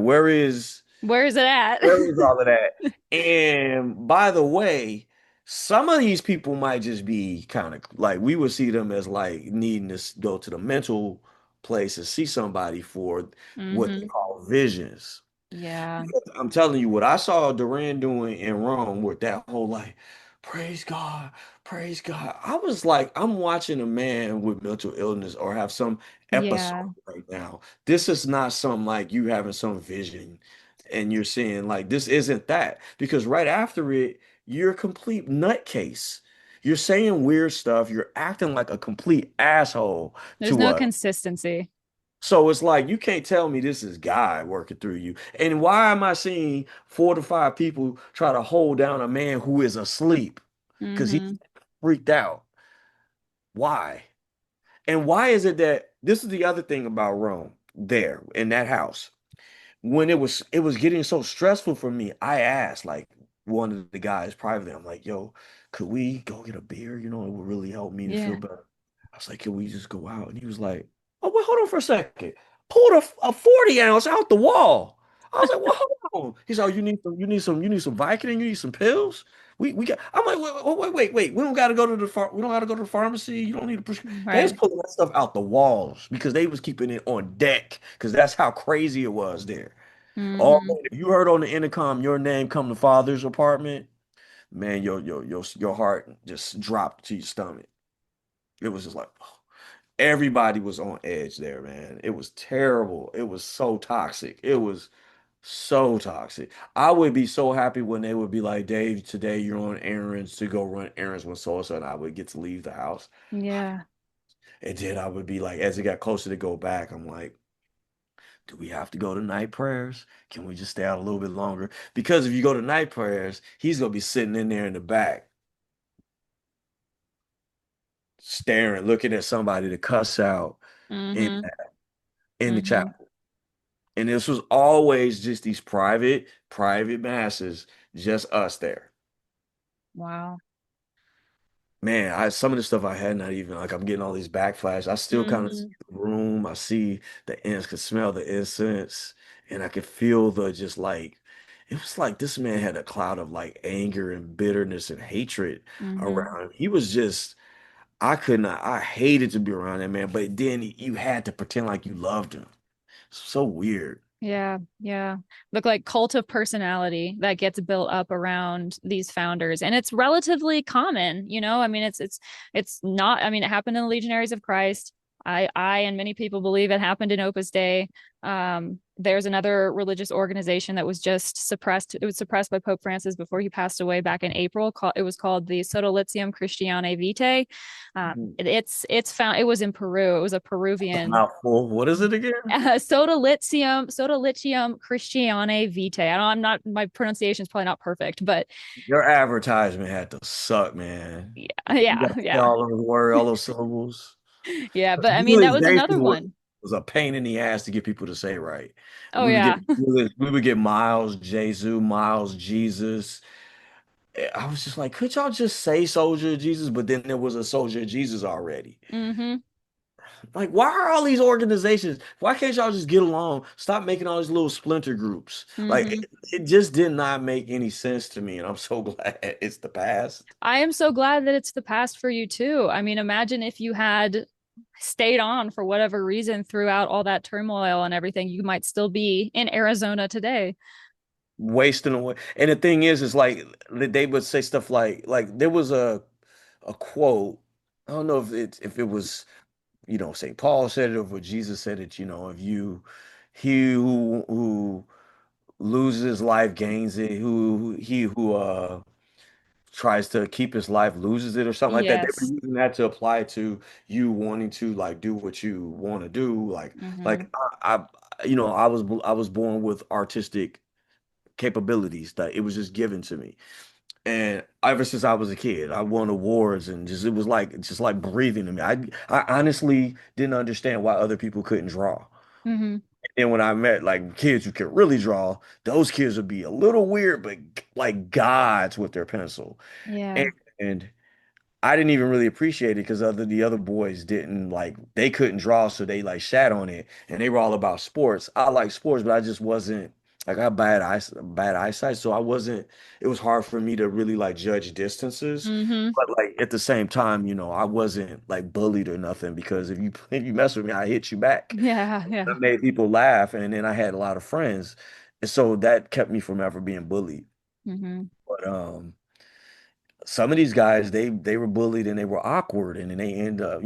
Where is it at? where is all of that? And by the way, some of these people might just be kind of like we would see them as like needing to go to the mental place and see somebody for what they Mm-hmm. call visions. Yeah. Because I'm telling you, what I saw Duran doing in Rome with that whole like, praise God, praise God. I was like, I'm watching a man with mental illness or have some Yeah. episode right now. This is not some like you having some vision and you're seeing like this isn't that. Because right after it, you're a complete nutcase. You're saying weird stuff. You're acting like a complete asshole There's to no us. consistency. So it's like you can't tell me this is God working through you. And why am I seeing 4 to 5 people try to hold down a man who is asleep because he's Mm-hmm. freaked out? Why? And why is it that this is the other thing about Rome there in that house? When it was getting so stressful for me, I asked like one of the guys privately, I'm like, yo, could we go get a beer? It would really help me to feel Yeah. better. I was like, can we just go out? And he was like, oh, wait, hold on for a second. Pulled a 40 ounce out the wall. I was like, well, hold on. He's like, oh, you need some Vicodin, you need some pills. We got. I'm like, wait. We don't got to go to we don't got to go to the pharmacy. You don't need a prescription. They was Right. pulling that stuff out the walls because they was keeping it on deck because that's how crazy it was there. Oh, Mm-hmm. man, if you heard on the intercom your name come to father's apartment, man, your heart just dropped to your stomach. It was just like, oh. Everybody was on edge there, man. It was terrible. It was so toxic. It was so toxic. I would be so happy when they would be like, Dave, today you're on errands to go run errands with so and so, and I would get to leave the house. Yeah. And then I would be like, as it got closer to go back, I'm like, do we have to go to night prayers? Can we just stay out a little bit longer? Because if you go to night prayers, he's gonna be sitting in there in the back, staring, looking at somebody to cuss out in Mm-hmm. in the Mm-hmm. chapel. And this was always just these private masses, just us there. Wow. Man, some of the stuff I had not even like I'm getting all these backflash. I still kind of see Mm-hmm. the room. I see the ends, could smell the incense, and I could feel the just like it was like this man had a cloud of like anger and bitterness and hatred Mm-hmm. around him. He was just I could not I hated to be around that man, but then you had to pretend like you loved him. So weird. Yeah, yeah. Look like cult of personality that gets built up around these founders. And it's relatively common, you know? I mean, it's not, I mean, it happened in the Legionaries of Christ. I and many people believe it happened in Opus Dei. There's another religious organization that was just suppressed. It was suppressed by Pope Francis before he passed away back in April. It was called the Sodalitium Christianae Vitae. It's found. It was in Peru. It was a That's a Peruvian mouthful. What is it again? Sodalitium Christianae Vitae. I'm not, my pronunciation is probably not perfect, but Your advertisement had to suck, man. yeah, You yeah, got to say yeah, all those words, all those syllables. yeah. But I mean, that Really, was Jason another one. was a pain in the ass to get people to say right. Oh yeah. We would get Miles, Jesu, Miles, Jesus. I was just like, could y'all just say soldier of Jesus? But then there was a soldier of Jesus already. Mm-hmm. Like, why are all these organizations? Why can't y'all just get along? Stop making all these little splinter groups. Like, Mm-hmm. it just did not make any sense to me, and I'm so glad it's the past. I am so glad that it's the past for you too. I mean, imagine if you had stayed on for whatever reason throughout all that turmoil and everything, you might still be in Arizona today. Wasting away. And the thing is like they would say stuff like there was a quote. I don't know if it was St. Paul said it or if Jesus said it. If you he who loses his life gains it. He who tries to keep his life loses it or something like that. They were Yes. using that to apply to you wanting to like do what you want to do. Mm-hmm. Like I was born with artistic capabilities that it was just given to me. And ever since I was a kid, I won awards and just it was like just like breathing to me. I honestly didn't understand why other people couldn't draw. Mm-hmm. And when I met like kids who could really draw, those kids would be a little weird, but like gods with their pencil. And, Yeah. and I didn't even really appreciate it because the other boys didn't like they couldn't draw, so they like shat on it, and they were all about sports. I like sports, but I just wasn't like I had bad eyesight, so I wasn't. It was hard for me to really like judge distances, Mm-hmm. but like at the same time, I wasn't like bullied or nothing because if you mess with me, I hit you back. Yeah, I yeah. made people laugh, and then I had a lot of friends, and so that kept me from ever being bullied. Mm-hmm. But some of these guys they were bullied and they were awkward and then they end up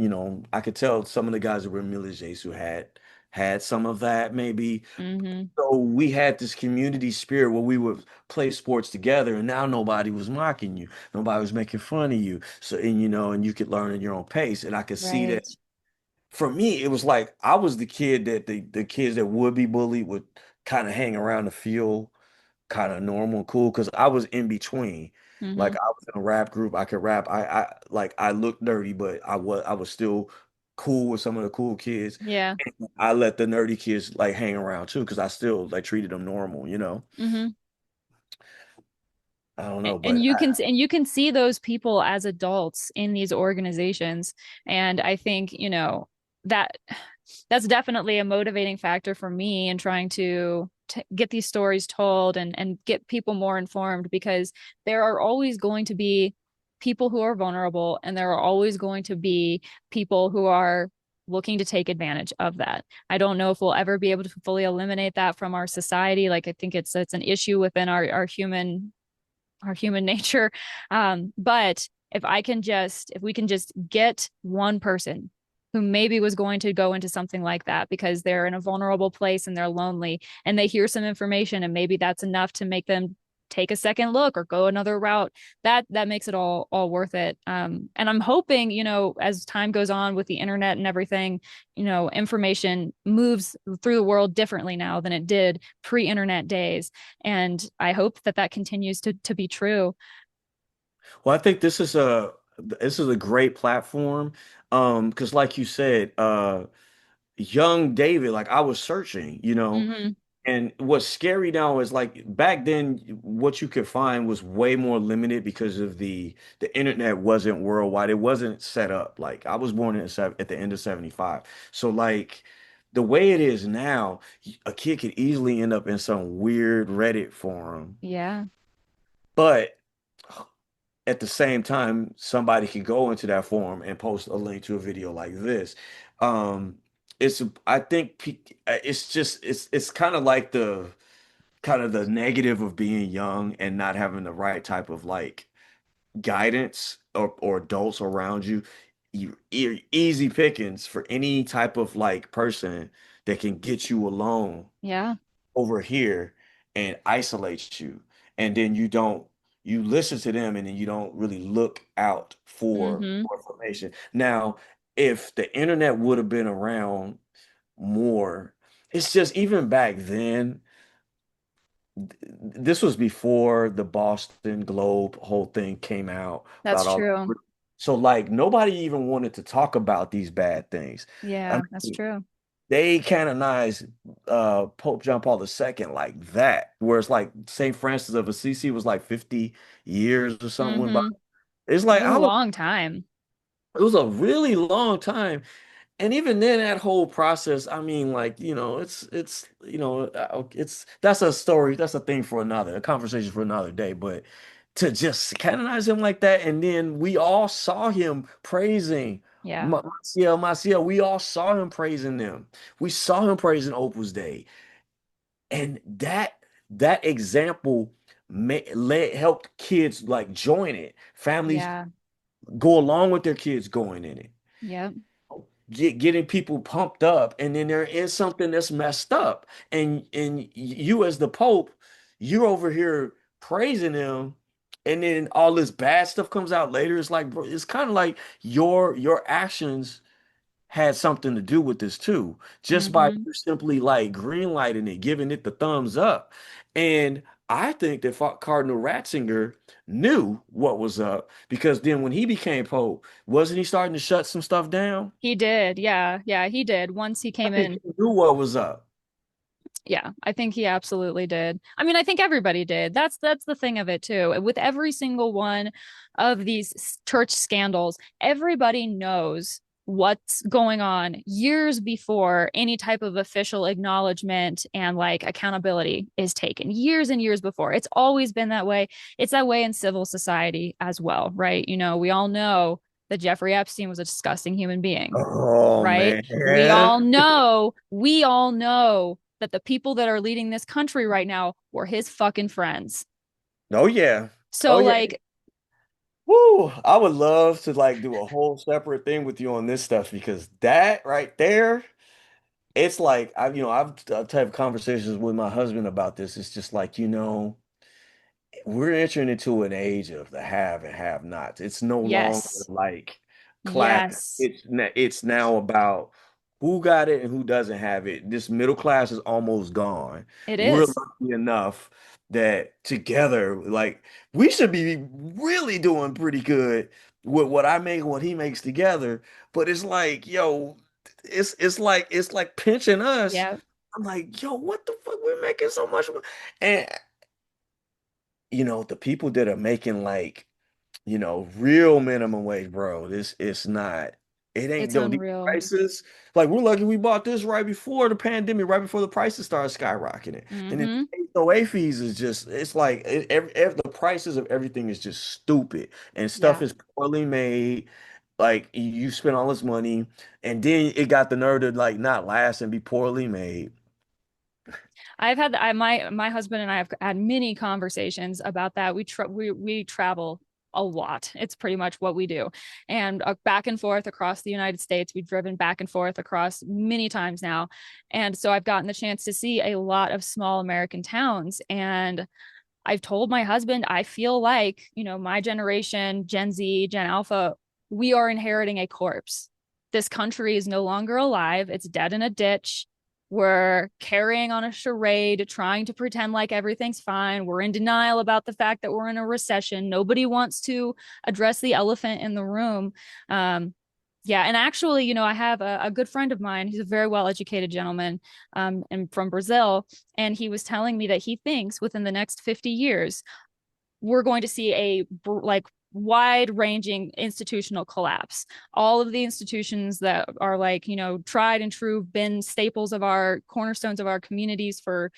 I could tell some of the guys that were militaries who had some of that maybe. Mm-hmm. So we had this community spirit where we would play sports together and now nobody was mocking you, nobody was making fun of you, so and you could learn at your own pace, and I could see that. Right. For me it was like I was the kid that the kids that would be bullied would kind of hang around to feel kind of normal and cool because I was in between. Like Mm-hmm. I was in a rap group, I could rap. I looked dirty, but I was still cool with some of the cool kids. Yeah. I let the nerdy kids like hang around too because I still like treated them normal. Mm-hmm. I don't know, And but you can see those people as adults in these organizations. And I think, that that's definitely a motivating factor for me in trying to get these stories told and get people more informed, because there are always going to be people who are vulnerable, and there are always going to be people who are looking to take advantage of that. I don't know if we'll ever be able to fully eliminate that from our society. Like, I think it's an issue within our human nature. But if we can just get one person who maybe was going to go into something like that because they're in a vulnerable place and they're lonely and they hear some information and maybe that's enough to make them take a second look or go another route. That makes it all worth it. And I'm hoping, as time goes on with the internet and everything, information moves through the world differently now than it did pre-internet days, and I hope that continues to be true. Well, I think this is a great platform. Because like you said, young David, like I was searching, Hmm. and what's scary now is like back then, what you could find was way more limited because of the internet wasn't worldwide. It wasn't set up. Like I was born at the end of 75. So like the way it is now, a kid could easily end up in some weird Reddit forum. Yeah, But at the same time, somebody could go into that forum and post a link to a video like this. Um, I think it's just it's kind of the negative of being young and not having the right type of like guidance or adults around you. Easy pickings for any type of like person that can get you alone yeah. over here and isolates you. And then you listen to them and then you don't really look out for Hmm. more information. Now, if the internet would have been around more, it's just even back then, this was before the Boston Globe whole thing came out That's about all. true. So like nobody even wanted to talk about these bad things. I Yeah, that's mean, true. they canonized Pope John Paul II like that, where it's like St. Francis of Assisi was like 50 years or something went by. Hmm. It's It like was a long time. it was a really long time. And even then, that whole process, I mean, like, that's a story, that's a thing for a conversation for another day. But to just canonize him like that, and then we all saw him praising Yeah, Maciel, we all saw him praising them. We saw him praising Opus Dei. And that example helped kids like join it. Families yeah, go along with their kids going in it, yeah. getting people pumped up, and then there is something that's messed up, and you as the Pope, you're over here praising him, and then all this bad stuff comes out later. It's like, bro, it's kind of like your actions had something to do with this too, just by Hmm. you simply like green lighting it, giving it the thumbs up. And I think that Cardinal Ratzinger knew what was up because then when he became Pope, wasn't he starting to shut some stuff down? He did. Yeah, yeah, he did. Once he I came think in. he knew what was up. Yeah, I think he absolutely did. I mean, I think everybody did. That's the thing of it too. With every single one of these church scandals, everybody knows what's going on years before any type of official acknowledgement and like accountability is taken. Years and years before. It's always been that way. It's that way in civil society as well, right? We all know that Jeffrey Epstein was a disgusting human being, Oh right? man. We all know that the people that are leading this country right now were his fucking friends. Oh yeah. Oh So yeah. like, Woo! I would love to like do a whole separate thing with you on this stuff because that right there, it's like I've had conversations with my husband about this. It's just like, we're entering into an age of the have and have nots. It's no longer yes, like class. yes, It's now about who got it and who doesn't have it. This middle class is almost gone. it We're is. lucky enough that together, like we should be really doing pretty good with what I make and what he makes together. But it's like, yo, it's like pinching us. Yeah, I'm like, yo, what the fuck? We're making so much money. And the people that are making like, real minimum wage, bro, it's not, it ain't, it's though, these unreal. prices, like we're lucky we bought this right before the pandemic, right before the prices started skyrocketing. And then Hmm. HOA fees is just, it's like the prices of everything is just stupid and stuff Yeah. is poorly made. Like you spend all this money and then it got the nerve to like not last and be poorly made. My husband and I have had many conversations about that. We travel a lot. It's pretty much what we do. And back and forth across the United States, we've driven back and forth across many times now. And so I've gotten the chance to see a lot of small American towns. And I've told my husband, I feel like, my generation, Gen Z, Gen Alpha, we are inheriting a corpse. This country is no longer alive. It's dead in a ditch. We're carrying on a charade, trying to pretend like everything's fine. We're in denial about the fact that we're in a recession. Nobody wants to address the elephant in the room. Yeah, and actually, I have a good friend of mine. He's a very well-educated gentleman, and from Brazil, and he was telling me that he thinks within the next 50 years we're going to see a like wide-ranging institutional collapse. All of the institutions that are like, tried and true, been staples of our cornerstones of our communities for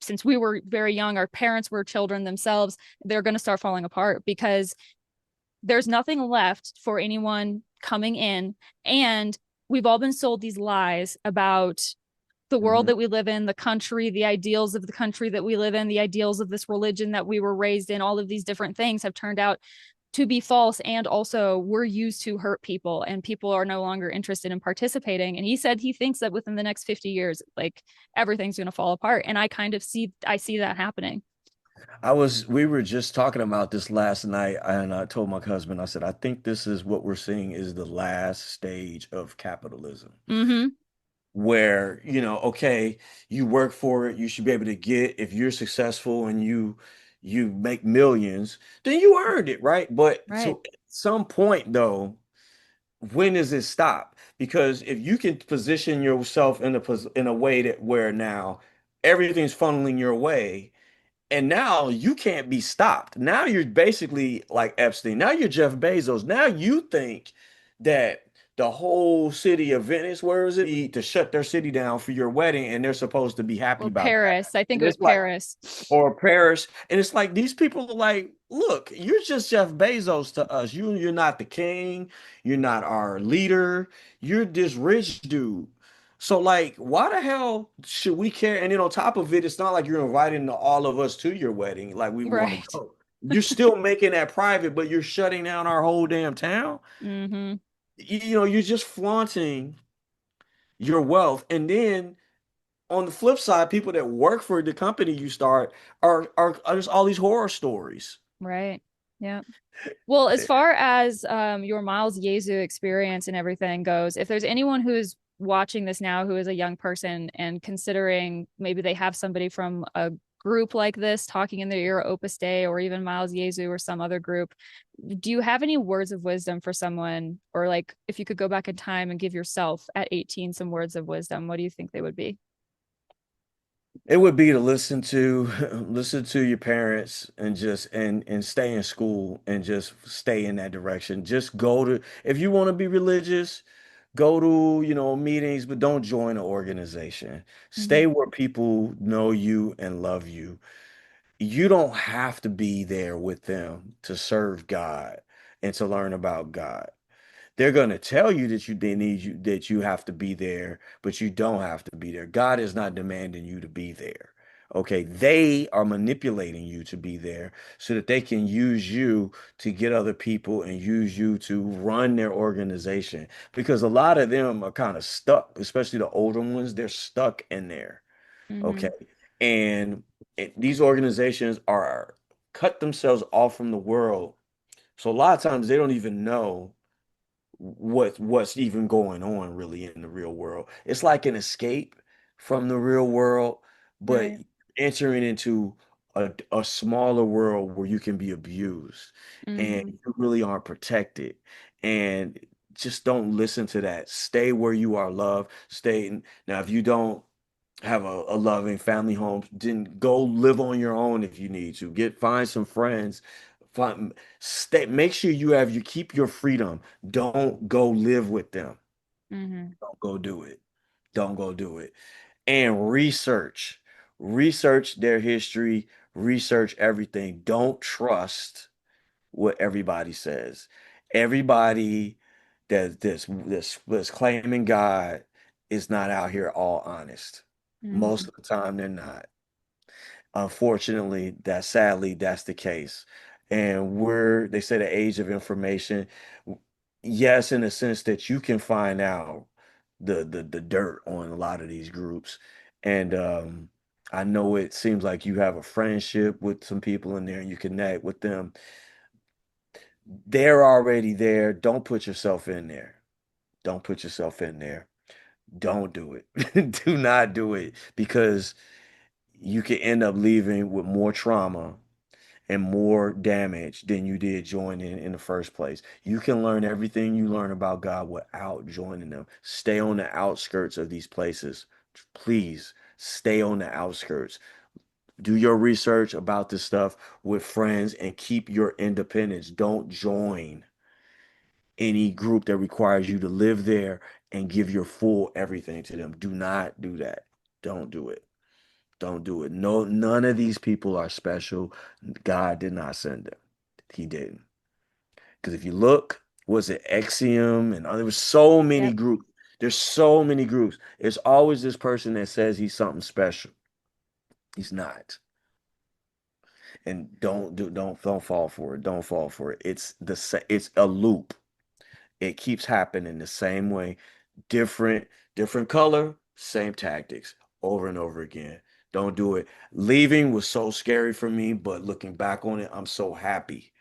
since we were very young, our parents were children themselves, they're going to start falling apart because there's nothing left for anyone coming in. And we've all been sold these lies about the world Mhm. that we live in, the country, the ideals of the country that we live in, the ideals of this religion that we were raised in. All of these different things have turned out to be false. And also, we're used to hurt people, and people are no longer interested in participating. And he said he thinks that within the next 50 years, like everything's going to fall apart. And I see that happening. We were just talking about this last night, and I told my husband, I said, I think this is what we're seeing is the last stage of capitalism, Mm-hmm. where, okay, you work for it, you should be able to get, if you're successful and you make millions, then you earned it, right? But Right. so at some point though, when does it stop? Because if you can position yourself in a way that where now everything's funneling your way, and now you can't be stopped. Now you're basically like Epstein. Now you're Jeff Bezos. Now you think that the whole city of Venice, where is it, to shut their city down for your wedding, and they're supposed to be happy Or about that. Paris. I think And it was it's like, Paris. or Paris, and it's like these people are like, look, you're just Jeff Bezos to us. You're not the king. You're not our leader. You're this rich dude. So like, why the hell should we care? And then on top of it, it's not like you're inviting all of us to your wedding, like we want to Right. go. You're still making that private, but you're shutting down our whole damn town. Mm-hmm. You're just flaunting your wealth, and then on the flip side, people that work for the company you start are just all these horror stories. Right. Yeah. Well, as far as your Miles Jesu experience and everything goes, if there's anyone who's watching this now who is a young person and considering maybe they have somebody from a group like this talking in their ear, Opus Dei, or even Miles Jesu or some other group, do you have any words of wisdom for someone? Or like if you could go back in time and give yourself at 18 some words of wisdom, what do you think they would be? It would be to listen to listen to your parents and just and stay in school and just stay in that direction. Just go to if you want to be religious, go to, meetings, but don't join an organization. Mm-hmm. Stay where people know you and love you. You don't have to be there with them to serve God and to learn about God. They're going to tell you that they need you, that you have to be there, but you don't have to be there. God is not demanding you to be there. Okay, they are manipulating you to be there so that they can use you to get other people and use you to run their organization, because a lot of them are kind of stuck, especially the older ones. They're stuck in there. Mm-hmm. Okay, and these organizations are cut themselves off from the world. So a lot of times they don't even know what's even going on really in the real world. It's like an escape from the real world, but Right. entering into a smaller world where you can be abused and Mm-hmm. you really aren't protected. And just don't listen to that. Stay where you are loved. Now, if you don't have a loving family home, then go live on your own if you need to. Find some friends. Make sure you keep your freedom. Don't go live with them. Mm-hmm. Don't go do it. Don't go do it. And research. Research their history, research everything. Don't trust what everybody says. Everybody that's claiming God is not out here all honest. Mm-hmm. Most of the time they're not. Unfortunately, that's the case. And they say the age of information. Yes, in the sense that you can find out the dirt on a lot of these groups. And I know it seems like you have a friendship with some people in there and you connect with them. They're already there. Don't put yourself in there. Don't put yourself in there. Don't do it. Do not do it because you could end up leaving with more trauma and more damage than you did joining in the first place. You can learn everything you learn about God without joining them. Stay on the outskirts of these places. Please stay on the outskirts. Do your research about this stuff with friends and keep your independence. Don't join any group that requires you to live there and give your full everything to them. Do not do that. Don't do it. Don't do it. No, none of these people are special. God did not send them. He didn't. Because if you look, was it Exium and there was so many Yep. groups. There's so many groups. It's always this person that says he's something special. He's not. And don't fall for it. Don't fall for it. It's a loop. It keeps happening the same way, different different color, same tactics over and over again. Don't do it. Leaving was so scary for me, but looking back on it, I'm so happy.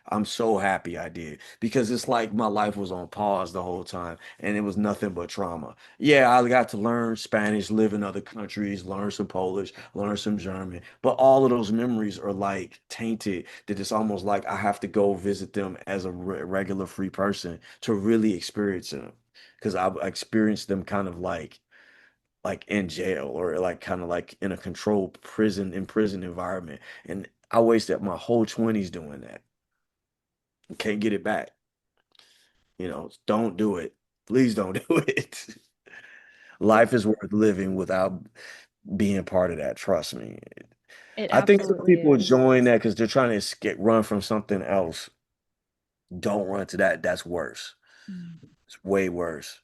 I'm so happy I did because it's like my life was on pause the whole time and it was nothing but trauma. Yeah, I got to learn Spanish, live in other countries, learn some Polish, learn some German, but all of those memories are like tainted that it's almost like I have to go visit them as a regular free person to really experience them because I've experienced them kind of like in jail or like kind of like in a controlled prison environment. And I wasted my whole 20s doing that. Can't get it back. Don't do it. Please don't do it. It Life is worth living without being part of that. Trust me. it I think some absolutely people is. join that because they're trying to run from something else. Don't run to that. That's worse. Mm. It's way worse.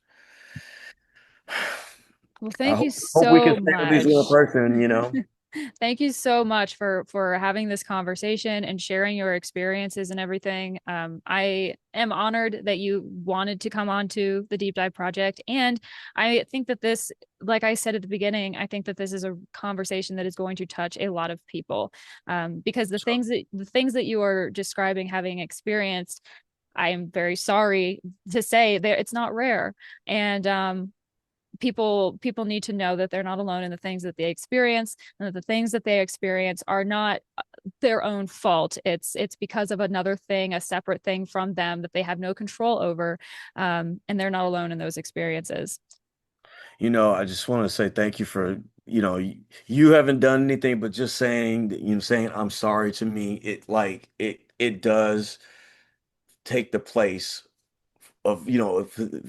Well, I thank you hope we can so stay at least one much. person. Thank you so much for having this conversation and sharing your experiences and everything. I am honored that you wanted to come on to the Deep Dive Project, and I think that this, like I said at the beginning, I think that this is a conversation that is going to touch a lot of people, because the things that you are describing, having experienced, I am very sorry to say that it's not rare, and people need to know that they're not alone in the things that they experience, and that the things that they experience are not their own fault. It's because of another thing, a separate thing from them that they have no control over, and they're not alone in those experiences. I just want to say thank you for, you haven't done anything but just saying that, saying I'm sorry to me. It does take the place of,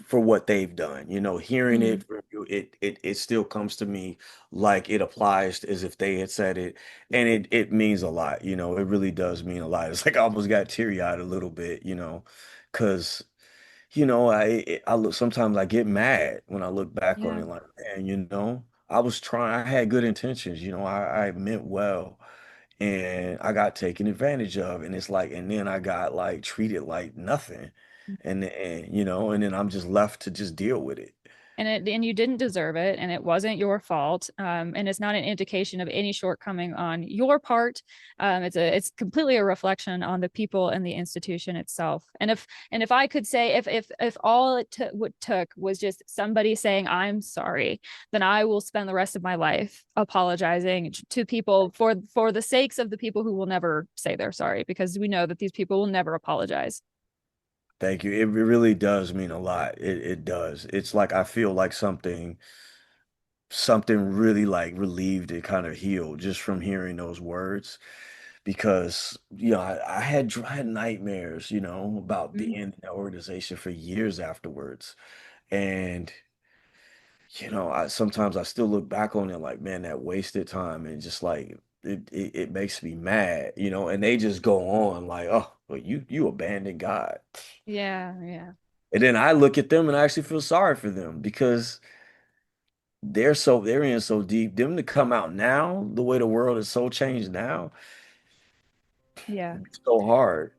for what they've done. Hearing Mm, it from you, it still comes to me like it applies as if they had said it. And it means a lot, it really does mean a lot. It's like I almost got teary-eyed a little bit, because I look sometimes I get mad when I look back on yeah. it like, man, I was trying, I had good intentions, I meant well and I got taken advantage of. And it's like, and then I got like treated like nothing. And then I'm just left to just deal with it. And you didn't deserve it, and it wasn't your fault, and it's not an indication of any shortcoming on your part. It's completely a reflection on the people and the institution itself. And if I could say, if all what took was just somebody saying I'm sorry, then I will spend the rest of my life apologizing to people for the sakes of the people who will never say they're sorry, because we know that these people will never apologize. Thank you. It really does mean a lot. It does. It's like I feel like something really like relieved and kind of healed just from hearing those words because I had nightmares about being Mhm. in that organization for years afterwards. And I sometimes I still look back on it like, man, that wasted time and just like it makes me mad, and they just go on like, oh, well, you abandoned God. Yeah, yeah. And then I look at them and I actually feel sorry for them because they're in so deep. Them to come out now, the way the world is so changed now, Yeah. It's so hard.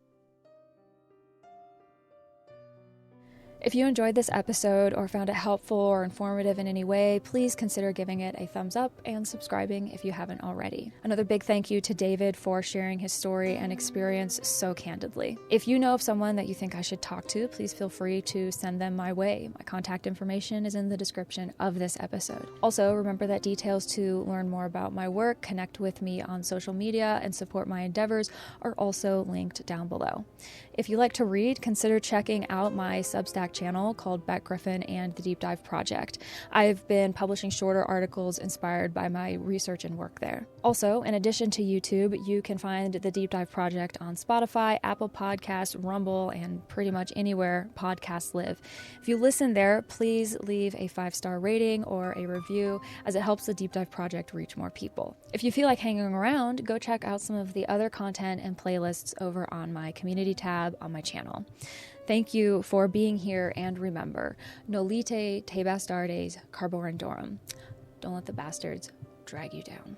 If you enjoyed this episode or found it helpful or informative in any way, please consider giving it a thumbs up and subscribing if you haven't already. Another big thank you to David for sharing his story and experience so candidly. If you know of someone that you think I should talk to, please feel free to send them my way. My contact information is in the description of this episode. Also, remember that details to learn more about my work, connect with me on social media, and support my endeavors are also linked down below. If you like to read, consider checking out my Substack channel called Beck Griffin and the Deep Dive Project. I've been publishing shorter articles inspired by my research and work there. Also, in addition to YouTube, you can find the Deep Dive Project on Spotify, Apple Podcasts, Rumble, and pretty much anywhere podcasts live. If you listen there, please leave a 5-star rating or a review, as it helps the Deep Dive Project reach more people. If you feel like hanging around, go check out some of the other content and playlists over on my community tab on my channel. Thank you for being here, and remember, nolite te bastardes carborandorum. Don't let the bastards drag you down.